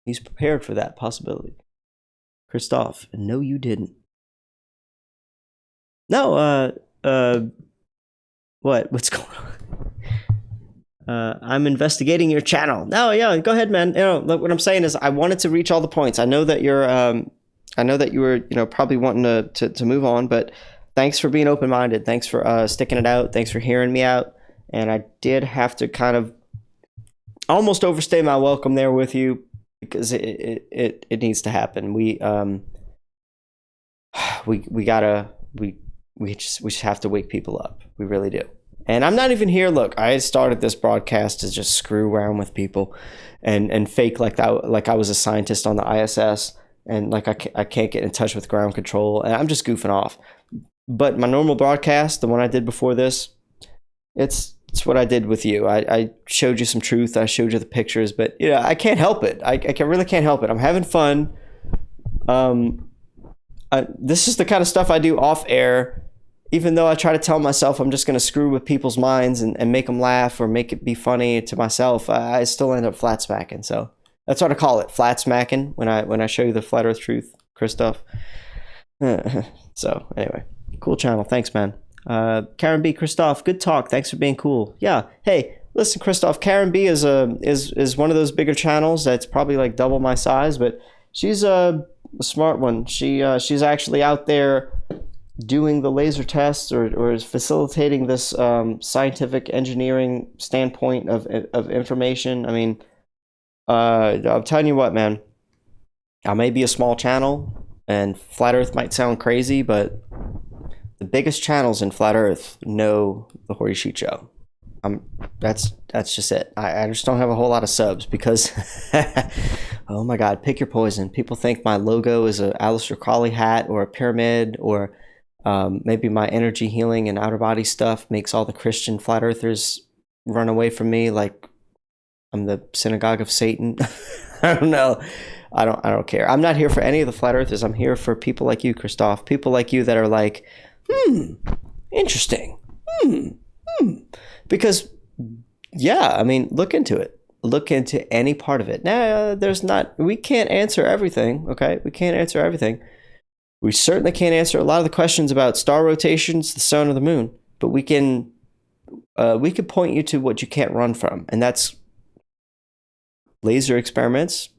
Speaker 2: He's prepared for that possibility. Christoph, no, you didn't. No, what's going on? I'm investigating your channel. No, yeah, go ahead, man. You know, look, what I'm saying is I wanted to reach all the points. I know that you were, you know, probably wanting to move on, but thanks for being open-minded. Thanks for sticking it out. Thanks for hearing me out. And I did have to kind of almost overstay my welcome there with you because it needs to happen. We just have to wake people up. We really do. And I'm not even here. Look, I started this broadcast to just screw around with people and fake like I was a scientist on the ISS, and like I can't get in touch with ground control, and I'm just goofing off. But my normal broadcast, the one I did before this, it's what I did with you. I showed you some truth. I showed you the pictures, but you know, I can't help it. I really can't help it. I'm having fun. This is the kind of stuff I do off air. even though I try to tell myself I'm just going to screw with people's minds and make them laugh or make it be funny to myself, I still end up flat smacking. So that's what I call it, flat smacking, when I show you the flat earth truth, Christoph. So anyway, cool channel. Thanks, man. Karen B, Christoph, good talk. Thanks for being cool. Yeah. Hey, listen, Christoph, Karen B is one of those bigger channels that's probably like double my size, but she's a smart one. She's actually out there doing the laser tests or is facilitating this scientific engineering standpoint of information. I mean, I'm telling you what, man, I may be a small channel and flat earth might sound crazy, but the biggest channels in flat earth know the Horty Shoot Show. That's just it. I just don't have a whole lot of subs because oh my god, pick your poison. People think my logo is a Aleister Crowley hat or a pyramid, or maybe my energy healing and outer body stuff makes all the Christian flat earthers run away from me like I'm the synagogue of Satan. I don't know. I don't care. I'm not here for any of the flat earthers. I'm here for people like you, Christoph. People like you that are like, interesting. Because, yeah, I mean, look into it. Look into any part of it. Now, we can't answer everything, okay? We can't answer everything. We certainly can't answer a lot of the questions about star rotations, the sun, or the moon. But we can point you to what you can't run from, and that's laser experiments,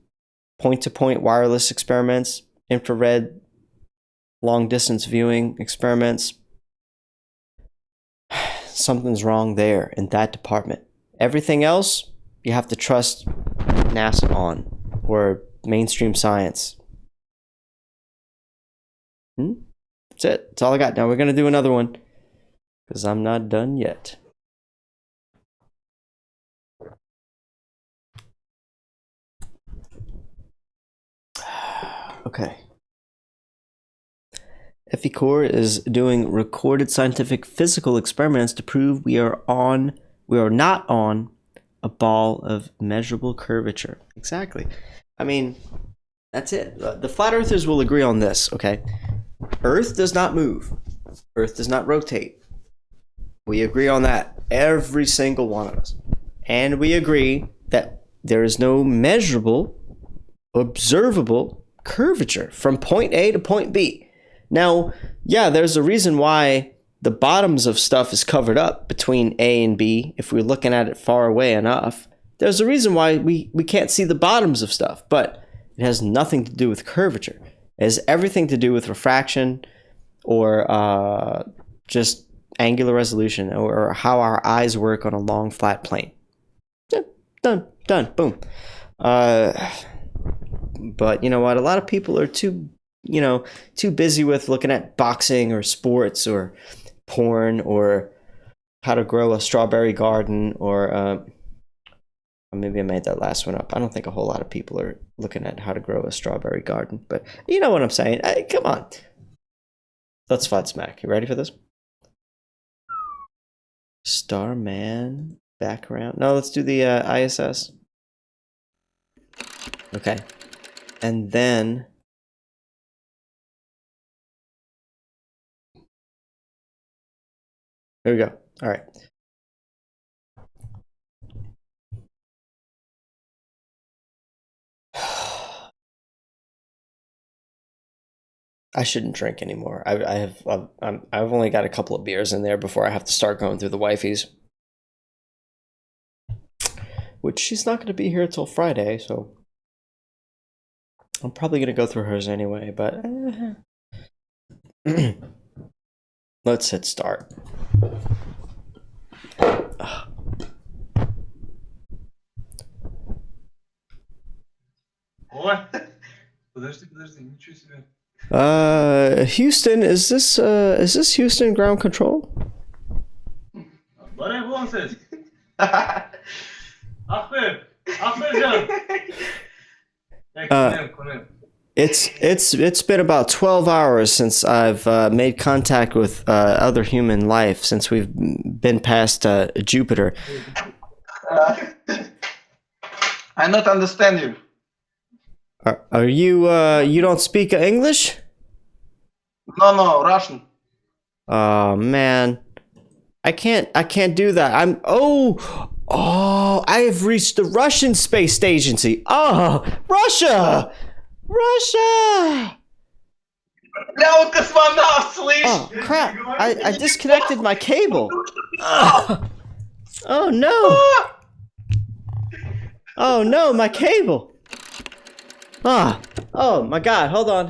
Speaker 2: point-to-point wireless experiments, infrared long-distance viewing experiments. Something's wrong there in that department. Everything else, you have to trust NASA on, or mainstream science. That's it. That's all I got. Now we're going to do another one, because I'm not done yet. Okay. Encore is doing recorded scientific physical experiments to prove we are not on a ball of measurable curvature. Exactly. I mean, that's it. The flat earthers will agree on this, okay? Earth does not move. Earth does not rotate. We agree on that. Every single one of us. And we agree that there is no measurable, observable curvature from point A to point B. Now, yeah, there's a reason why the bottoms of stuff is covered up between A and B if we're looking at it far away enough. There's a reason why we can't see the bottoms of stuff, but it has nothing to do with curvature. It has everything to do with refraction or just angular resolution or how our eyes work on a long flat plane. Yeah, done, boom. But you know what? A lot of people are too busy with looking at boxing or sports or porn or how to grow a strawberry garden or maybe I made that last one up. I don't think a whole lot of people are looking at how to grow a strawberry garden, but you know what I'm saying. Come on. Let's flat smack. You ready for this? Starman background. No, let's do the ISS. Okay. And then there we go. All right. I shouldn't drink anymore. I've only got a couple of beers in there before I have to start going through the wifey's. Which she's not going to be here till Friday, so I'm probably going to go through hers anyway, but let's hit start.
Speaker 9: What? Подожди, ничего себе.
Speaker 2: Houston, is this Houston ground control?
Speaker 9: What was it? Aferin canım.
Speaker 2: It's been about 12 hours since I've made contact with other human life since we've been past Jupiter.
Speaker 15: I not understand you.
Speaker 2: Are you you don't speak English?
Speaker 15: No, Russian.
Speaker 2: Oh man, I can't do that. I have reached the Russian space agency. Oh, Russia.
Speaker 15: Бля, космонавт, слышь!
Speaker 2: Oh crap! I disconnected my cable. Oh no! Oh no, my cable! Oh my god! Hold on.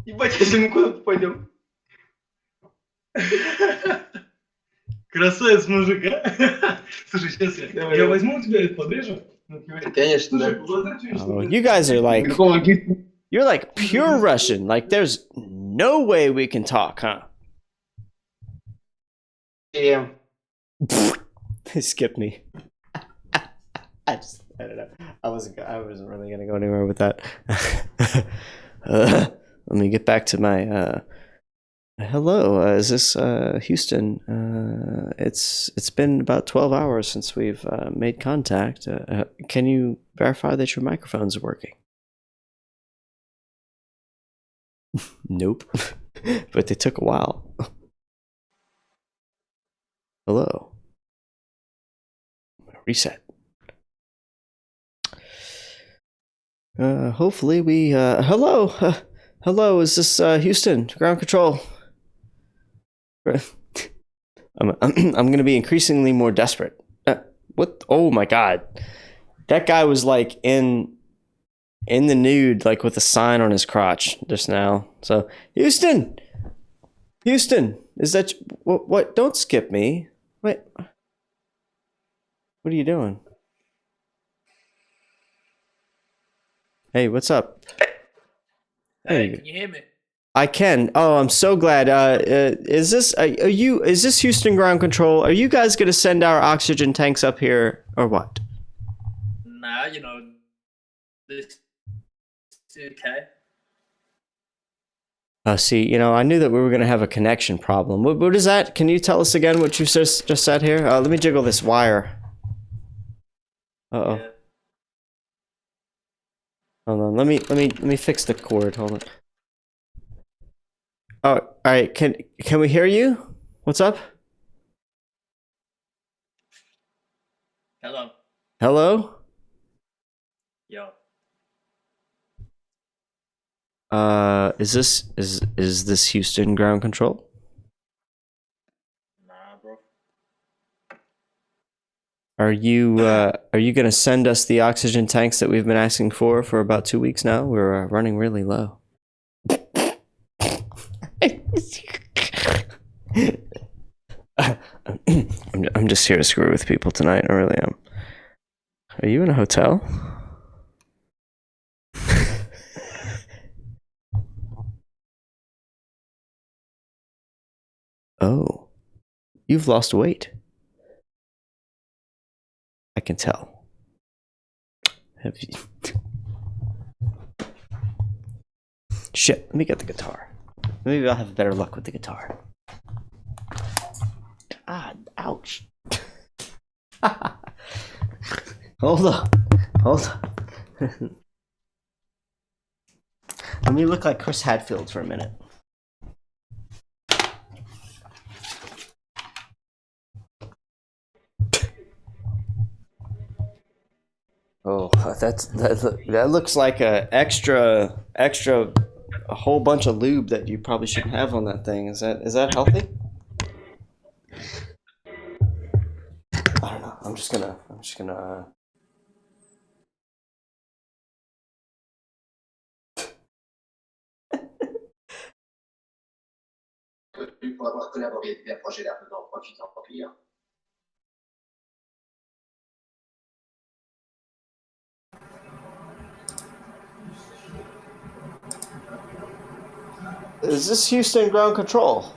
Speaker 15: Ебать, если мы куда-то пойдем. Красавец, мужик, а? Слушай, сейчас я возьму у тебя это, подрежу. Конечно, да.
Speaker 2: Oh, you guys are like, you're like pure Russian. Like, there's no way we can talk, huh?
Speaker 15: Yeah.
Speaker 2: Skip me. I don't know. I wasn't really gonna go anywhere with that. Let me get back to my. Hello, is this Houston? It's been about 12 hours since we've made contact. Can you verify that your microphones are working? Nope. But they took a while. Hello. Reset. Hopefully we hello. Hello, is this Houston? Ground control. I'm gonna be increasingly more desperate. What? Oh my god, that guy was like in the nude, like with a sign on his crotch just now. So Houston, is that what? Don't skip me. Wait, what are you doing? Hey, what's up?
Speaker 16: Hey, can you hear me?
Speaker 2: I can. Oh, I'm so glad. Is this Houston ground control? Are you guys gonna send our oxygen tanks up here or what?
Speaker 16: Nah, this is okay.
Speaker 2: See, I knew that we were gonna have a connection problem. What is that? Can you tell us again what you just said here? Let me jiggle this wire. Uh-oh.
Speaker 16: Yeah.
Speaker 2: Hold on. Let me fix the cord. Hold on. Oh, all right. Can we hear you? What's up?
Speaker 16: Hello.
Speaker 2: Hello?
Speaker 16: Yo.
Speaker 2: Is this Houston ground control?
Speaker 16: Nah, bro.
Speaker 2: Are you gonna send us the oxygen tanks that we've been asking for about 2 weeks now? We're running really low. I'm just here to screw with people tonight. I really am. Are you in a hotel? Oh, you've lost weight. I can tell. Have you? Shit, let me get the guitar. Maybe I'll have better luck with the guitar. Ah, ouch. Hold on. Let me look like Chris Hadfield for a minute. Oh, that looks like a extra a whole bunch of lube that you probably shouldn't have on that thing. Is that healthy? I don't know. I'm just gonna
Speaker 17: Pour avoir collaboré avec un projet d'Apple, profitant pour client.
Speaker 2: Is this Houston ground control?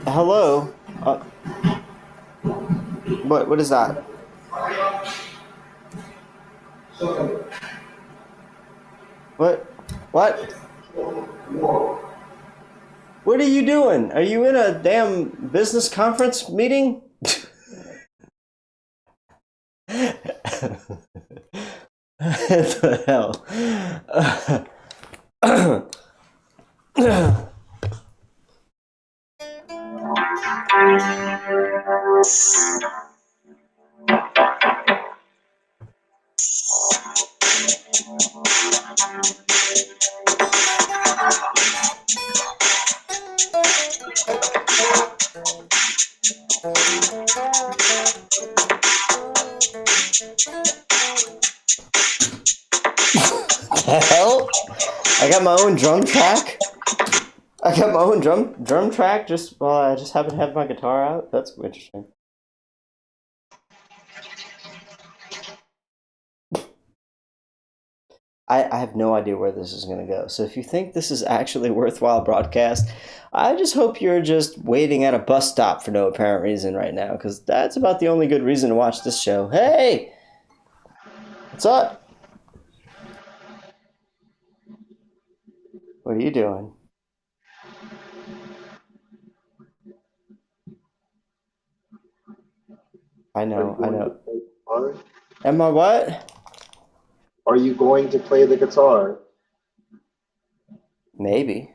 Speaker 2: Hello? What is that? What? What are you doing? Are you in a damn business conference meeting? What the hell? The hell? I got my own drum track. I got my own drum track just while I just happen to have my guitar out. That's interesting. I have no idea where this is going to go. So if you think this is actually a worthwhile broadcast, I just hope you're just waiting at a bus stop for no apparent reason right now, because that's about the only good reason to watch this show. Hey! What's up? What are you doing? I know. Am I what?
Speaker 5: Are you going to play the guitar?
Speaker 2: Maybe.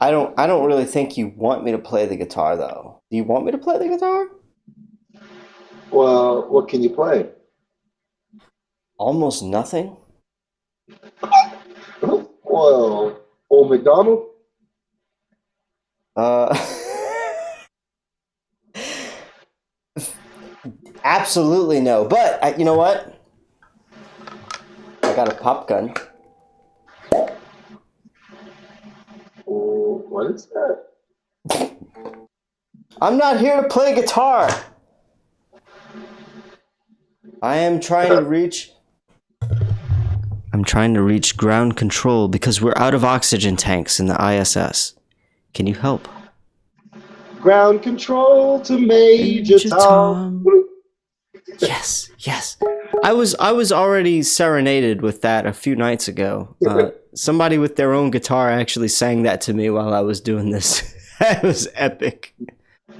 Speaker 2: I don't really think you want me to play the guitar though. Do you want me to play the guitar?
Speaker 5: Well, what can you play?
Speaker 2: Almost nothing.
Speaker 5: Well, Old McDonald?
Speaker 2: Absolutely no. But you know what? I got a pop gun.
Speaker 5: Oh, what is that?
Speaker 2: I'm not here to play guitar. I am trying to reach... I'm trying to reach ground control because we're out of oxygen tanks in the ISS. Can you help?
Speaker 5: Ground control to Major Tom.
Speaker 2: Yes, yes. I was already serenaded with that a few nights ago. Somebody with their own guitar actually sang that to me while I was doing this. It was epic.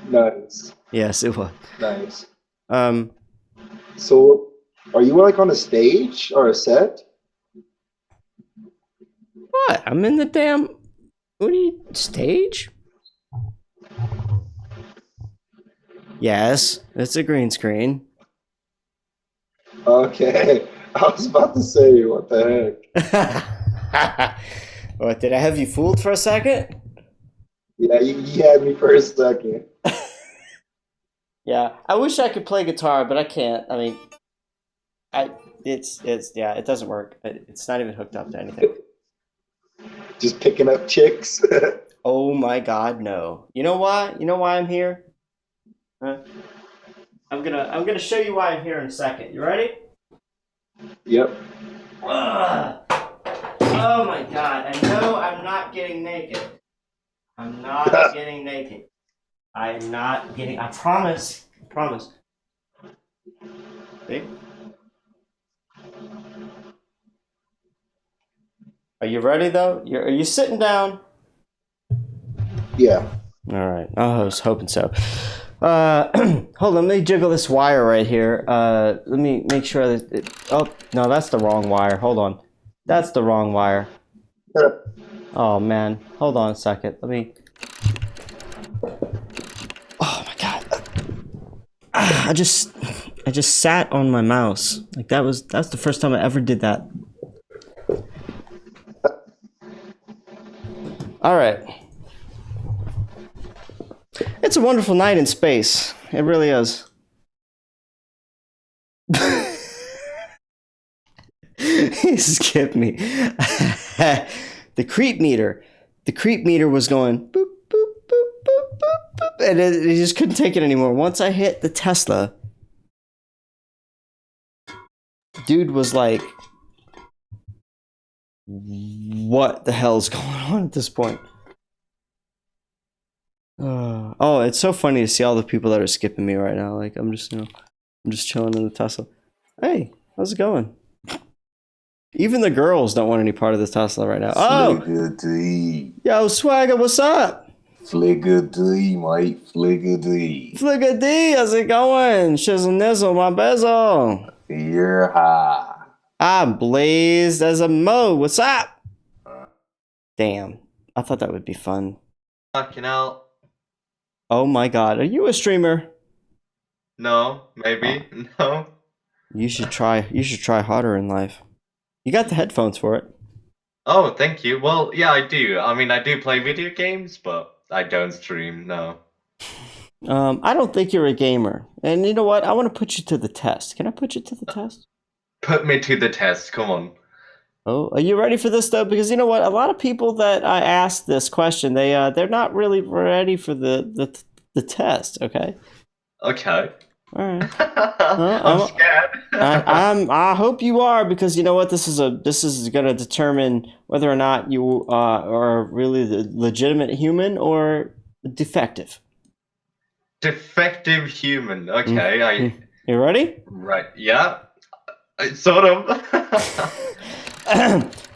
Speaker 5: Nice.
Speaker 2: Yes, it was.
Speaker 5: Nice.
Speaker 2: So,
Speaker 5: are you like on a stage or a set?
Speaker 2: What? I'm in the damn... What are you... Stage? Yes, it's a green screen.
Speaker 5: Okay. I was about to say, what the heck?
Speaker 2: What, did I have you fooled for a second?
Speaker 5: Yeah, you had me for a second.
Speaker 2: Yeah, I wish I could play guitar, but I can't. I mean, it doesn't work. It's not even hooked up to anything.
Speaker 5: Just picking up chicks.
Speaker 2: Oh my God, no. You know why? You know why I'm here? Huh? I'm gonna show you why I'm here in a second. You ready?
Speaker 5: Yep.
Speaker 2: Ugh. Oh my God! I know I'm not getting naked. I'm not getting naked. I'm not getting. I promise. I promise. See? Are you ready though? Are you sitting down?
Speaker 5: Yeah.
Speaker 2: All right. I was hoping so. Hold on. Let me jiggle this wire right here. Let me make sure that oh, no, that's the wrong wire. Hold on. That's the wrong wire. Oh, man. Hold on a second. Let me... Oh, my God. I just sat on my mouse. Like, that's the first time I ever did that. All right. It's a wonderful night in space. It really is. He skipped me. The creep meter was going boop, boop, boop, boop, boop, boop, and it just couldn't take it anymore. Once I hit the Tesla, dude was like, what the hell's going on at this point? Oh, it's so funny to see all the people that are skipping me right now. Like, I'm just chilling in the Tesla. Hey, how's it going? Even the girls don't want any part of this Tesla right now. Oh! Yo, Swagger, what's up?
Speaker 18: Flicker D, mate. Flicker D.
Speaker 2: Flicker D, how's it going? Shizzle nizzle, my bezel.
Speaker 18: Yeah.
Speaker 2: I'm blazed as a mo. What's up? Damn. I thought that would be fun.
Speaker 19: Fucking hell.
Speaker 2: Oh my god. Are you a streamer?
Speaker 19: No, maybe. No.
Speaker 2: You should try harder in life. You got the headphones for it.
Speaker 19: Oh, thank you. Well, yeah, I do. I mean, I do play video games, but I don't stream, no.
Speaker 2: I don't think you're a gamer. And you know what? I want to put you to the test. Can I put you to the test?
Speaker 19: Put me to the test, come on.
Speaker 2: Oh, are you ready for this though? Because you know what? A lot of people that I ask this question, they're not really ready for the test, okay?
Speaker 19: Okay.
Speaker 2: All right.
Speaker 19: I'm scared.
Speaker 2: I hope you are, because you know what? This is going to determine whether or not you are really the legitimate human or defective.
Speaker 19: Defective human. Okay,
Speaker 2: You ready?
Speaker 19: Right. Yeah. Sort of.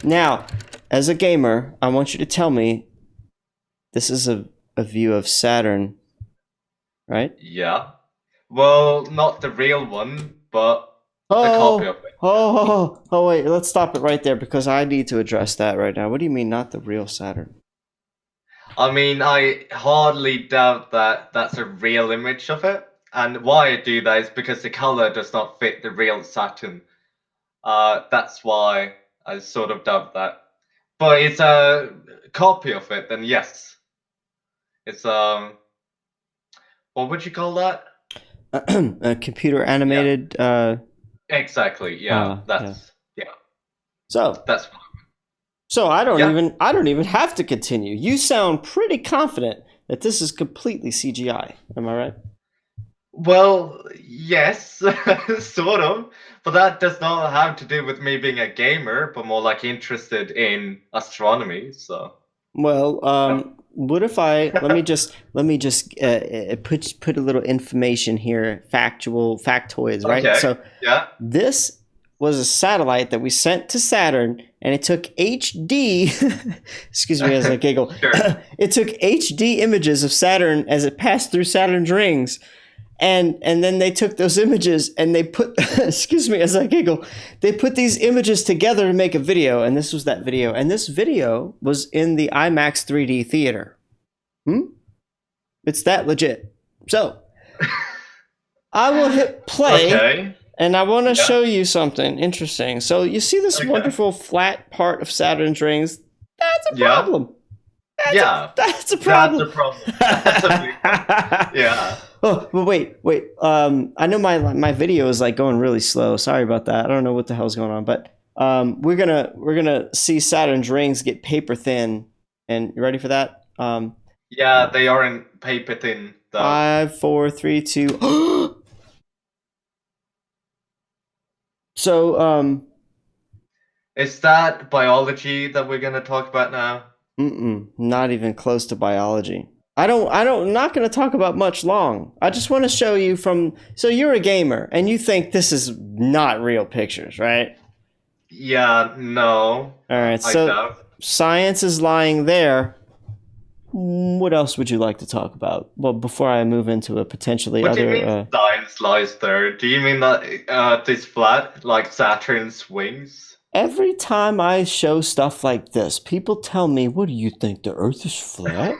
Speaker 2: Now, as a gamer, I want you to tell me, this is a view of Saturn, right?
Speaker 19: Yeah. Well, not the real one, but a copy of it.
Speaker 2: Oh, wait, let's stop it right there, because I need to address that right now. What do you mean, not the real Saturn?
Speaker 19: I mean, I hardly doubt that that's a real image of it. And why I do that is because the color does not fit the real Saturn. That's why I sort of doubt that. But it's a copy of it, then yes. It's what would you call that?
Speaker 2: A computer animated.
Speaker 19: Exactly. Yeah. That's yeah.
Speaker 2: So
Speaker 19: that's.
Speaker 2: So I don't even have to continue. You sound pretty confident that this is completely CGI. Am I right?
Speaker 19: Well, yes, sort of. But that does not have to do with me being a gamer, but more like interested in astronomy. So.
Speaker 2: Well, what if let me just put a little information here, factoids, right?
Speaker 19: Okay.
Speaker 2: So
Speaker 19: yeah.
Speaker 2: This was a satellite that we sent to Saturn, and it took HD. Excuse me as I giggle.
Speaker 19: Sure.
Speaker 2: It took HD images of Saturn as it passed through Saturn's rings. And then they took those images and they put, excuse me as I giggle, they put these images together to make a video, and this was that video. And this video was in the IMAX 3D theater. It's that legit. So, I will hit play, and I want to show you something interesting. So, you see this wonderful flat part of Saturn's rings? That's a problem. That's a problem.
Speaker 19: That's a problem. That's a big one. Yeah.
Speaker 2: Oh, but wait. I know my video is like going really slow. Sorry about that. I don't know what the hell's going on, but we're gonna see Saturn's rings get paper thin. And you ready for that?
Speaker 19: Yeah, they aren't paper thin though.
Speaker 2: 5, 4, 3, 2. So
Speaker 19: is that biology that we're gonna talk about now?
Speaker 2: Not even close to biology. I'm not going to talk about much long. I just want to show you so you're a gamer and you think this is not real pictures, right?
Speaker 19: Yeah, no.
Speaker 2: All right, so science is lying there. What else would you like to talk about? Well, before I move into a potentially
Speaker 19: what
Speaker 2: other...
Speaker 19: do you mean science lies there? Do you mean that this flat, like Saturn's wings?
Speaker 2: Every time I show stuff like this, people tell me, what do you think, the Earth is flat?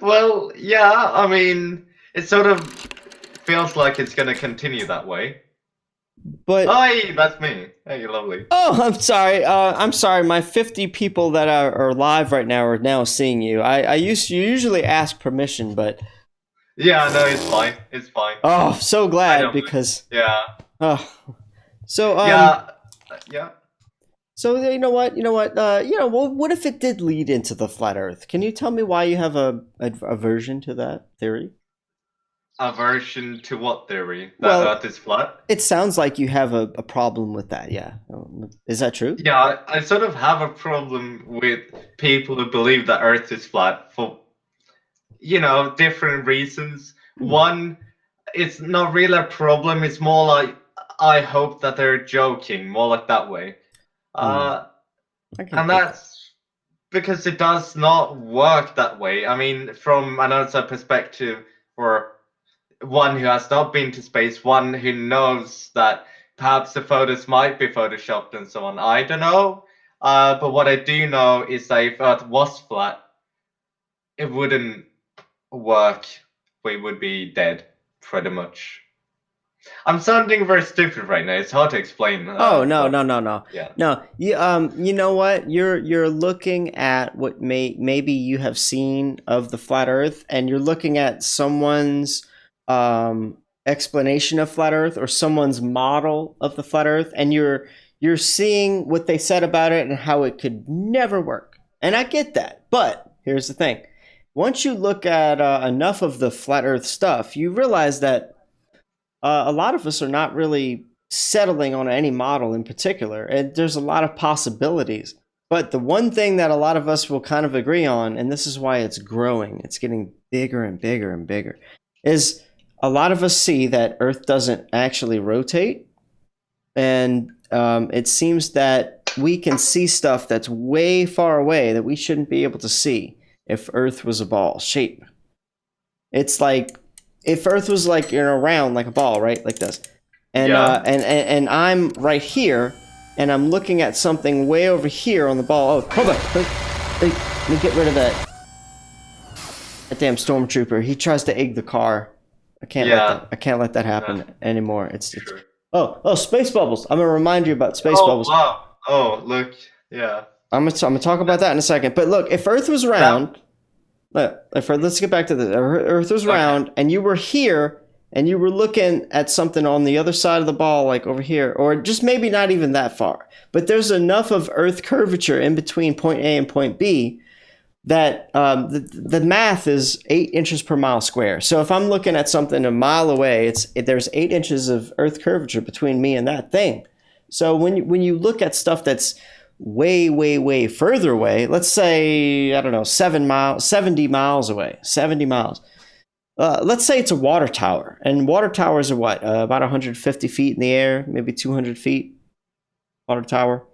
Speaker 19: Well, yeah, I mean, it sort of feels like it's going to continue that way.
Speaker 2: But
Speaker 19: hi, that's me. Hey, lovely.
Speaker 2: Oh, I'm sorry. I'm sorry. My 50 people that are live right now are now seeing you. I usually ask permission, but...
Speaker 19: Yeah, no, it's fine. It's fine.
Speaker 2: Oh, so glad, because...
Speaker 19: Yeah.
Speaker 2: Oh... So
Speaker 19: yeah.
Speaker 2: So you know what? Well, what if it did lead into the flat Earth? Can you tell me why you have a aversion to that theory?
Speaker 19: Aversion to what theory? That Earth is flat?
Speaker 2: It sounds like you have a problem with that. Yeah, is that true?
Speaker 19: Yeah, I sort of have a problem with people who believe that Earth is flat for different reasons. One, it's not really a problem. It's more like I hope that they're joking, more like that way. And that's because it does not work that way. I mean, from an outside perspective, or one who has not been to space, one who knows that perhaps the photos might be photoshopped and so on. I don't know. But what I do know is that if Earth was flat, it wouldn't work. We would be dead, pretty much. I'm sounding very stupid right now. It's hard to explain.
Speaker 2: Oh no,
Speaker 19: but,
Speaker 2: no.
Speaker 19: Yeah.
Speaker 2: No, you know what? You're looking at what maybe you have seen of the flat Earth, and you're looking at someone's explanation of flat Earth or someone's model of the flat Earth, and you're seeing what they said about it and how it could never work. And I get that, but here's the thing: once you look at enough of the flat Earth stuff, you realize that a lot of us are not really settling on any model in particular, and there's a lot of possibilities. But the one thing that a lot of us will kind of agree on, and this is why it's growing, it's getting bigger and bigger and bigger, is a lot of us see that Earth doesn't actually rotate, and it seems that we can see stuff that's way far away that we shouldn't be able to see if Earth was a ball shape. It's like if Earth was like, you know, round like a ball, right, like this, and and I'm right here, and I'm looking at something way over here on the ball. Oh, hold on, let me get rid of that. That damn stormtrooper. He tries to egg the car. I can't let that happen anymore. It's oh, space bubbles. I'm gonna remind you about space bubbles.
Speaker 19: Wow. Oh, look. Yeah.
Speaker 2: I'm gonna talk about that in a second. But look, if Earth was round. Let's get back to this. Earth was round, and you were here, and you were looking at something on the other side of the ball, like over here, or just maybe not even that far. But there's enough of Earth curvature in between point A and point B that the math is 8 inches per mile square. So if I'm looking at something a mile away, there's 8 inches of Earth curvature between me and that thing. So when you look at stuff that's way further away, let's say, I don't know, 70 miles away, 70 miles. Let's say it's a water tower, and water towers are what, about 150 feet in the air, maybe 200 feet. Water tower.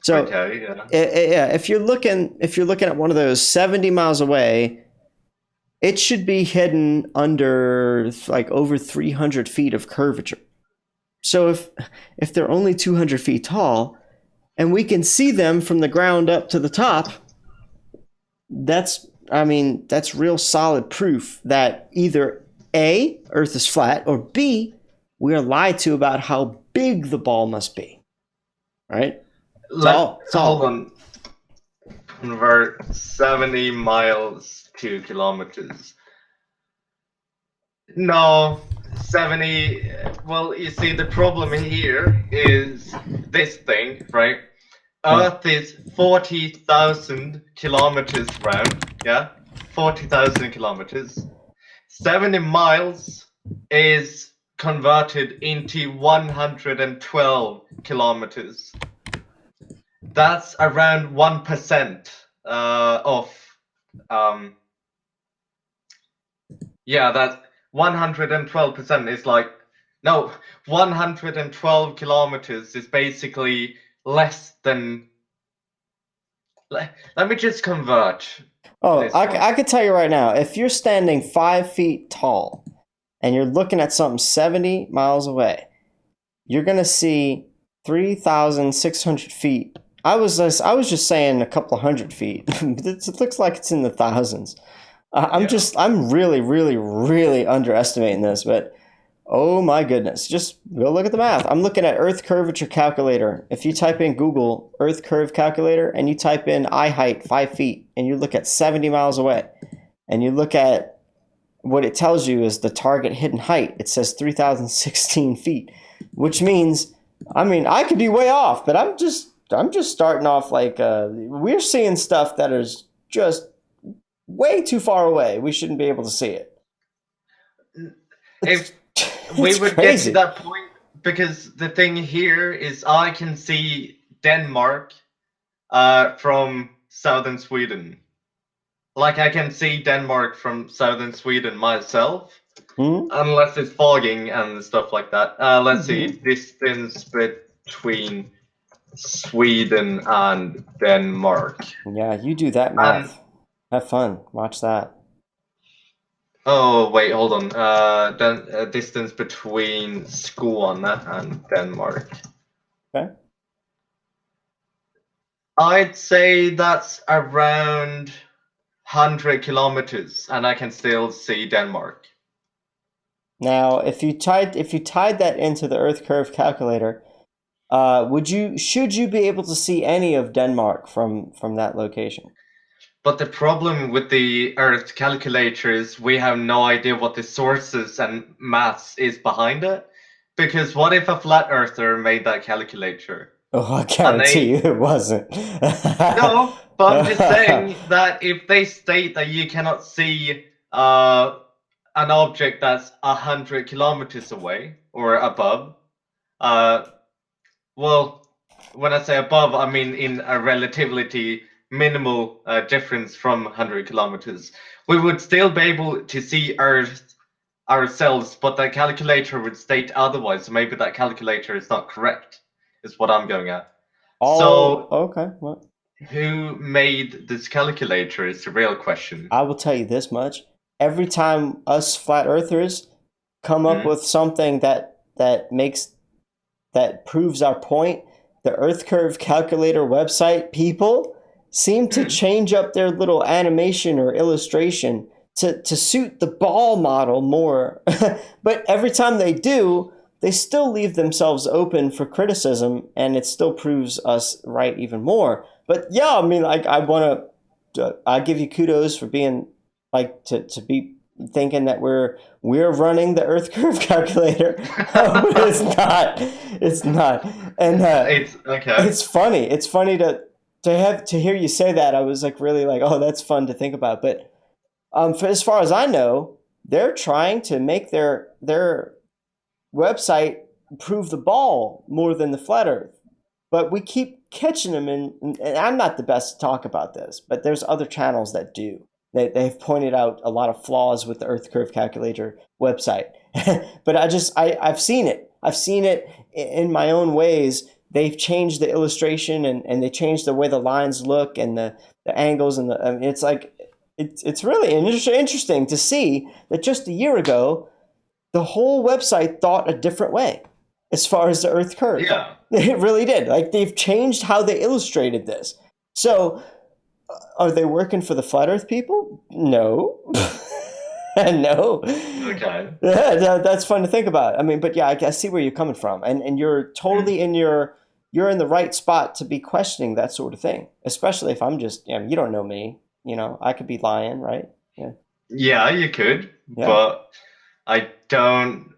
Speaker 2: So
Speaker 19: okay, yeah.
Speaker 2: If you're looking at one of those 70 miles away, it should be hidden under like over 300 feet of curvature. So if they're only 200 feet tall, and we can see them from the ground up to the top, that's real solid proof that either A, Earth is flat, or B, we are lied to about how big the ball must be. Right?
Speaker 19: Hold on. Convert 70 miles to kilometers. No, 70. Well, you see, the problem here is this thing, right? Earth is 40,000 kilometers round, yeah? 40,000 kilometers. 70 miles is converted into 112 kilometers. That's around 1% of, that 112% is like, no, 112 kilometers is basically less than, let me just convert.
Speaker 2: Oh, I could tell you right now, if you're standing 5 feet tall and you're looking at something 70 miles away, you're going to see 3,600 feet. I was just saying a couple of hundred feet. It looks like it's in the thousands. I'm really underestimating this, but oh my goodness, just go look at the math. I'm looking at Earth curvature calculator. If you type in Google Earth curve calculator and you type in eye height 5 feet and you look at 70 miles away and you look at what it tells you is the target hidden height, it says 3,016 feet, which means, I could be way off, but I'm just starting off like we're seeing stuff that is just way too far away. We shouldn't be able to see it.
Speaker 19: If we would get to that point, because the thing here is I can see Denmark from southern Sweden. Like I can see Denmark from southern Sweden myself, unless it's fogging and stuff like that. Let's see, distance between Sweden and Denmark.
Speaker 2: Yeah, you do that math. Have fun. Watch that.
Speaker 19: Oh wait, hold on. Then distance between Skåne and Denmark.
Speaker 2: Okay.
Speaker 19: I'd say that's around 100 kilometers, and I can still see Denmark.
Speaker 2: Now, if you tied that into the Earth curve calculator, should you be able to see any of Denmark from that location?
Speaker 19: But the problem with the Earth calculator is we have no idea what the sources and maths is behind it. Because what if a flat earther made that calculator?
Speaker 2: Oh, I guarantee you it wasn't.
Speaker 19: No, but I'm just saying that if they state that you cannot see an object that's 100 kilometers away or above, well, when I say above, I mean in a relatively minimal difference from 100 kilometers. We would still be able to see Earth ourselves, but the calculator would state otherwise. So maybe that calculator is not correct, is what I'm going at. So,
Speaker 2: okay. Well,
Speaker 19: who made this calculator is the real question.
Speaker 2: I will tell you this much. Every time us flat earthers come up with something that proves our point, the Earth Curve Calculator website people seem to change up their little animation or illustration to suit the ball model more. But every time they do, they still leave themselves open for criticism, and it still proves us right even more. But yeah, I mean, like, I give you kudos for being like to be thinking that we're running the Earth curve calculator. It's not, and
Speaker 19: it's okay.
Speaker 2: It's funny. It's funny to hear you say that. I was like really like, oh, that's fun to think about. But as far as I know, they're trying to make their website prove the ball more than the flat Earth. But we keep catching them, and I'm not the best to talk about this, but there's other channels that do. They've pointed out a lot of flaws with the Earth Curve Calculator website. But I've seen it. I've seen it in my own ways. They've changed the illustration and they changed the way the lines look and the angles and it's like it's really interesting to see that just a year ago the whole website thought a different way as far as the Earth curve.
Speaker 19: Yeah.
Speaker 2: It really did. Like, they've changed how they illustrated this. So, are they working for the flat Earth people? No. No.
Speaker 19: Okay.
Speaker 2: Yeah, that's fun to think about. I mean, but yeah, I see where you're coming from, and you're totally you're in the right spot to be questioning that sort of thing. Especially if I'm just, you don't know me. I could be lying, right? Yeah.
Speaker 19: Yeah, you could,
Speaker 2: Yeah.
Speaker 19: but I don't.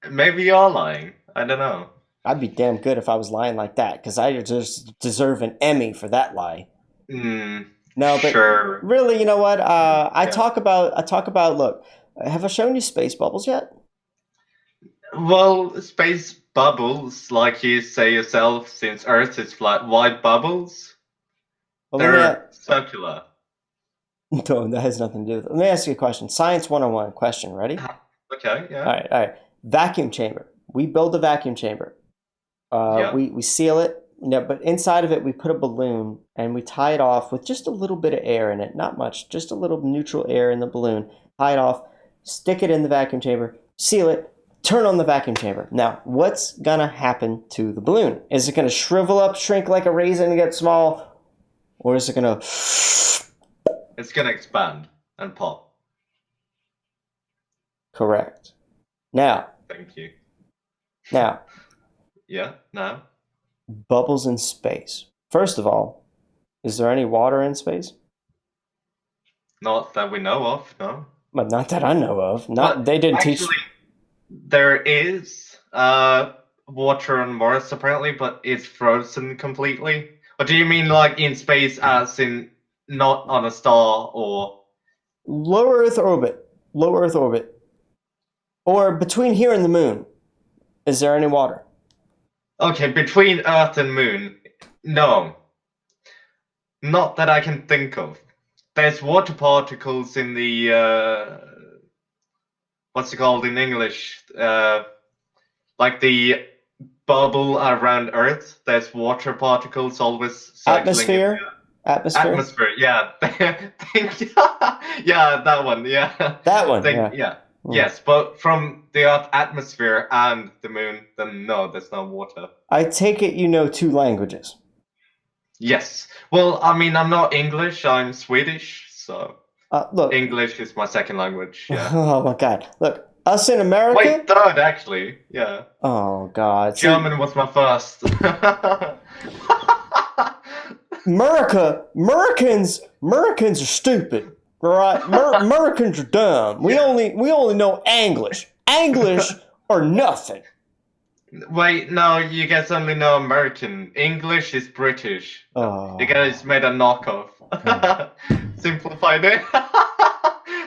Speaker 19: Maybe you're lying. I don't know.
Speaker 2: I'd be damn good if I was lying like that, because I just deserve an Emmy for that lie. No, but
Speaker 19: sure.
Speaker 2: Really, you know what? I talk about. Look, have I shown you space bubbles yet?
Speaker 19: Well, space bubbles, like you say yourself, since Earth is flat, white bubbles.
Speaker 2: Well,
Speaker 19: they're circular.
Speaker 2: No, that has nothing to do with it. Let me ask you a question. Science 101 question. Ready?
Speaker 19: Okay, yeah.
Speaker 2: All right. Vacuum chamber. We build a vacuum chamber. We seal it. But inside of it, we put a balloon and we tie it off with just a little bit of air in it. Not much, just a little neutral air in the balloon. Tie it off, stick it in the vacuum chamber, seal it, turn on the vacuum chamber. Now, what's going to happen to the balloon? Is it going to shrivel up, shrink like a raisin and get small? Or is it going to...
Speaker 19: It's going to expand and pop.
Speaker 2: Correct. Now.
Speaker 19: Thank you.
Speaker 2: Now.
Speaker 19: Yeah, now.
Speaker 2: Bubbles in space. First of all, is there any water in space?
Speaker 19: Not that we know of, no.
Speaker 2: But not that I know of. They didn't teach.
Speaker 19: There is water on Mars apparently, but it's frozen completely. Or do you mean like in space, as in not on a star or
Speaker 2: low Earth orbit? Low Earth orbit, or between here and the moon. Is there any water?
Speaker 19: Okay, between Earth and Moon, no. Not that I can think of. There's water particles in the what's it called in English? Like the bubble around Earth. There's water particles always circling.
Speaker 2: Atmosphere. Atmosphere?
Speaker 19: Atmosphere, yeah. Yeah, that one, yeah.
Speaker 2: That one, yeah.
Speaker 19: Yeah.
Speaker 2: Mm.
Speaker 19: Yes, but from the Earth atmosphere and the moon, then no, there's no water.
Speaker 2: I take it you know 2 languages.
Speaker 19: Yes. Well, I mean, I'm not English, I'm Swedish, so
Speaker 2: Look.
Speaker 19: English is my second language, yeah.
Speaker 2: Oh my God! Look, us in America.
Speaker 19: Wait, third actually, yeah.
Speaker 2: Oh God!
Speaker 19: German was my first.
Speaker 2: Americans are stupid. Right? Americans are dumb. We only know English. English or nothing.
Speaker 19: Wait, no, you guys only know American. English is British.
Speaker 2: Oh.
Speaker 19: You guys made a knockoff. Simplified it.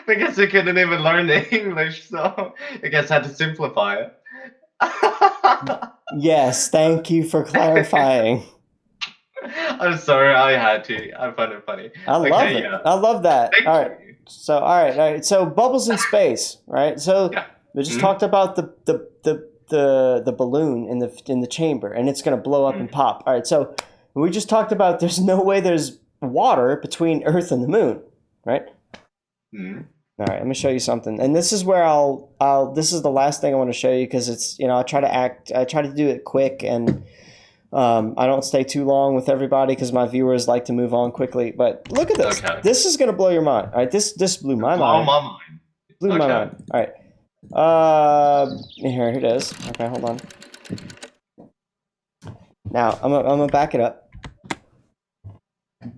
Speaker 19: Because you couldn't even learn English, so you guys had to simplify it.
Speaker 2: Yes, thank you for clarifying.
Speaker 19: I'm sorry, I had to. I found it funny.
Speaker 2: I love it.
Speaker 19: Yeah.
Speaker 2: I love that. All right. So bubbles in space, right? So we just talked about the balloon in the chamber, and it's gonna blow up and pop. All right. So we just talked about there's no way there's water between Earth and the moon, right?
Speaker 19: Mm-hmm.
Speaker 2: All right. Let me show you something, and this is where I'll. This is the last thing I want to show you because it's I try to do it quick and. I don't stay too long with everybody because my viewers like to move on quickly. But look at this. Okay. This is going to blow your mind. All right, this blew my mind. Blew my mind. All right. Here it is. Okay, hold on. Now I'm gonna back it up.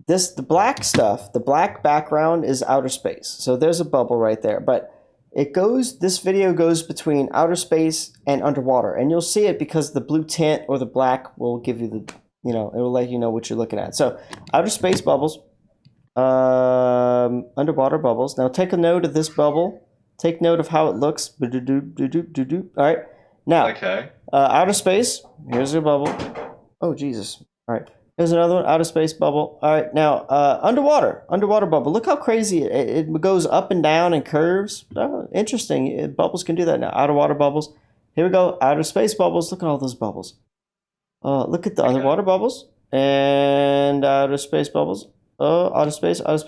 Speaker 2: The black stuff, the black background is outer space. So there's a bubble right there, but this video goes between outer space and underwater, and you'll see it because the blue tint or the black will give you it will let you know what you're looking at. So outer space bubbles, underwater bubbles. Now take a note of this bubble. Take note of how it looks. All right. Now, outer space. Here's your bubble. Oh Jesus! All right. Here's another one, outer space bubble. All right, now underwater bubble. Look how crazy it goes up and down and curves. Oh, interesting. Bubbles can do that now. Outer water bubbles. Here we go. Outer space bubbles. Look at all those bubbles. Look at the underwater bubbles and outer space bubbles. Oh, outer space. Here's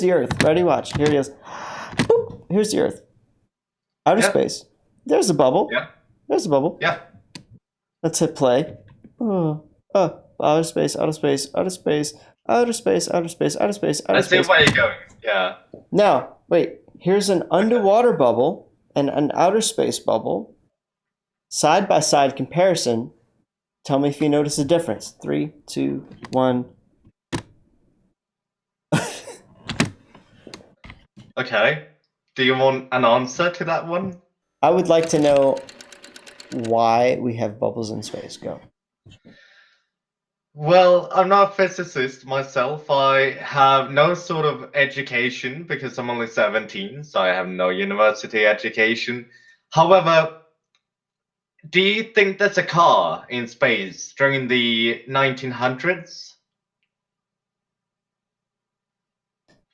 Speaker 2: the Earth. Ready? Watch. Here it is. Boop. Here's the Earth. Outer space. There's the bubble. Yeah. There's the bubble.
Speaker 19: Yeah.
Speaker 2: Let's hit play. Outer space, outer space, outer space, outer space, outer space, outer space, outer space.
Speaker 19: Let's see where you're going. Yeah.
Speaker 2: Now, wait. Here's an underwater bubble and an outer space bubble. Side by side comparison. Tell me if you notice the difference. 3, 2, 1.
Speaker 19: Okay. Do you want an answer to that one?
Speaker 2: I would like to know why we have bubbles in space. Go.
Speaker 19: Well, I'm not a physicist myself. I have no sort of education because I'm only 17, so I have no university education. However, do you think there's a car in space during the 1900s?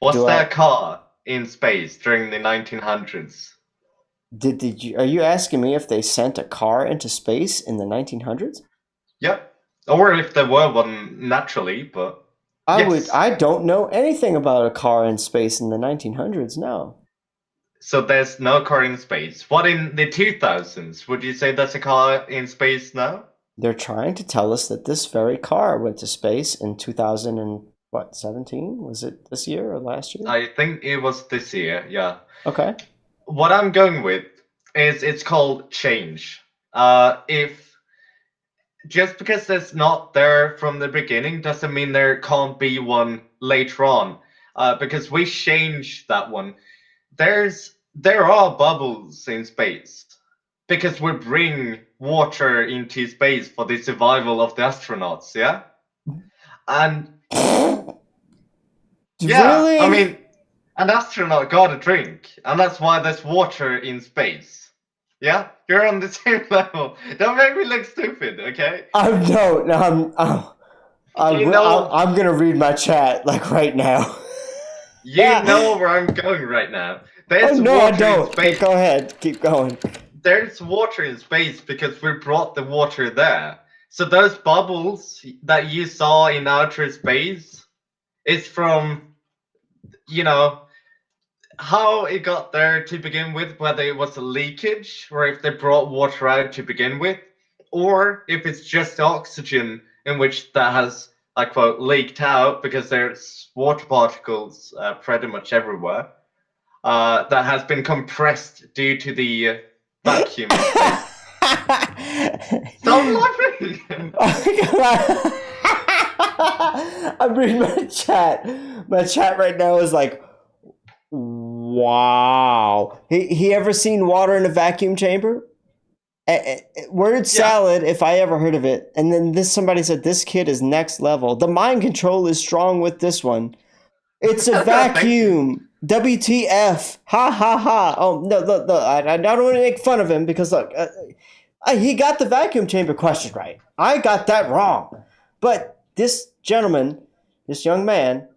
Speaker 19: Was there a car in space during the 1900s?
Speaker 2: Are you asking me if they sent a car into space in the 1900s?
Speaker 19: Yep. Or if there were one naturally, but
Speaker 2: I don't know anything about a car in space in the 1900s. No.
Speaker 19: So there's no car in space. What in the 2000s? Would you say there's a car in space now?
Speaker 2: They're trying to tell us that this very car went to space in 2017? Was it this year or last year?
Speaker 19: I think it was this year. Yeah.
Speaker 2: Okay.
Speaker 19: What I'm going with is it's called change. Just because it's not there from the beginning doesn't mean there can't be one later on. Because we changed that one. There are bubbles in space. Because we bring water into space for the survival of the astronauts, yeah? And
Speaker 2: really?
Speaker 19: I mean, an astronaut got a drink, and that's why there's water in space. Yeah, you're on the same level. Don't make me look stupid, okay?
Speaker 2: I'm gonna read my chat like right now.
Speaker 19: You know where I'm going right now. There's
Speaker 2: no,
Speaker 19: water
Speaker 2: I don't.
Speaker 19: in space.
Speaker 2: Go ahead, keep going.
Speaker 19: There's water in space because we brought the water there. So those bubbles that you saw in outer space, is from, you know, how it got there to begin with, whether it was a leakage or if they brought water out to begin with, or if it's just oxygen in which that has, I quote, leaked out because there's water particles pretty much everywhere, that has been compressed due to the vacuum in space. Stop laughing!
Speaker 2: I'm reading my chat. My chat right now is like, wow. He ever seen water in a vacuum chamber? Word salad, if I ever heard of it. And then somebody said, this kid is next level. The mind control is strong with this one. It's a vacuum. WTF. Ha ha ha. Oh, no. I don't want to make fun of him because, look, he got the vacuum chamber question right. I got that wrong. But this gentleman, this young man,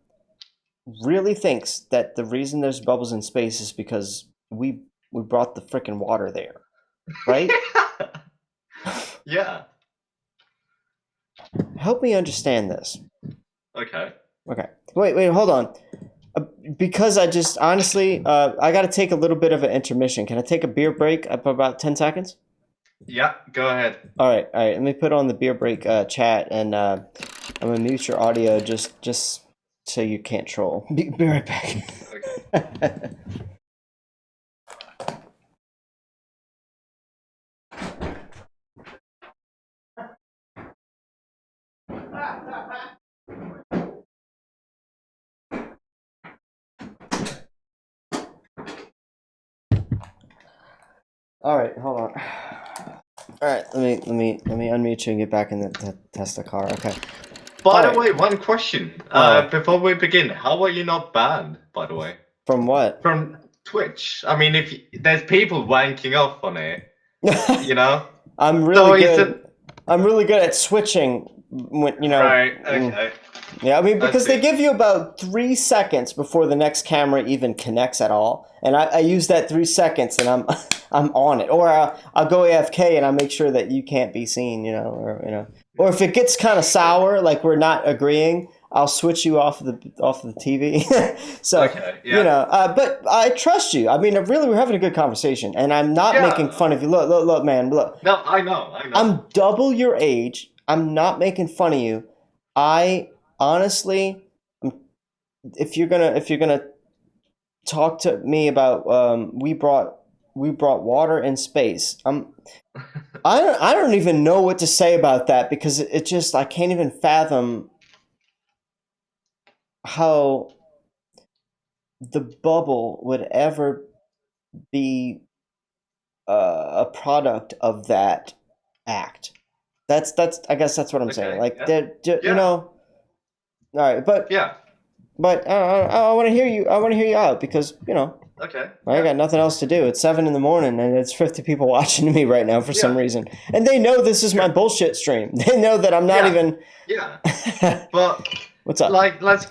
Speaker 2: really thinks that the reason there's bubbles in space is because we brought the freaking water there, right?
Speaker 19: Yeah.
Speaker 2: Help me understand this.
Speaker 19: Okay.
Speaker 2: Wait, hold on. Because I just, honestly, I got to take a little bit of an intermission. Can I take a beer break of about 10 seconds?
Speaker 19: Yeah, go ahead.
Speaker 2: All right. Let me put on the beer break chat, and I'm going to mute your audio just so you can't troll. Be right back.
Speaker 19: Okay.
Speaker 2: All right, hold on. All right, let me unmute you and get back in the test the car. Okay.
Speaker 19: By the way, one question. Before we begin, how are you not banned, by the way?
Speaker 2: From what?
Speaker 19: From Twitch. I mean, if there's people wanking off on it, you know?
Speaker 2: I'm really good. I'm really good at switching when, you know.
Speaker 19: Right, okay.
Speaker 2: Yeah, I mean, because they give you about 3 seconds before the next camera even connects at all, and I use that 3 seconds, and I'm on it. Or I'll go AFK and I make sure that you can't be seen, or if it gets kind of sour, like we're not agreeing, I'll switch you off the TV. So
Speaker 19: okay, yeah.
Speaker 2: But I trust you. I mean, really, we're having a good conversation, and I'm not making fun of you. Look, man, look.
Speaker 19: No, I know.
Speaker 2: I'm double your age. I'm not making fun of you. I honestly, if you're gonna talk to me about we brought water in space, I don't even know what to say about that, because it just, I can't even fathom how the bubble would ever be a product of that act. That's I guess that's what I'm saying. Like, you know. All right, but I want to hear you. I want to hear you out, because
Speaker 19: Okay.
Speaker 2: I got nothing else to do. It's 7 a.m. and it's 50 people watching me right now for some reason, and they know this is my bullshit stream. They know that I'm not even.
Speaker 19: Yeah. But
Speaker 2: what's up?
Speaker 19: Like, let's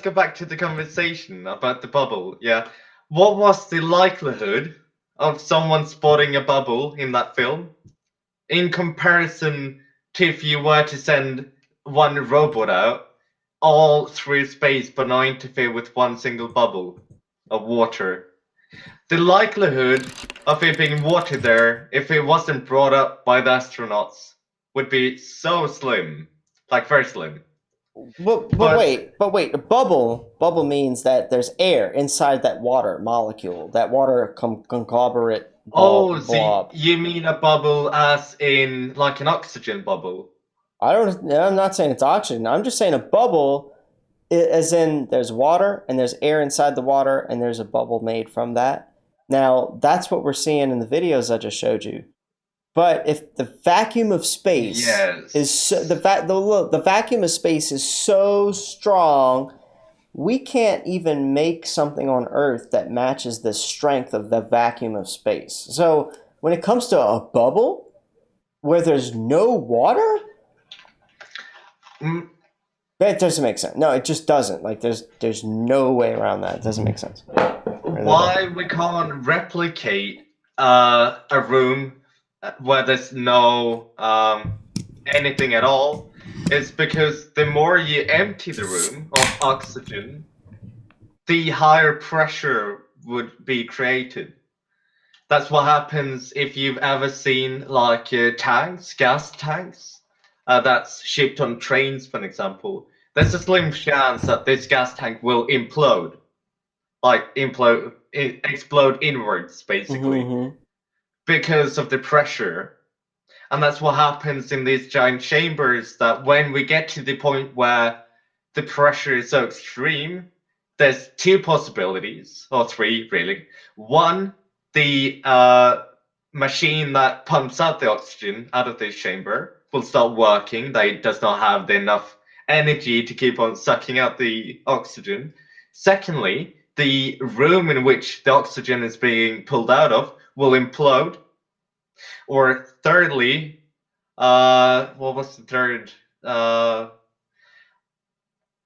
Speaker 19: go back to the conversation about the bubble. Yeah. What was the likelihood of someone spotting a bubble in that film, in comparison to if you were to send one robot out all through space but not interfere with one single bubble of water? The likelihood of it being water there, if it wasn't brought up by the astronauts, would be so slim, like very slim.
Speaker 2: But wait, a bubble means that there's air inside that water molecule. That water conglomerate.
Speaker 19: So you mean a bubble as in like an oxygen bubble?
Speaker 2: I'm not saying it's oxygen. I'm just saying a bubble, as in there's water and there's air inside the water and there's a bubble made from that. Now, that's what we're seeing in the videos I just showed you. But if the vacuum of space is the vacuum of space is so strong, we can't even make something on Earth that matches the strength of the vacuum of space. So when it comes to a bubble where there's no water, that doesn't make sense. No, it just doesn't. Like, there's no way around that. It doesn't make sense.
Speaker 19: Why we can't replicate a room where there's no anything at all is because the more you empty the room of oxygen, the higher pressure would be created. That's what happens if you've ever seen like tanks, gas tanks, that's shipped on trains, for example. There's a slim chance that this gas tank will implode, like explode inwards, basically, because of the pressure. And that's what happens in these giant chambers, that when we get to the point where the pressure is so extreme, there's two possibilities, or three really. One, the machine that pumps out the oxygen out of this chamber will start working. That it does not have enough energy to keep on sucking out the oxygen. Secondly, the room in which the oxygen is being pulled out of will implode. Or thirdly, what was the third?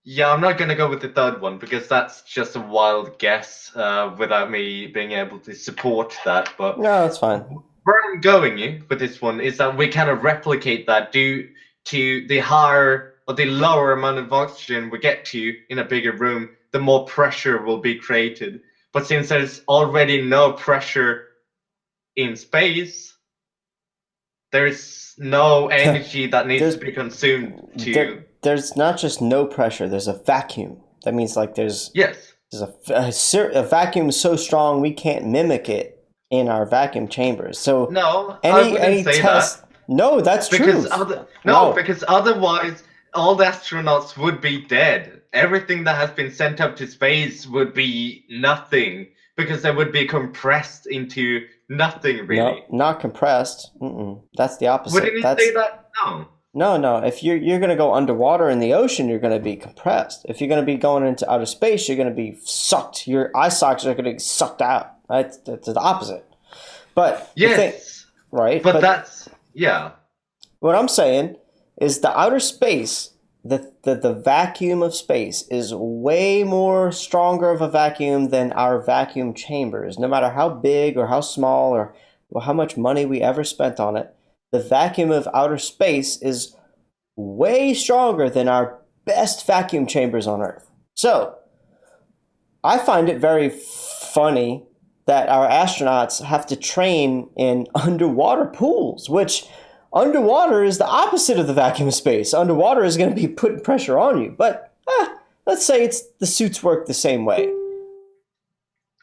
Speaker 19: Yeah, I'm not gonna go with the third one because that's just a wild guess without me being able to support that. But
Speaker 2: no, that's fine.
Speaker 19: Where I'm going with this one is that we kind of replicate that due to the higher or the lower amount of oxygen we get to in a bigger room, the more pressure will be created. But since there's already no pressure in space, there's no energy that needs to be consumed to.
Speaker 2: There's not just no pressure. There's a vacuum. That means like there's a vacuum so strong we can't mimic it in our vacuum chambers. So
Speaker 19: no, I wouldn't say
Speaker 2: test. That. No, that's
Speaker 19: because
Speaker 2: true.
Speaker 19: Because otherwise all the astronauts would be dead. Everything that has been sent up to space would be nothing because they would be compressed into nothing really.
Speaker 2: No, not compressed. That's the opposite.
Speaker 19: Wouldn't you say that? No.
Speaker 2: No. If you're going to go underwater in the ocean, you're going to be compressed. If you're going to be going into outer space, you're going to be sucked. Your eye sockets are going to get sucked out. That's the opposite. But
Speaker 19: yes,
Speaker 2: right.
Speaker 19: But that's
Speaker 2: What I'm saying is the outer space, the vacuum of space is way more stronger of a vacuum than our vacuum chambers. No matter how big or how small or how much money we ever spent on it, the vacuum of outer space is way stronger than our best vacuum chambers on Earth. So, I find it very funny that our astronauts have to train in underwater pools, which underwater is the opposite of the vacuum of space. Underwater is going to be putting pressure on you. But let's say the suits work the same way.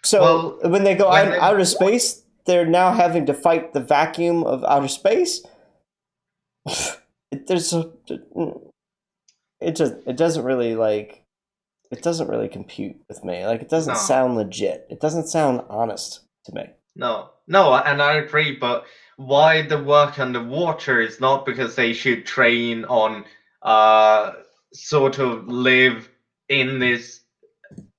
Speaker 2: So when they go out in outer space, they're now having to fight the vacuum of outer space. It doesn't really compute with me. Like, it doesn't sound legit. It doesn't sound honest to me.
Speaker 19: No, and I agree, but why the work underwater is not because they should train on sort of live in this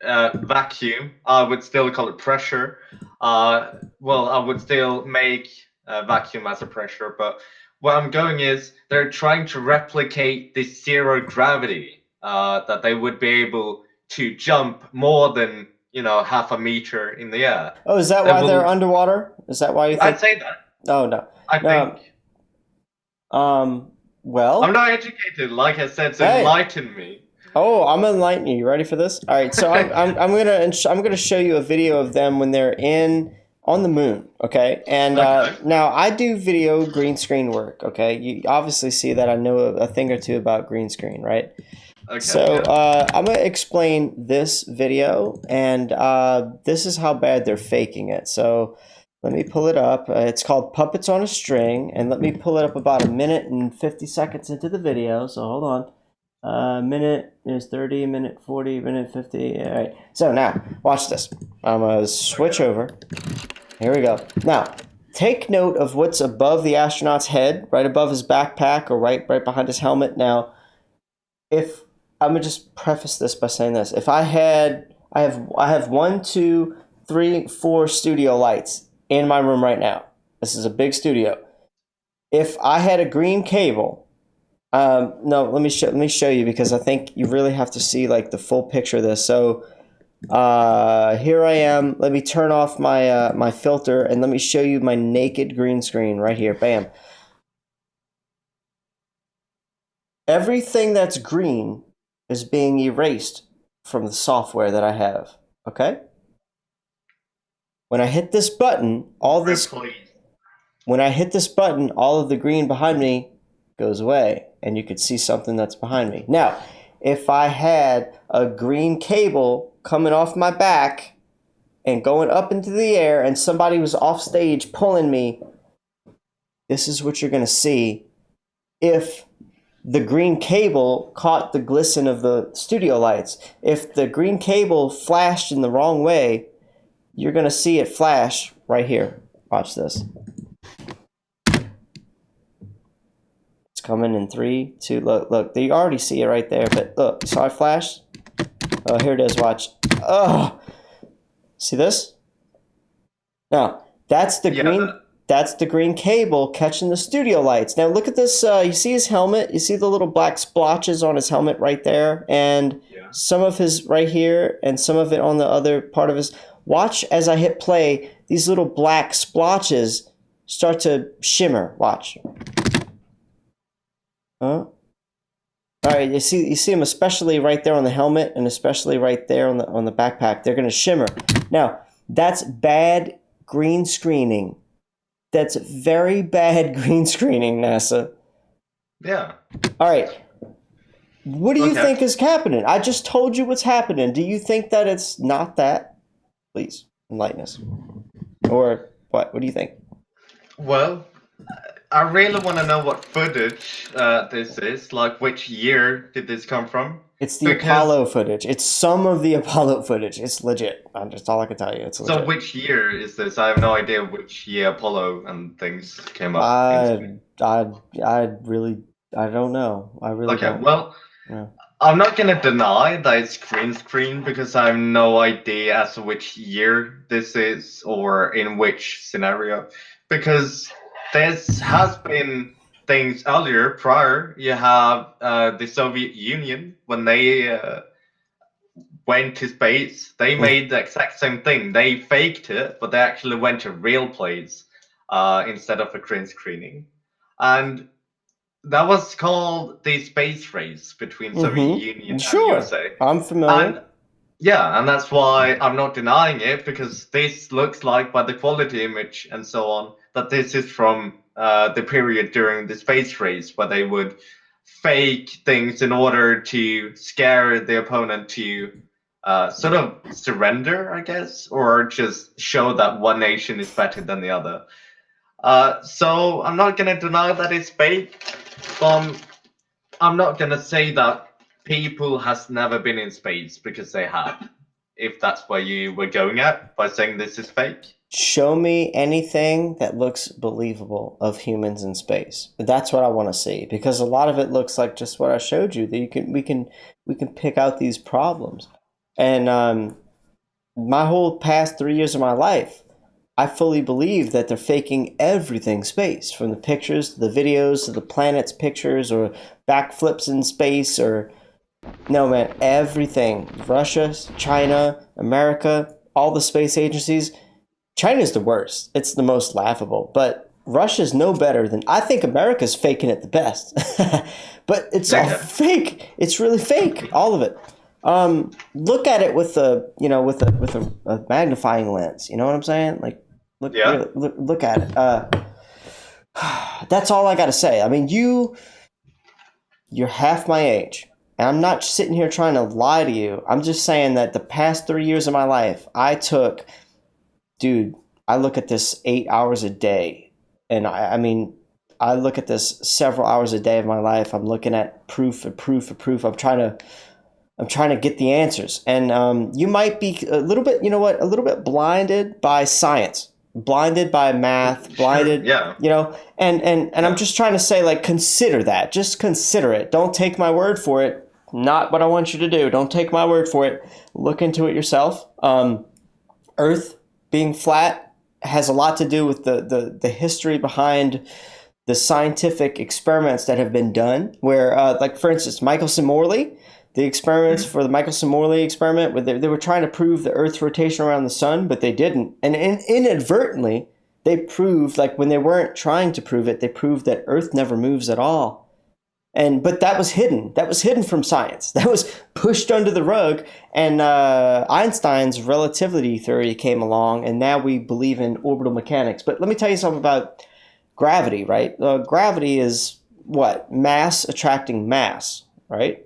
Speaker 19: vacuum. I would still call it pressure. I would still make vacuum as a pressure, but where I'm going is they're trying to replicate the zero gravity, that they would be able to jump more than half a meter in the air.
Speaker 2: Oh, is that why they're underwater? Is that why you think?
Speaker 19: I'd say that.
Speaker 2: Oh no.
Speaker 19: I think.
Speaker 2: Well,
Speaker 19: I'm not educated, like I said, so enlighten me.
Speaker 2: Oh, I'm enlightening you. You ready for this? All right, so I'm gonna show you a video of them when they're on the moon. Okay, and now I do video green screen work. Okay, you obviously see that I know a thing or two about green screen, right?
Speaker 19: Okay,
Speaker 2: so I'm gonna explain this video, and this is how bad they're faking it. So let me pull it up. It's called Puppets on a String, and let me pull it up about 1 minute and 50 seconds into the video. So hold on. Minute is 30, minute 40, minute 50. All right. So now, watch this. I'm gonna switch over. Here we go. Now, take note of what's above the astronaut's head, right above his backpack, or right behind his helmet. Now, if I'm gonna just preface this by saying this: if I have 1, 2, 3, 4 studio lights in my room right now. This is a big studio. If I had a green cable, no, let me show you, because I think you really have to see like the full picture of this. So here I am. Let me turn off my my filter, and let me show you my naked green screen right here. Bam. everything that's green is being erased from the software that I have. Okay? When I hit this button, all of the green behind me goes away, and you could see something that's behind me. Now, if I had a green cable coming off my back and going up into the air, and somebody was off stage pulling me, this is what you're going to see if the green cable caught the glisten of the studio lights. If the green cable flashed in the wrong way, you're going to see it flash right here. Watch this. It's coming in 3, 2, look. You already see it right there, but look, saw it flash? Oh, here it is, watch. Oh, see this? Now, that's the green cable catching the studio lights. Now look at this, you see his helmet? You see the little black splotches on his helmet right there? And some of his right here, and some of it on the other part of his. Watch as I hit play, these little black splotches start to shimmer. Watch. Huh? All right, you see them especially right there on the helmet, and especially right there on the backpack. They're going to shimmer. Now, that's bad green screening. That's very bad green screening, NASA.
Speaker 19: Yeah.
Speaker 2: All right. What do you think is happening? I just told you what's happening. Do you think that it's not that? Please, enlighten us. Or what? What do you think?
Speaker 19: Well, I really want to know what footage this is. Like, which year did this come from?
Speaker 2: It's the Apollo footage. It's some of the Apollo footage. It's legit. That's all I can tell you. It's legit.
Speaker 19: So which year is this? I have no idea which year Apollo and things came up.
Speaker 2: I don't know. I really don't.
Speaker 19: Okay, well,
Speaker 2: yeah.
Speaker 19: I'm not going to deny that it's green screen because I have no idea as to which year this is or in which scenario. Because there has been things earlier, prior. You have the Soviet Union, when they went to space, they made the exact same thing. They faked it, but they actually went to real place instead of a green screening. And that was called the space race between Soviet Union and USA.
Speaker 2: I'm familiar.
Speaker 19: And, and that's why I'm not denying it, because this looks like, by the quality image and so on, that this is from the period during the space race, where they would fake things in order to scare the opponent to sort of surrender, I guess, or just show that one nation is better than the other. So I'm not going to deny that it's fake. I'm not going to say that people has never been in space, because they have. If that's where you were going at by saying this is fake.
Speaker 2: Show me anything that looks believable of humans in space. That's what I want to see, because a lot of it looks like just what I showed you. That we can pick out these problems. And my whole past 3 years of my life, I fully believe that they're faking everything space, from the pictures to the videos to the planets pictures or backflips in space, or no, man, everything. Russia, China, America, all the space agencies. China's the worst. It's the most laughable, but Russia's no better than, I think America's faking it the best. But it's all fake. It's really fake, all of it. Look at it with a magnifying lens. You know what I'm saying? Like, look at it. That's all I got to say. I mean, you're half my age, and I'm not sitting here trying to lie to you. I'm just saying that the past 3 years of my life, I look at this 8 hours a day, and I look at this several hours a day of my life. I'm looking at proof. I'm trying to get the answers. And you might be a little bit, a little bit blinded by science, blinded by math, blinded, and I'm just trying to say, like, consider that. Just consider it. Don't take my word for it. Not what I want you to do. Don't take my word for it. Look into it yourself. Earth being flat has a lot to do with the history behind the scientific experiments that have been done, where, like, for instance, Michelson-Morley, the experiments for the Michelson-Morley experiment, where they were trying to prove the Earth's rotation around the sun, but they didn't. And inadvertently, they proved, like, when they weren't trying to prove it, they proved that Earth never moves at all. But that was hidden. That was hidden from science. That was pushed under the rug. And Einstein's relativity theory came along, and now we believe in orbital mechanics. But let me tell you something about gravity, right? Gravity is what? Mass attracting mass, right?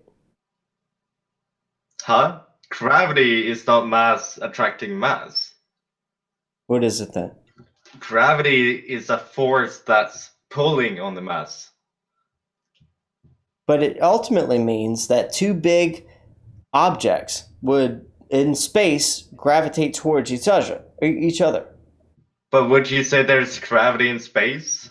Speaker 19: Huh? Gravity is not mass attracting mass.
Speaker 2: What is it then?
Speaker 19: Gravity is a force that's pulling on the mass.
Speaker 2: But it ultimately means that two big objects would, in space, gravitate towards each other.
Speaker 19: But would you say there's gravity in space?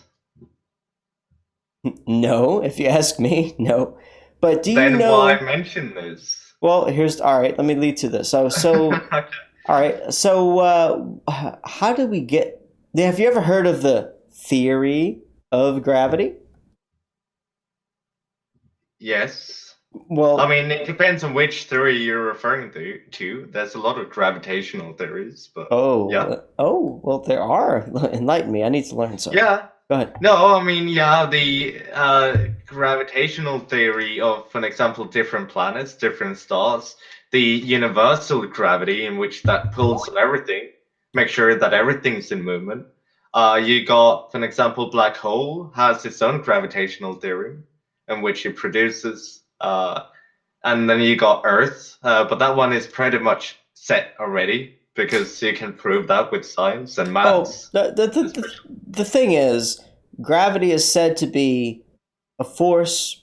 Speaker 2: No, if you ask me, no. But do you
Speaker 19: then
Speaker 2: know?
Speaker 19: Why mention this?
Speaker 2: Well, all right. Let me lead to this. So,
Speaker 19: Okay.
Speaker 2: All right. So, how do we get? Have you ever heard of the theory of gravity?
Speaker 19: Yes.
Speaker 2: Well,
Speaker 19: I mean, it depends on which theory you're referring to. There's a lot of gravitational theories, but yeah.
Speaker 2: Well, there are. Enlighten me. I need to learn something.
Speaker 19: Yeah.
Speaker 2: Go ahead.
Speaker 19: No, I mean, yeah, the gravitational theory of, for example, different planets, different stars, the universal gravity in which that pulls on everything, make sure that everything's in movement. You got, for example, black hole has its own gravitational theory in which it produces, and then you got Earth, but that one is pretty much set already because you can prove that with science and maths.
Speaker 2: The thing is, gravity is said to be a force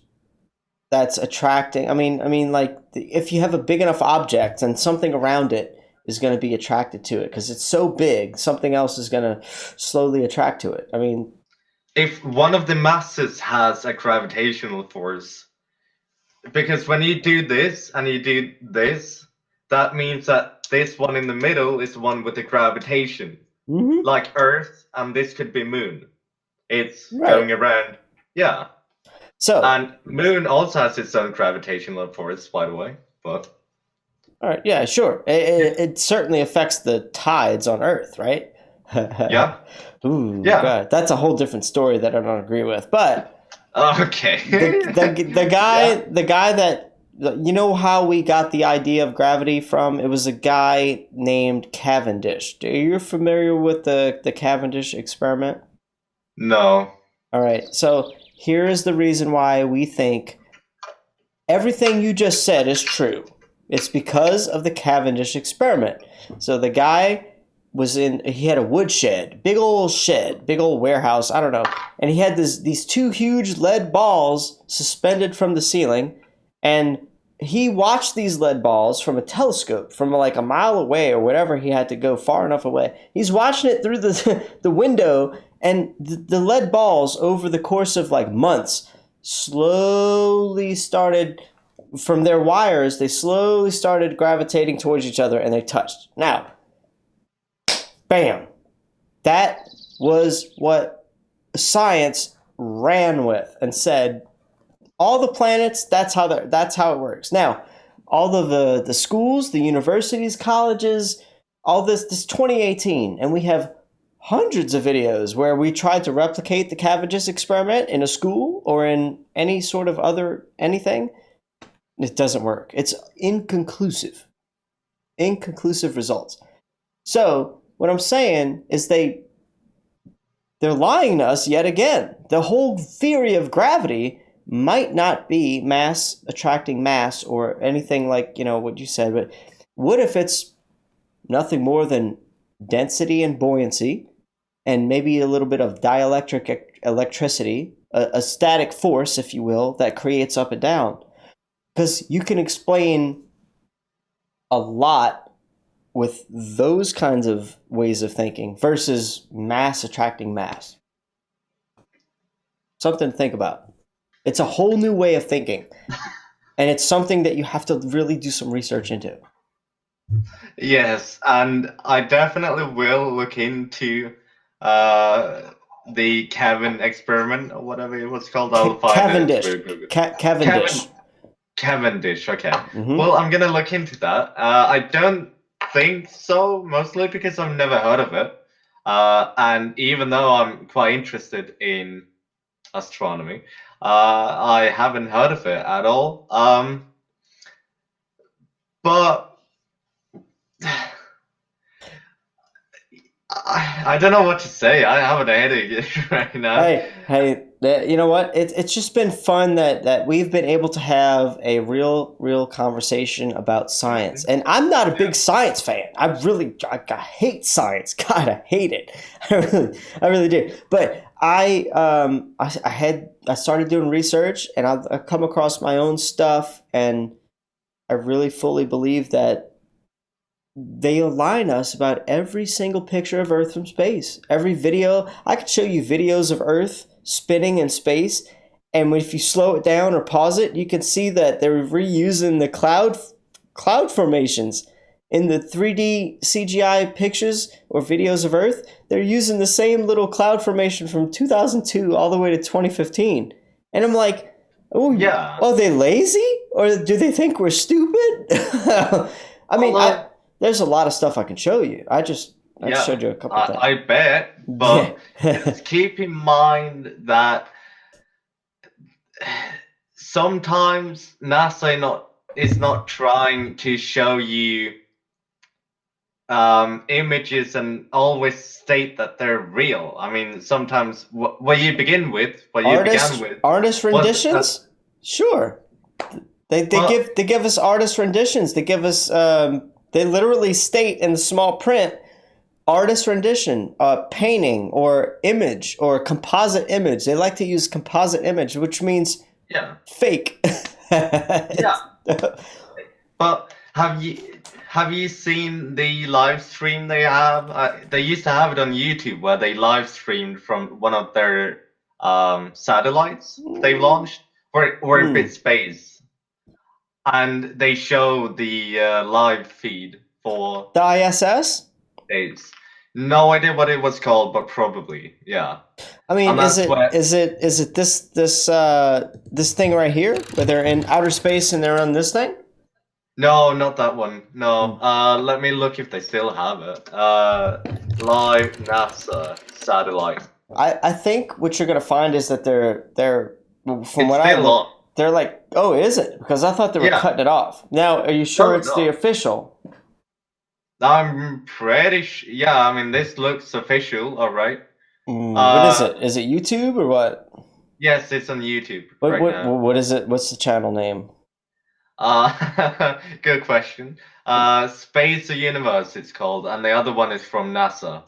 Speaker 2: that's attracting. I mean, like if you have a big enough object and something around it is going to be attracted to it because it's so big, something else is going to slowly attract to it. I mean,
Speaker 19: if one of the masses has a gravitational force, because when you do this and you do this, that means that this one in the middle is the one with the gravitation, like Earth, and this could be Moon. It's going around, yeah. And Moon also has its own gravitational force, by the way. But
Speaker 2: all right, yeah, sure. It certainly affects the tides on Earth, right?
Speaker 19: Yeah.
Speaker 2: Ooh, yeah. God, that's a whole different story that I don't agree with. But
Speaker 19: okay,
Speaker 2: the guy that, you know how we got the idea of gravity from? It was a guy named Cavendish. Are you familiar with the Cavendish experiment?
Speaker 19: No.
Speaker 2: All right. So here is the reason why we think everything you just said is true. It's because of the Cavendish experiment. So the guy he had a woodshed, big old warehouse, I don't know. And he had these two huge lead balls suspended from the ceiling. And he watched these lead balls from a telescope from like a mile away or whatever. He had to go far enough away. He's watching it through the window, and the lead balls over the course of like months slowly started, from their wires, they slowly started gravitating towards each other, and they touched. Now, bam. That was what science ran with and said, all the planets, that's how it works. Now, all of the schools, the universities, colleges, all this 2018, and we have hundreds of videos where we tried to replicate the Cavendish experiment in a school or in any sort of other anything. It doesn't work. It's inconclusive. Inconclusive results. So what I'm saying is they're lying to us yet again. The whole theory of gravity might not be mass attracting mass or anything like, what you said, but what if it's nothing more than density and buoyancy and maybe a little bit of dielectric electricity, a static force, if you will, that creates up and down? Because you can explain a lot with those kinds of ways of thinking versus mass attracting mass. Something to think about. It's a whole new way of thinking. And it's something that you have to really do some research into.
Speaker 19: Yes, and I definitely will look into the Kevin experiment or whatever it was called. I'll find
Speaker 2: Cavendish.
Speaker 19: it.
Speaker 2: Cavendish.
Speaker 19: Cavendish, okay. Well, I'm gonna look into that. I don't think so, mostly because I've never heard of it. And even though I'm quite interested in astronomy, I haven't heard of it at all. But I don't know what to say. I have a headache right now.
Speaker 2: Hey, you know what? It's just been fun that we've been able to have a real conversation about science. And I'm not a big science fan. I hate science. God, I hate it. I really do. But I started doing research, and I've come across my own stuff, and I really fully believe that they align us about every single picture of Earth from space. Every video, I could show you videos of Earth spinning in space, and if you slow it down or pause it, you can see that they're reusing the cloud formations in the 3D CGI pictures or videos of Earth. They're using the same little cloud formation from 2002 all the way to 2015, and I'm like, oh yeah, are they lazy or do they think we're stupid? I mean, there's a lot of stuff I can show you. I showed you a couple of things.
Speaker 19: I bet, but just keep in mind that sometimes NASA is not trying to show you images and always state that they're real. I mean, sometimes what you began with
Speaker 2: artist renditions. Sure, they give us artist renditions. They give us they literally state in the small print, artist rendition, painting or image or composite image. They like to use composite image, which means fake.
Speaker 19: Yeah. But have you seen the live stream they have? They used to have it on YouTube where they live streamed from one of their satellites they launched for orbit space. And they show the live feed for
Speaker 2: the ISS.
Speaker 19: Days. No idea what it was called, but probably, yeah.
Speaker 2: I mean, is it this thing right here where they're in outer space and they're on this thing?
Speaker 19: No, not that one. No. Let me look if they still have it. Live NASA satellite.
Speaker 2: I think what you're gonna find is that they're from what
Speaker 19: I look.
Speaker 2: They're like, oh, is it? Because I thought they were cutting it off. Now, are you sure it's the official?
Speaker 19: I'm pretty sure. Yeah, I mean, this looks official, all right.
Speaker 2: What is it? Is it YouTube or what?
Speaker 19: Yes, it's on YouTube
Speaker 2: now. What is it? What's the channel name?
Speaker 19: Good question. Space or Universe, it's called, and the other one is from NASA.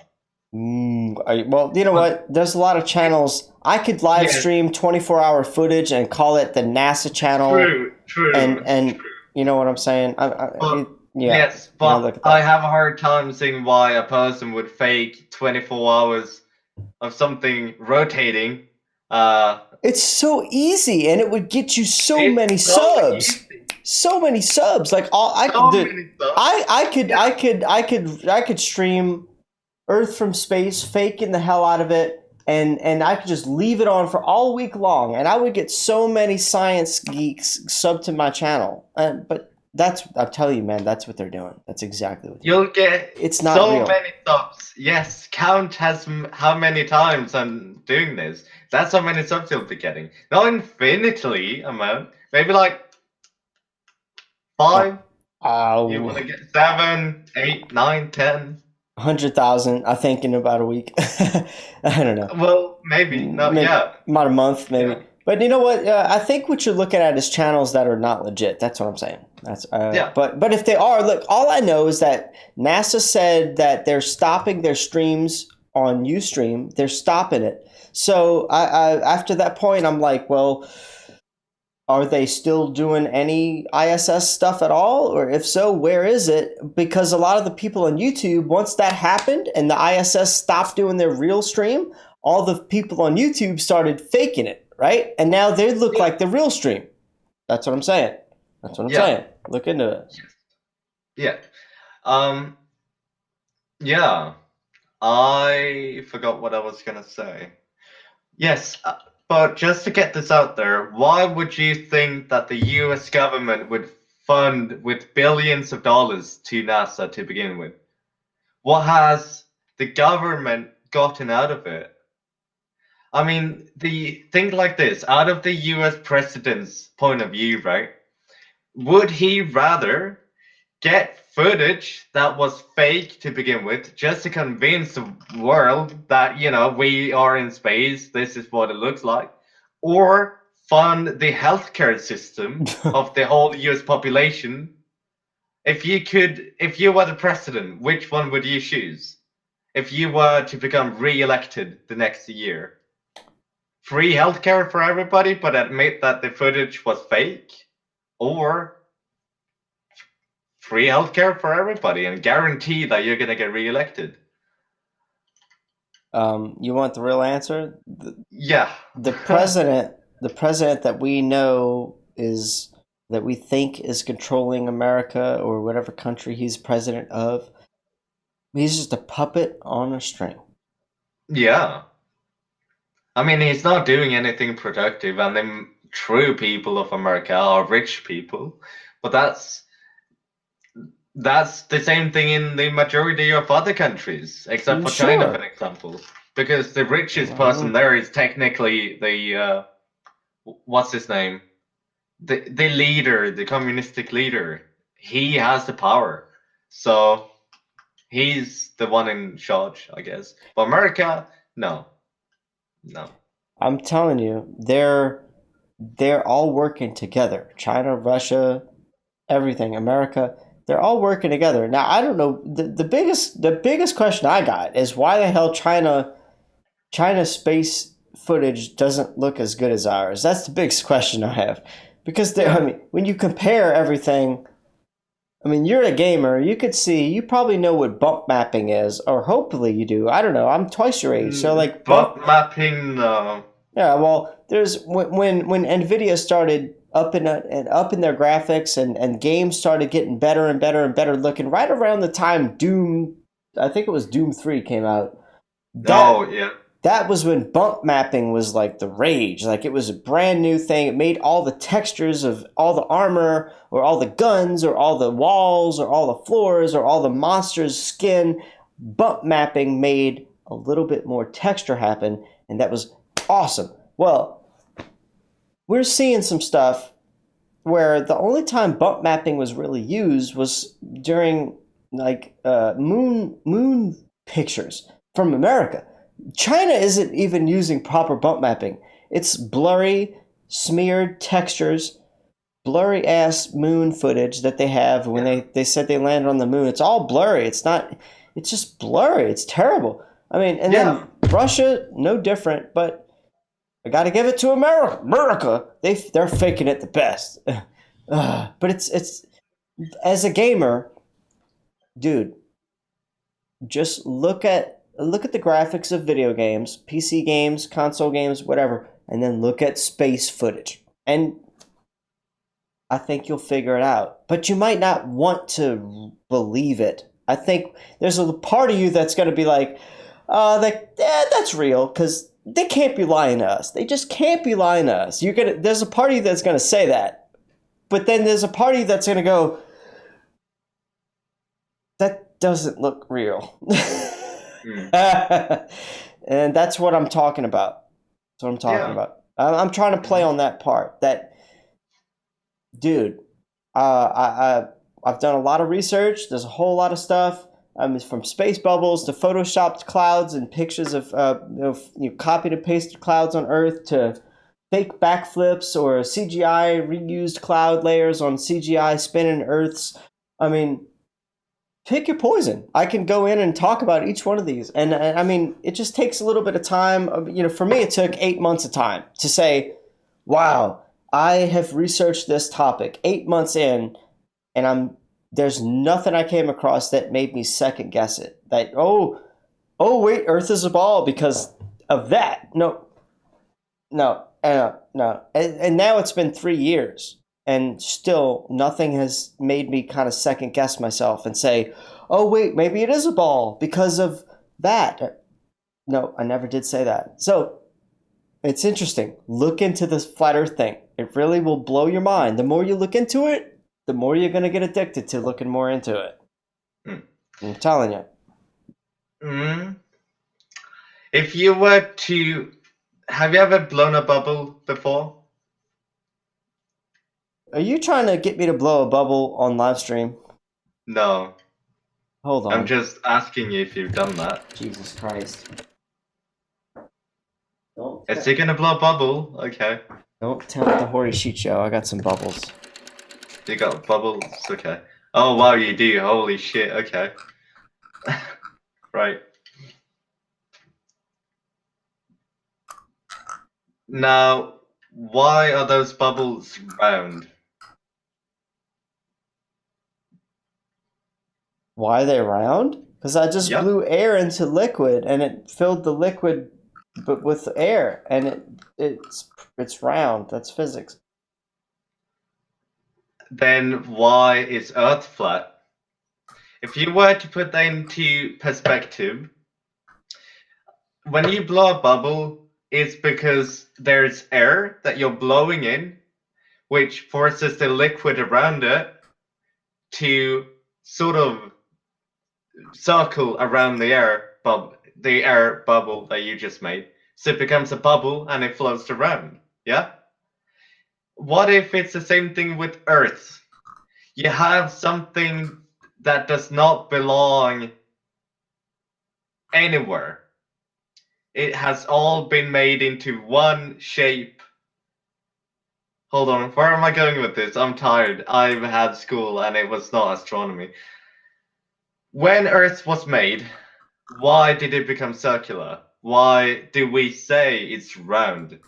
Speaker 2: Well, you know what? There's a lot of channels. I could live stream 24-hour footage and call it the NASA channel.
Speaker 19: True.
Speaker 2: And you know what I'm saying?
Speaker 19: Yes, but I have a hard time seeing why a person would fake 24 hours of something rotating.
Speaker 2: It's so easy, and it would get you so many subs. Easy. So many subs. Like I could stream Earth from space, faking the hell out of it, and I could just leave it on for all week long, and I would get so many science geeks sub to my channel. But I'm telling you, man, that's what they're doing. That's exactly what
Speaker 19: you'll get.
Speaker 2: It's not
Speaker 19: so
Speaker 2: real.
Speaker 19: Many subs. Yes, count how many times I'm doing this. That's how many subs you'll be getting. Not infinitely amount. Maybe like 5. You want to get 7, 8, 9, 10.
Speaker 2: 100,000, I think, in about a week. I don't know.
Speaker 19: Well, maybe. About
Speaker 2: a month, maybe. Yeah. But you know what? I think what you're looking at is channels that are not legit. That's what I'm saying. That's But if they are, look, all I know is that NASA said that they're stopping their streams on Ustream. They're stopping it. So I after that point, I'm like, well, are they still doing any ISS stuff at all? Or if so, where is it? Because a lot of the people on YouTube, once that happened and the ISS stopped doing their real stream, all the people on YouTube started faking it, right? And now they look like the real stream. That's what I'm saying. Saying. Look into it.
Speaker 19: Yeah. Yeah. I forgot what I was going to say. Yes. But just to get this out there, why would you think that the US government would fund with billions of dollars to NASA to begin with? What has the government gotten out of it? I mean, think like this: out of the U.S. president's point of view, right? Would he rather get footage that was fake to begin with, just to convince the world that we are in space, this is what it looks like, or fund the healthcare system of the whole US population? If you were the president, which one would you choose if you were to become re-elected the next year? Free healthcare for everybody, but admit that the footage was fake, or free healthcare for everybody and guarantee that you're gonna get reelected?
Speaker 2: You want the real answer?
Speaker 19: Yeah.
Speaker 2: The president that we know that we think is controlling America or whatever country he's president of, he's just a puppet on a string.
Speaker 19: Yeah. I mean, he's not doing anything productive, and the true people of America are rich people. But that's the same thing in the majority of other countries, except for China, for example. Because the richest person there is technically the what's his name? The leader, the communistic leader. He has the power. So he's the one in charge, I guess. But America, no.
Speaker 2: I'm telling you, they're all working together. China, Russia, everything, America, they're all working together. Now, I don't know, the biggest question I got is why the hell China's space footage doesn't look as good as ours. That's the biggest question I have. Because I mean, when you compare everything, I mean, you're a gamer, you probably know what bump mapping is, or hopefully you do. I don't know. I'm twice your age, so like
Speaker 19: bump mapping. No.
Speaker 2: Yeah, well, there's when Nvidia started up in their graphics and games started getting better and better and better looking. Right around the time Doom, I think it was Doom 3 came out. That was when bump mapping was like the rage. Like it was a brand new thing. It made all the textures of all the armor or all the guns or all the walls or all the floors or all the monsters' skin. Bump mapping made a little bit more texture happen, and that was awesome. Well, we're seeing some stuff where the only time bump mapping was really used was during like moon pictures from America. China isn't even using proper bump mapping. It's blurry, smeared textures, blurry ass moon footage that they have when they said they landed on the moon. It's all blurry. It's just blurry. It's terrible. I mean, and then Russia, no different, but I got to give it to America. America, they're faking it the best. But it's as a gamer, dude, just look at the graphics of video games, PC games, console games, whatever, and then look at space footage. And I think you'll figure it out. But you might not want to believe it. I think there's a part of you that's going to be like, that's real, because they can't be lying to us. They just can't be lying to us. There's a party that's going to say that. But then there's a party that's going to go, that doesn't look real. And that's what I'm talking about. That's what I'm talking about. I'm trying to play on that part. That, dude, I've done a lot of research. There's a whole lot of stuff. From space bubbles to photoshopped clouds and pictures of copied and pasted clouds on Earth to fake backflips or CGI reused cloud layers on CGI spinning Earths. I mean, pick your poison. I can go in and talk about each one of these. And I mean, it just takes a little bit of time. For me, it took 8 months of time to say, wow, I have researched this topic 8 months in, and there's nothing I came across that made me second guess it. That, oh wait, Earth is a ball because of that. No. And now it's been 3 years. And still, nothing has made me kind of second guess myself and say, oh, wait, maybe it is a ball because of that. No, I never did say that. So it's interesting. Look into this flat Earth thing. It really will blow your mind. The more you look into it, the more you're going to get addicted to looking more into it. I'm telling you.
Speaker 19: If you were to Have you ever blown a bubble before?
Speaker 2: Are you trying to get me to blow a bubble on live stream?
Speaker 19: No.
Speaker 2: Hold on.
Speaker 19: I'm just asking you if you've done that.
Speaker 2: Jesus Christ.
Speaker 19: Is he gonna blow a bubble? Okay.
Speaker 2: Don't tell the hoary shoot show. I got some bubbles.
Speaker 19: You got bubbles? Okay. Oh wow, you do. Holy shit. Okay. Right. Now, why are those bubbles round?
Speaker 2: Why are they round? Because I just blew air into liquid and it filled the liquid with air, and it's round. That's physics.
Speaker 19: Then why is Earth flat? If you were to put that into perspective, when you blow a bubble, it's because there's air that you're blowing in, which forces the liquid around it to sort of circle around the air bubble that you just made. So it becomes a bubble and it floats around. Yeah? What if it's the same thing with Earth? You have something that does not belong anywhere. It has all been made into one shape. Hold on, where am I going with this? I'm tired. I've had school and it was not astronomy. When Earth was made, why did it become circular? Why do we say it's round?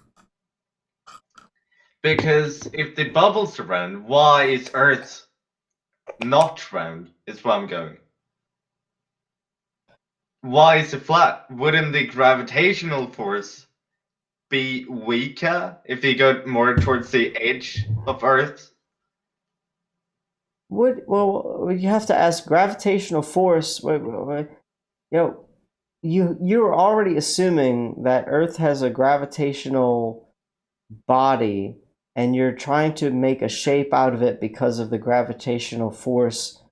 Speaker 19: Because if the bubbles are round, why is Earth not round? Is where I'm going. Why is it flat? Wouldn't the gravitational force be weaker if you go more towards the edge of Earth?
Speaker 2: Well, you have to ask gravitational force. Wait. You're already assuming that Earth has a gravitational body, and you're trying to make a shape out of it because of the gravitational force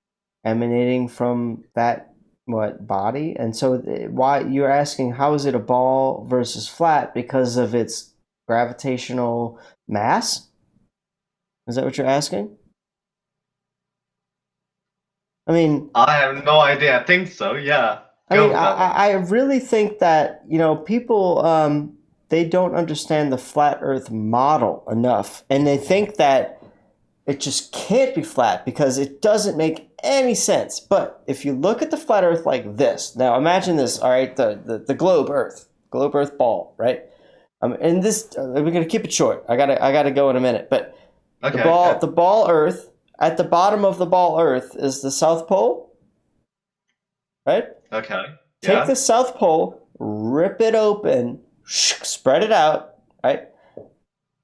Speaker 2: emanating from that body. And so why you're asking how is it a ball versus flat? Because of its gravitational mass? Is that what you're asking? I mean,
Speaker 19: I have no idea. I think so, yeah.
Speaker 2: I really think that, people, they don't understand the flat Earth model enough. And they think that it just can't be flat because it doesn't make any sense. But if you look at the flat Earth like this, now imagine this, all right, the globe Earth ball, right? And this, we're gonna keep it short. I gotta go in a minute. But
Speaker 19: okay,
Speaker 2: the ball Earth, at the bottom of the ball Earth is the South Pole, right?
Speaker 19: Okay.
Speaker 2: Take the South Pole, rip it open, spread it out, right?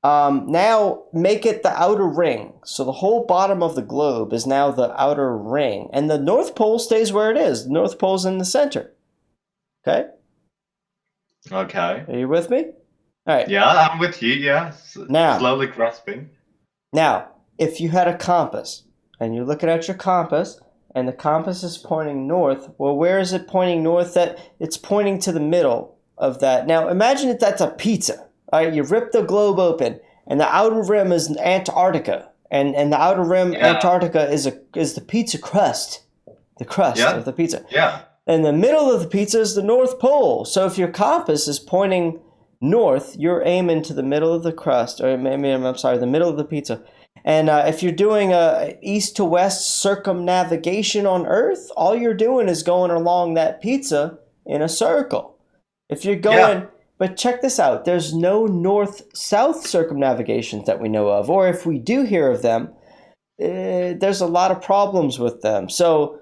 Speaker 2: Now make it the outer ring. So the whole bottom of the globe is now the outer ring. And the North Pole stays where it is. The North Pole's in the center. Okay?
Speaker 19: Okay.
Speaker 2: Are you with me? All right.
Speaker 19: Yeah, I'm with you, yeah.
Speaker 2: Now,
Speaker 19: slowly grasping.
Speaker 2: Now, if you had a compass, and you're looking at your compass, and the compass is pointing north, well, where is it pointing north? That it's pointing to the middle of that. Now, imagine if that's a pizza. All right, you rip the globe open, and the outer rim is Antarctica, and the outer rim Antarctica is the pizza crust, the crust of the pizza.
Speaker 19: Yeah.
Speaker 2: And the middle of the pizza is the North Pole. So if your compass is pointing north, you're aiming to the middle of the crust, or maybe I'm sorry, the middle of the pizza. And if you're doing a east to west circumnavigation on Earth, all you're doing is going along that pizza in a circle. If you're going, but check this out, there's no north-south circumnavigations that we know of, or if we do hear of them, there's a lot of problems with them. So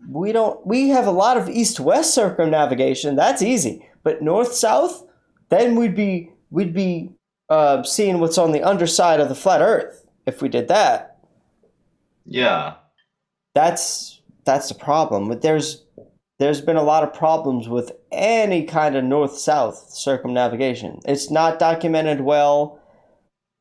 Speaker 2: we have a lot of east-west circumnavigation. That's easy, but north-south, then we'd be seeing what's on the underside of the flat Earth. If we did that, that's the problem. But there's been a lot of problems with any kind of north-south circumnavigation. It's not documented well.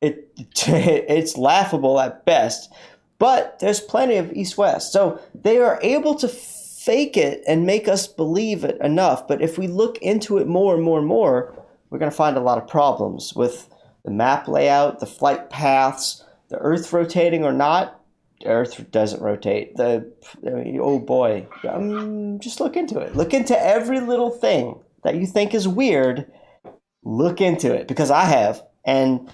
Speaker 2: It's laughable at best. But there's plenty of east-west. So they are able to fake it and make us believe it enough. But if we look into it more and more and more, we're going to find a lot of problems with the map layout, the flight paths, the Earth rotating or not. The Earth doesn't rotate. Oh boy, just look into it. Look into every little thing that you think is weird. Look into it, because I have. And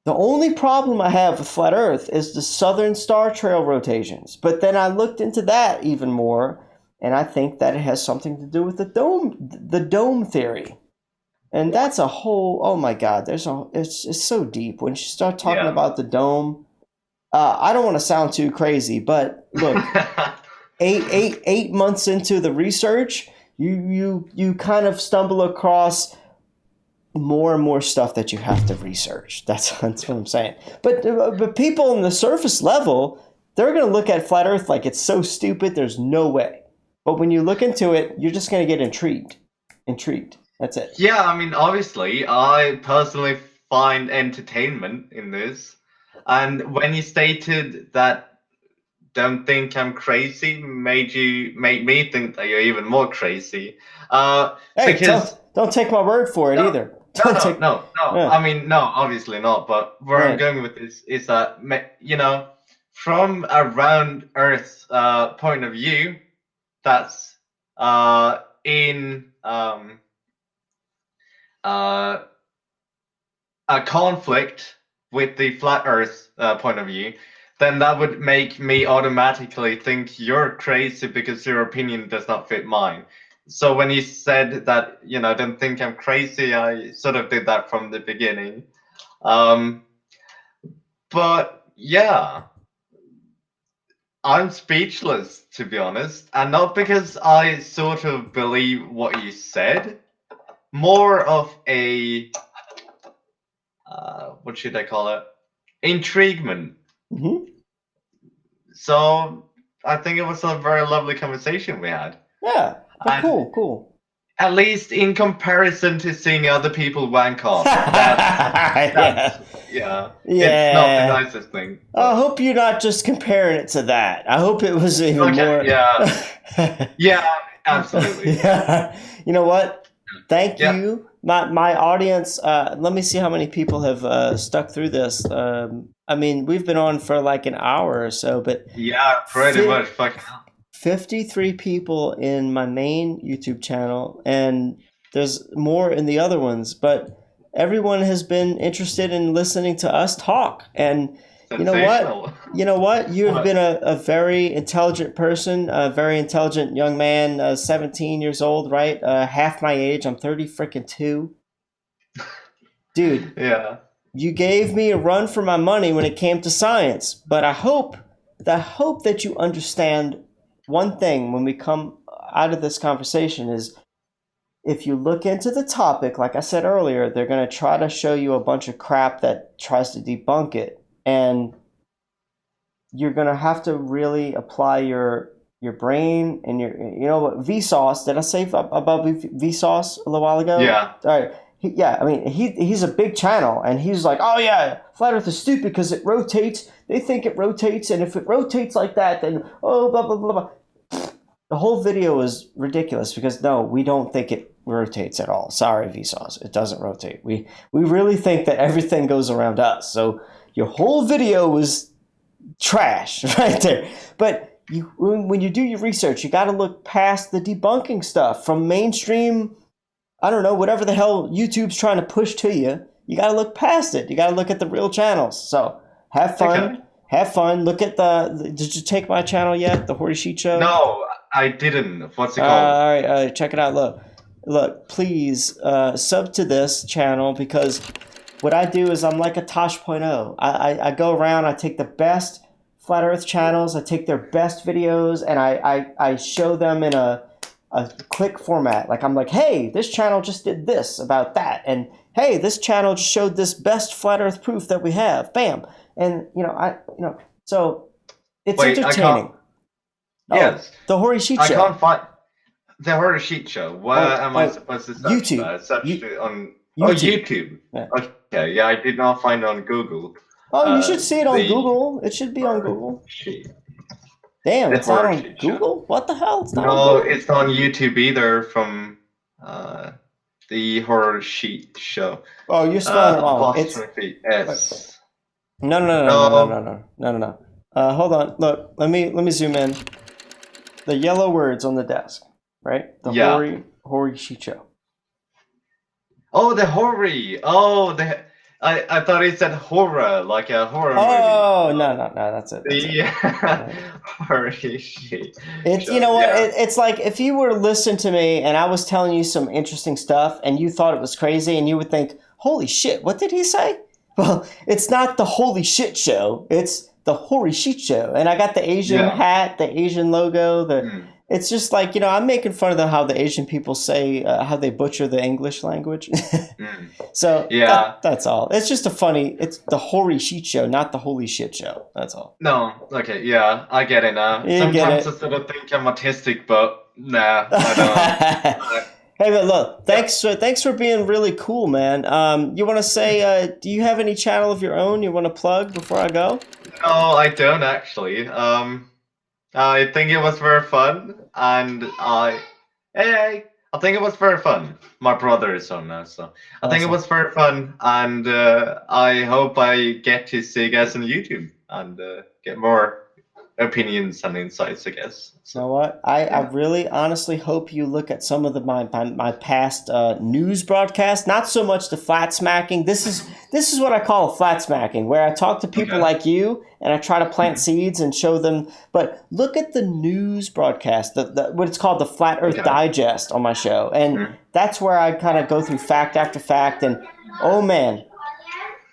Speaker 2: the only problem I have with flat Earth is the Southern Star Trail rotations. But then I looked into that even more, and I think that it has something to do with the dome theory. And that's a whole, oh my God, it's so deep. When you start talking about the dome, I don't want to sound too crazy, but look, 8 months into the research, you kind of stumble across more and more stuff that you have to research. That's what I'm saying. But people on the surface level, they're going to look at flat Earth like it's so stupid, there's no way. But when you look into it, you're just going to get intrigued. That's it.
Speaker 19: Yeah, I mean, obviously, I personally find entertainment in this. And when you stated that "don't think I'm crazy" made me think that you're even more crazy.
Speaker 2: Hey,
Speaker 19: because
Speaker 2: don't take my word for it either.
Speaker 19: No.
Speaker 2: Yeah.
Speaker 19: I mean, no, obviously not. But where I'm going with this is that, from a round Earth point of view, that's in a conflict with the flat Earth point of view, then that would make me automatically think you're crazy because your opinion does not fit mine. So when you said that, don't think I'm crazy, I sort of did that from the beginning. But yeah, I'm speechless, to be honest. And not because I sort of believe what you said, more of a, what should I call it? Intriguement.
Speaker 2: Mm-hmm.
Speaker 19: So I think it was a very lovely conversation we had.
Speaker 2: Yeah, but cool.
Speaker 19: At least in comparison to seeing other people wank off. That's
Speaker 2: yeah.
Speaker 19: It's not the nicest thing.
Speaker 2: I hope you're not just comparing it to that. I hope it was even more.
Speaker 19: Yeah. Yeah, absolutely.
Speaker 2: Yeah. You know what? Thank you. My audience, let me see how many people have stuck through this. I mean, we've been on for like an hour or so, but
Speaker 19: yeah, pretty much. Fucking hell.
Speaker 2: 53 people in my main YouTube channel, and there's more in the other ones, but everyone has been interested in listening to us talk. And you know what? You have been a very intelligent person, a very intelligent young man, 17 years old, right? Half my age. I'm 30 freaking 2. Dude.
Speaker 19: Yeah.
Speaker 2: You gave me a run for my money when it came to science, but I hope that you understand one thing when we come out of this conversation is, if you look into the topic, like I said earlier, they're going to try to show you a bunch of crap that tries to debunk it. And you're going to have to really apply your brain and your, Vsauce. Did I say about Vsauce a little while ago?
Speaker 19: Yeah.
Speaker 2: All right. I mean, he's a big channel, and he's like, oh yeah, flat Earth is stupid because it rotates. They think it rotates, and if it rotates like that, then blah blah blah blah. The whole video is ridiculous because no, we don't think it rotates at all. Sorry, Vsauce, it doesn't rotate. We really think that everything goes around us. So your whole video was trash right there. But when you do your research, you got to look past the debunking stuff from mainstream. I don't know, whatever the hell YouTube's trying to push to you. You got to look past it. You got to look at the real channels. So have fun. Okay. Have fun. Look at did you take my channel yet? The Horty Sheet Show?
Speaker 19: No, I didn't. What's it called?
Speaker 2: All right, check it out. Look, please sub to this channel, because what I do is I'm like a Tosh.0. I go around, I take the best Flat Earth channels, I take their best videos, and I show them in a quick format. Like I'm like, hey, this channel just did this about that, and hey, this channel just showed this best flat Earth proof that we have. Bam, and so it's entertaining.
Speaker 19: Yes,
Speaker 2: the Horty Sheet Show.
Speaker 19: I can't find the Horty Sheet Show. Where am I supposed to search
Speaker 2: YouTube?
Speaker 19: Search it on YouTube.
Speaker 2: Yeah.
Speaker 19: Okay, yeah, I did not find it on Google.
Speaker 2: Oh, you should see it on Google. It should be on Google. Damn, it's not on Google? What the hell? It's not on Google.
Speaker 19: It's not on YouTube either from The horror sheet show.
Speaker 2: Oh, you're spelling it wrong. It's
Speaker 19: Apostrophe S.
Speaker 2: no. Hold on. Look, let me zoom in. The yellow words on the desk, right? The
Speaker 19: Yeah.
Speaker 2: Hori sheet show.
Speaker 19: Oh, the horror. Oh, I thought it said horror, like a horror movie.
Speaker 2: Oh, no, that's it.
Speaker 19: The horror sheet.
Speaker 2: It's, you know what? It's like if you were to listen to me and I was telling you some interesting stuff and you thought it was crazy and you would think, holy shit, what did he say? Well, it's not the holy shit show. It's the Hori sheet show. And I got the Asian hat, the Asian logo, It's just like, you know, I'm making fun of how the Asian people say, how they butcher the English language. So that's all. It's just it's the Hori sheet show, not the holy shit show. That's all.
Speaker 19: No, okay, yeah, I get it now. Sometimes I sort of think I'm autistic, but nah, I don't.
Speaker 2: Hey, but look, thanks for being really cool, man. You want to say, do you have any channel of your own you want to plug before I go?
Speaker 19: No, I don't actually. I think it was very fun, and I think it was very fun. My brother is on now, so I think it was very fun, and I hope I get to see you guys on YouTube and get more opinions and insights, I guess.
Speaker 2: You know what? I really honestly hope you look at some of my past news broadcasts. Not so much the flat smacking. This is what I call a flat smacking, where I talk to people like you and I try to plant seeds and show them. But look at the news broadcast, what it's called, the Flat Earth Digest on my show, and that's where I kind of go through fact after fact. And oh man,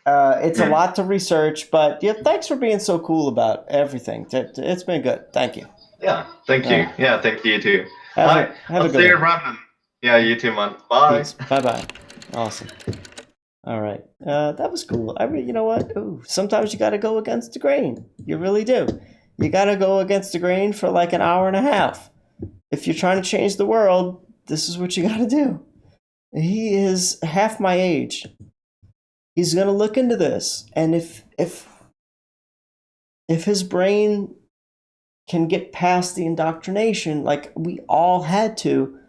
Speaker 2: it's a lot to research. But yeah, thanks for being so cool about everything. It's been good. Thank you.
Speaker 19: Yeah, thank you. Yeah, thank you too.
Speaker 2: Have
Speaker 19: I'll
Speaker 2: a good
Speaker 19: see you
Speaker 2: one.
Speaker 19: around. Yeah, you too, man. Bye.
Speaker 2: Peace. Bye. Awesome. All right. That was cool. I mean, you know what? Ooh, sometimes you got to go against the grain. You really do. You got to go against the grain for like an hour and a half. If you're trying to change the world, this is what you got to do. He is half my age. He's going to look into this. And if his brain can get past the indoctrination like we all had to,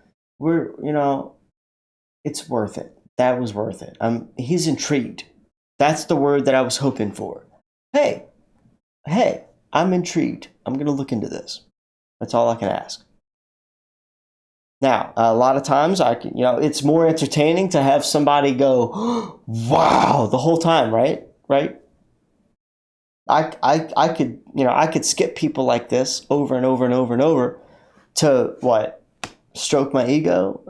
Speaker 2: it's worth it. That was worth it. He's intrigued. That's the word that I was hoping for. Hey, I'm intrigued. I'm going to look into this. That's all I can ask. Now, a lot of times it's more entertaining to have somebody go, wow, the whole time, right? Right? I could skip people like this over and over and over and over to what? Stroke my ego?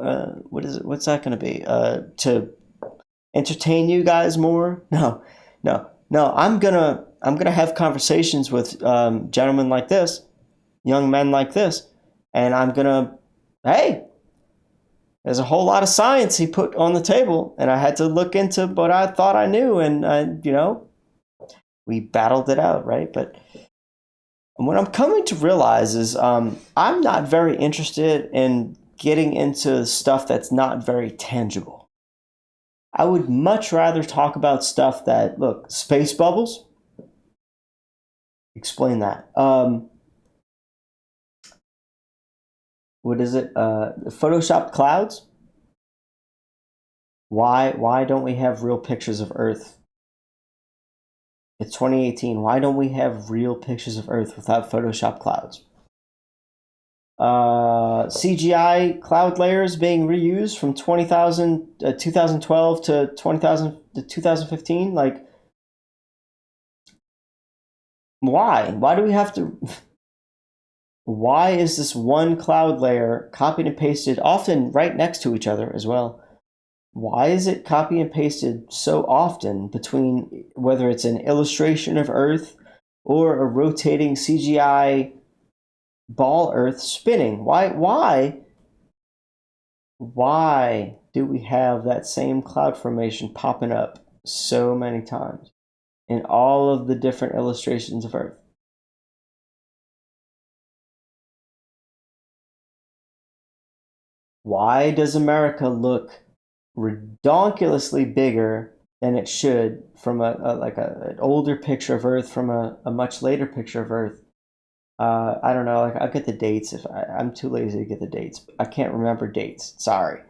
Speaker 2: What is it? What's that going to be? To entertain you guys more? No. I'm gonna have conversations with gentlemen like this, young men like this, and I'm gonna. Hey, there's a whole lot of science he put on the table, and I had to look into what I thought I knew, and we battled it out, right? But what I'm coming to realize is I'm not very interested in getting into stuff that's not very tangible. I would much rather talk about stuff that, look, space bubbles. Explain that. What is it? Photoshopped clouds? Why don't we have real pictures of Earth? It's 2018. Why don't we have real pictures of Earth without Photoshop clouds? CGI cloud layers being reused from 2012 to 2015. Like, why? Why do we have to? Why is this one cloud layer copied and pasted, often right next to each other as well? Why is it copy and pasted so often between whether it's an illustration of Earth or a rotating CGI ball Earth spinning? Why do we have that same cloud formation popping up so many times in all of the different illustrations of Earth? Why does America look redonkulously bigger than it should from an older picture of Earth from a much later picture of Earth? I don't know. I'll get the dates I'm too lazy to get the dates. I can't remember dates. Sorry.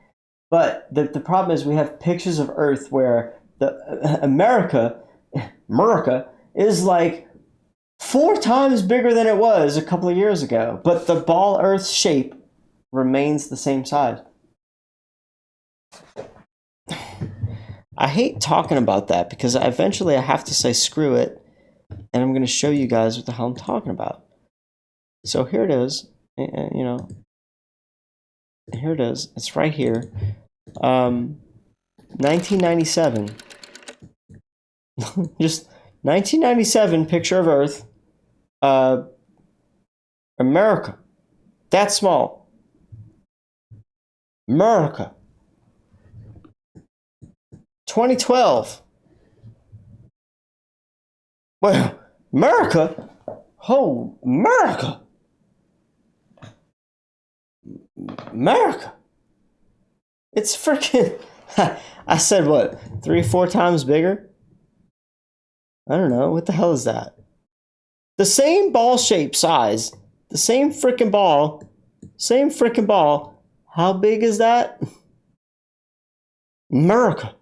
Speaker 2: But the problem is we have pictures of Earth where the America is like 4 times bigger than it was a couple of years ago, but the ball Earth shape remains the same size. I hate talking about that because eventually I have to say screw it, and I'm going to show you guys what the hell I'm talking about. So here it is, you know, here it is. It's right here. 1997. Just 1997 picture of Earth. America. That small. America. 2012. Well, America? Oh, America. America. It's freaking... I said what? 3 or 4 times bigger? I don't know. What the hell is that? The same ball shape size. The same freaking ball. Same freaking ball. How big is that? America.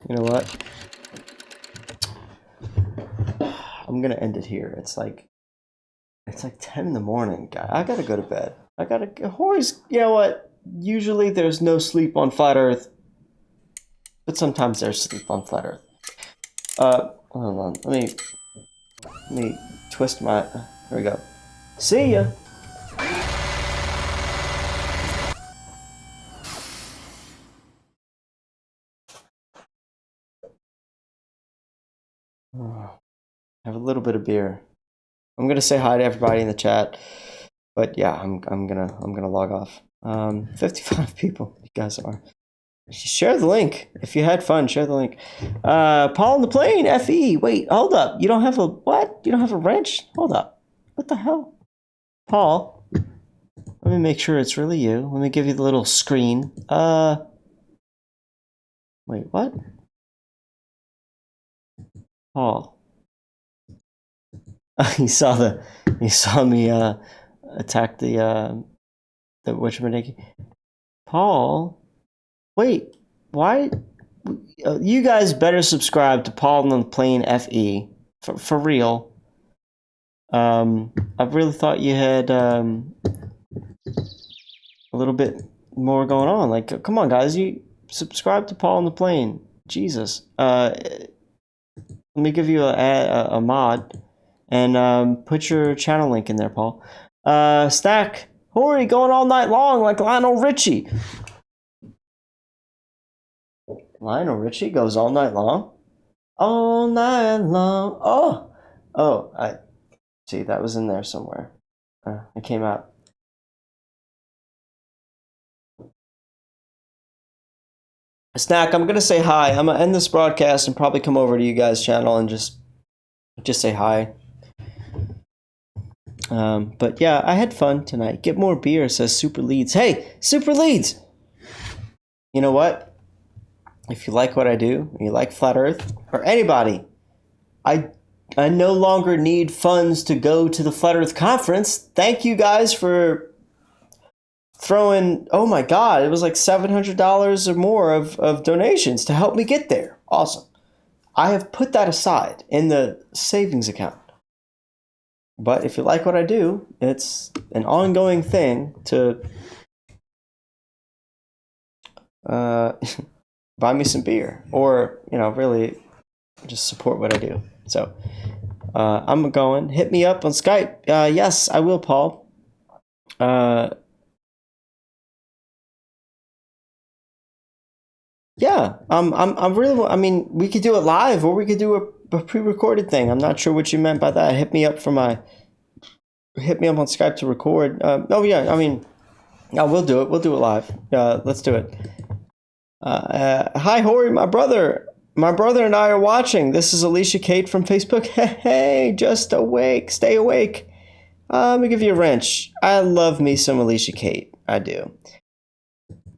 Speaker 2: You know what? I'm gonna end it here. It's like 10 in the morning. I gotta go to bed. I gotta always, you know what? Usually there's no sleep on flat Earth, but sometimes there's sleep on flat Earth. Hold on. Let me twist my. Here we go. See ya. Have a little bit of beer. I'm gonna say hi to everybody in the chat, but yeah, I'm gonna log off. 55 people, you guys are. Share the link if you had fun. Share the link. Paul on the plane. Fe. Wait, hold up. You don't have a what? You don't have a wrench? Hold up. What the hell, Paul? Let me make sure it's really you. Let me give you the little screen. Wait, what? Paul. You saw me attack the whatchamacallit. Paul. Wait, why? You guys better subscribe to Paul on the Plane FE for real. I really thought you had a little bit more going on. Like, come on, guys, you subscribe to Paul on the Plane. Jesus. Let me give you a mod and put your channel link in there, Paul. Stack, Hori going all night long like Lionel Richie. Lionel Richie goes all night long? All night long. Oh, I see, that was in there somewhere. It came out. Snack, I'm gonna say hi. I'm gonna end this broadcast and probably come over to you guys' channel and just say hi. But yeah, I had fun tonight. Get more beer, says Super Leads. Hey, Super Leads! You know what? If you like what I do, you like Flat Earth, or anybody, I no longer need funds to go to the Flat Earth Conference. Thank you guys for throwing, oh my God, it was like $700 or more of donations to help me get there. Awesome. I have put that aside in the savings account. But if you like what I do, it's an ongoing thing to buy me some beer, or really just support what I do. So I'm going. Hit me up on Skype. Yes, I will, Paul. Yeah, I'm really. I mean, we could do it live, or we could do a pre-recorded thing. I'm not sure what you meant by that. Hit me up on Skype to record. Oh yeah, I mean, no, we'll do it. We'll do it live. Let's do it. Hi, Hori, my brother. My brother and I are watching. This is Alicia Kate from Facebook. Hey, just awake. Stay awake. Let me give you a wrench. I love me some Alicia Kate. I do.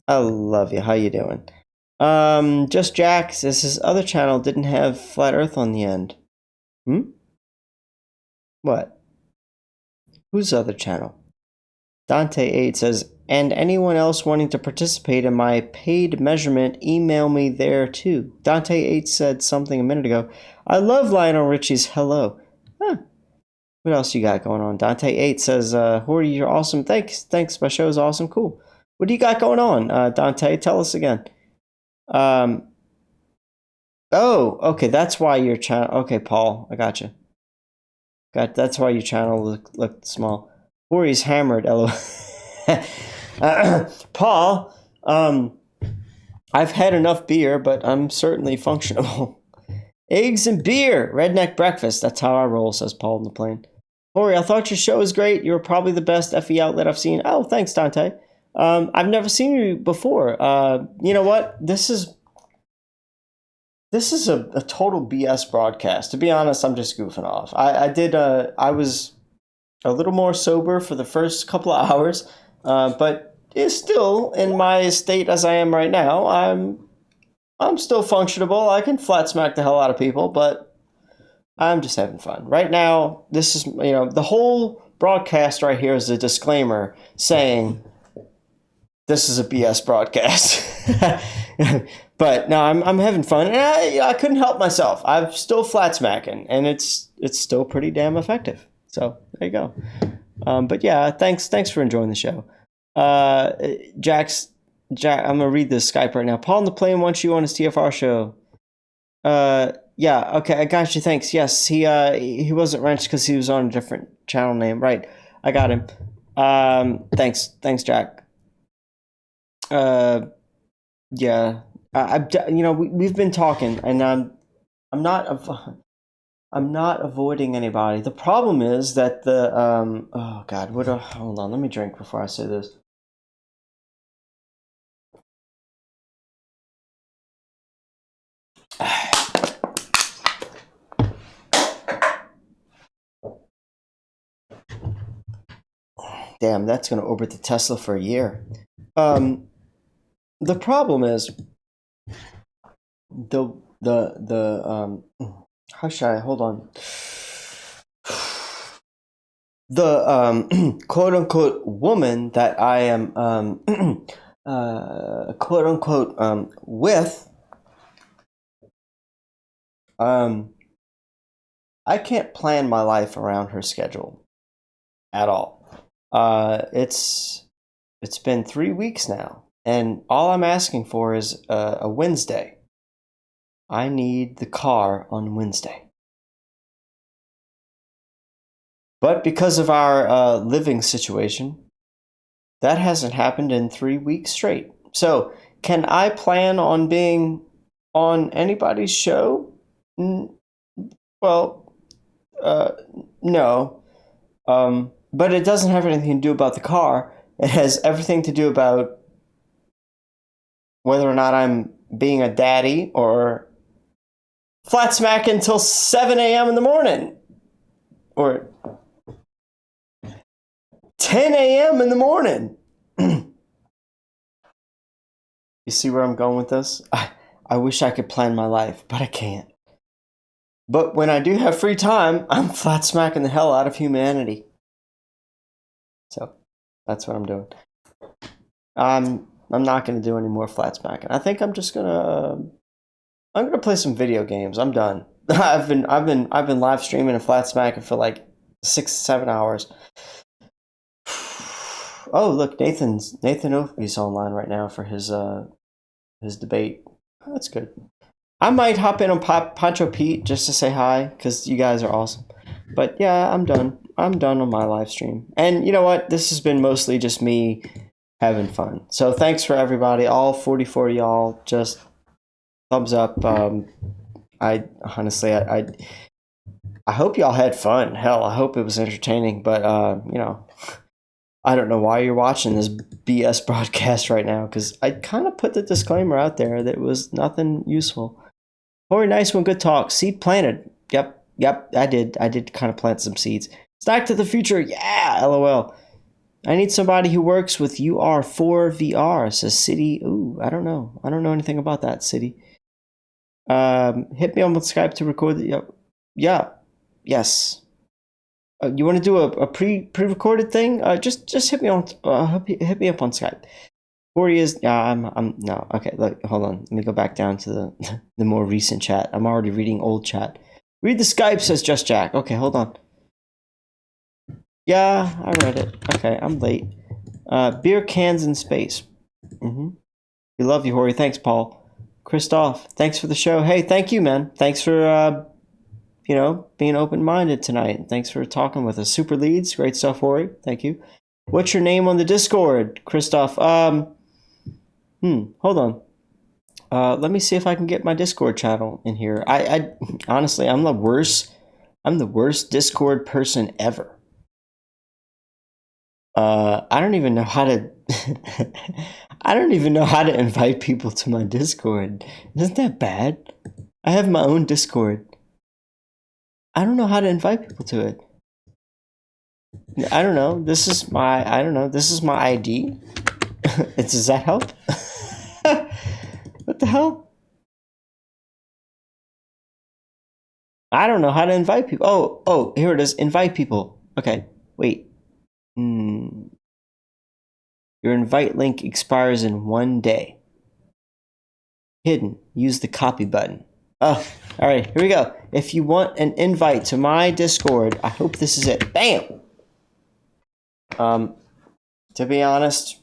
Speaker 2: I love you. How you doing? Just Jack says his other channel didn't have Flat Earth on the end. What? Whose other channel? Dante8 says, and anyone else wanting to participate in my paid measurement, email me there too. Dante8 said something a minute ago. I love Lionel Richie's hello. Huh. What else you got going on? Dante8 says, Hori, you're awesome. Thanks. My show is awesome. Cool. What do you got going on, Dante? Tell us again. Oh, okay. That's why your channel. Okay, Paul, I got you. That's why your channel looked small. Hori's hammered. LOL. Paul, I've had enough beer, but I'm certainly functional. Eggs and beer, redneck breakfast. That's how I roll, says Paul in the plane. Hori, I thought your show was great. You were probably the best FE outlet I've seen. Oh, thanks, Dante. I've never seen you before. You know what? This is a total BS broadcast. To be honest, I'm just goofing off. I was a little more sober for the first couple of hours, but is still in my state as I am right now. I'm still functionable. I can flat smack the hell out of people, but I'm just having fun. Right now, this is, the whole broadcast right here is a disclaimer saying this is a BS broadcast. But no, I'm having fun, and I couldn't help myself. I'm still flat smacking, and it's still pretty damn effective. So there you go. But yeah, thanks for enjoying the show. Jack, I'm gonna read this Skype right now. Paul on the plane wants you on his TFR show. Yeah, okay, I got you. Thanks. Yes, he wasn't wrenched because he was on a different channel name. Right, I got him. Thanks, Jack. Yeah, we've been talking, and I'm not avoiding anybody. The problem is that oh God, hold on, let me drink before I say this. Damn, that's gonna orbit the Tesla for a year. The problem is how should I hold on? The quote unquote woman that I am quote unquote with, I can't plan my life around her schedule at all. It's been 3 weeks now, and all I'm asking for is a Wednesday. I need the car on Wednesday. But because of our living situation, that hasn't happened in 3 weeks straight. So, can I plan on being on anybody's show? Well, no. But it doesn't have anything to do about the car. It has everything to do about whether or not I'm being a daddy or flat smack until 7 a.m. in the morning. Or 10 a.m. in the morning. You see where I'm going with this? I wish I could plan my life, but I can't. But when I do have free time, I'm flat smacking the hell out of humanity. So that's what I'm doing. I'm not going to do any more flat smacking. I think I'm just gonna play some video games. I'm done. I've been live streaming and flat smacking for like 6-7 hours. Oh, look, Nathan Oakley's online right now for his debate. Oh, that's good. I might hop in on Pancho Pete just to say hi because you guys are awesome. But yeah, I'm done. I'm done on my live stream. And you know what? This has been mostly just me having fun. So thanks for everybody, all 44 of y'all. Just thumbs up. I honestly, I hope y'all had fun. Hell, I hope it was entertaining. But I don't know why you're watching this BS broadcast right now because I kind of put the disclaimer out there that it was nothing useful. Very nice one, good talk. Seed planted. Yep, I did kind of plant some seeds. Stack to the future, yeah, LOL. I need somebody who works with UR4VR, says City. Ooh, I don't know anything about that, City. Hit me on with Skype to record the, yeah, yes. You want to do a pre-recorded thing? Just hit me on hit me up on Skype. Corey is I'm no, okay, look, hold on. Let me go back down to the more recent chat. I'm already reading old chat. Read the Skype, says Just Jack. Okay, hold on. Yeah, I read it. Okay, I'm late. Beer cans in space. We love you, Hori. Thanks, Paul. Christoph, thanks for the show. Hey, thank you, man. Thanks for being open-minded tonight. Thanks for talking with us. Super leads, great stuff, Hori. Thank you. What's your name on the Discord, Christoph? Hold on. Let me see if I can get my Discord channel in here. I honestly, I'm the worst Discord person ever. I don't even know how to invite people to my Discord. Isn't that bad? I have my own Discord. I don't know how to invite people to it. I don't know. This is my ID. Does that help? What the hell? I don't know how to invite people. Oh, here it is. Invite people. Okay, wait. Your invite link expires in 1 day. Hidden. Use the copy button. Oh, all right, here we go. If you want an invite to my Discord, I hope this is it. Bam! To be honest,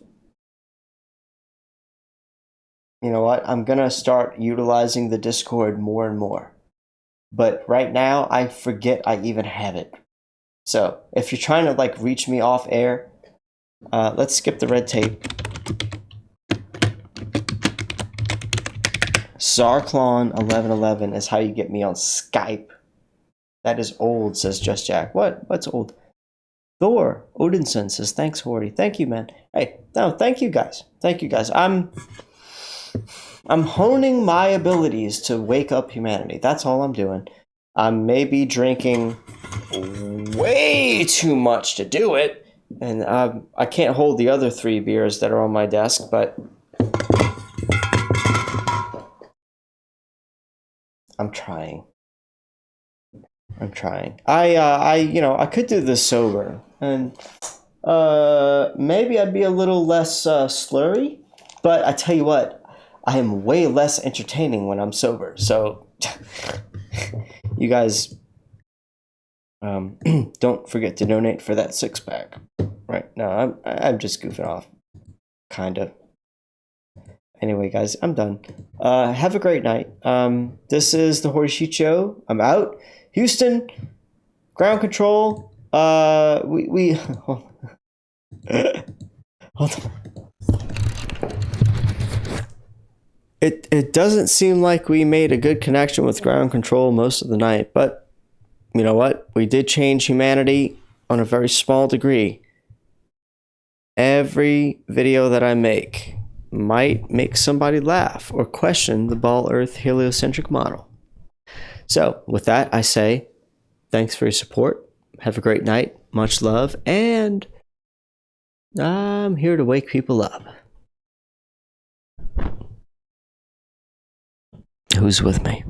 Speaker 2: you know what? I'm gonna start utilizing the Discord more and more. But right now, I forget I even have it. So if you're trying to reach me off air, let's skip the red tape. Sarklon1111 is how you get me on Skype. That is old, says Just Jack. What's old? Thor Odinson says, thanks, Hori. Thank you, man. Hey, no, thank you guys. I'm honing my abilities to wake up humanity. That's all I'm doing. I may be drinking way too much to do it, and I can't hold the other 3 beers that are on my desk, but I'm trying. I could do this sober, and maybe I'd be a little less slurry, but I tell you what, I am way less entertaining when I'm sober, so you guys don't forget to donate for that 6-pack. Right? No, I'm just goofing off. Kinda. Anyway, guys, I'm done. Have a great night. This is the Horseshoe Show. I'm out. Houston, ground control. We hold on. It doesn't seem like we made a good connection with ground control most of the night, but you know what? We did change humanity on a very small degree. Every video that I make might make somebody laugh or question the ball earth heliocentric model. So with that, I say thanks for your support. Have a great night. Much love. And I'm here to wake people up. Who's with me?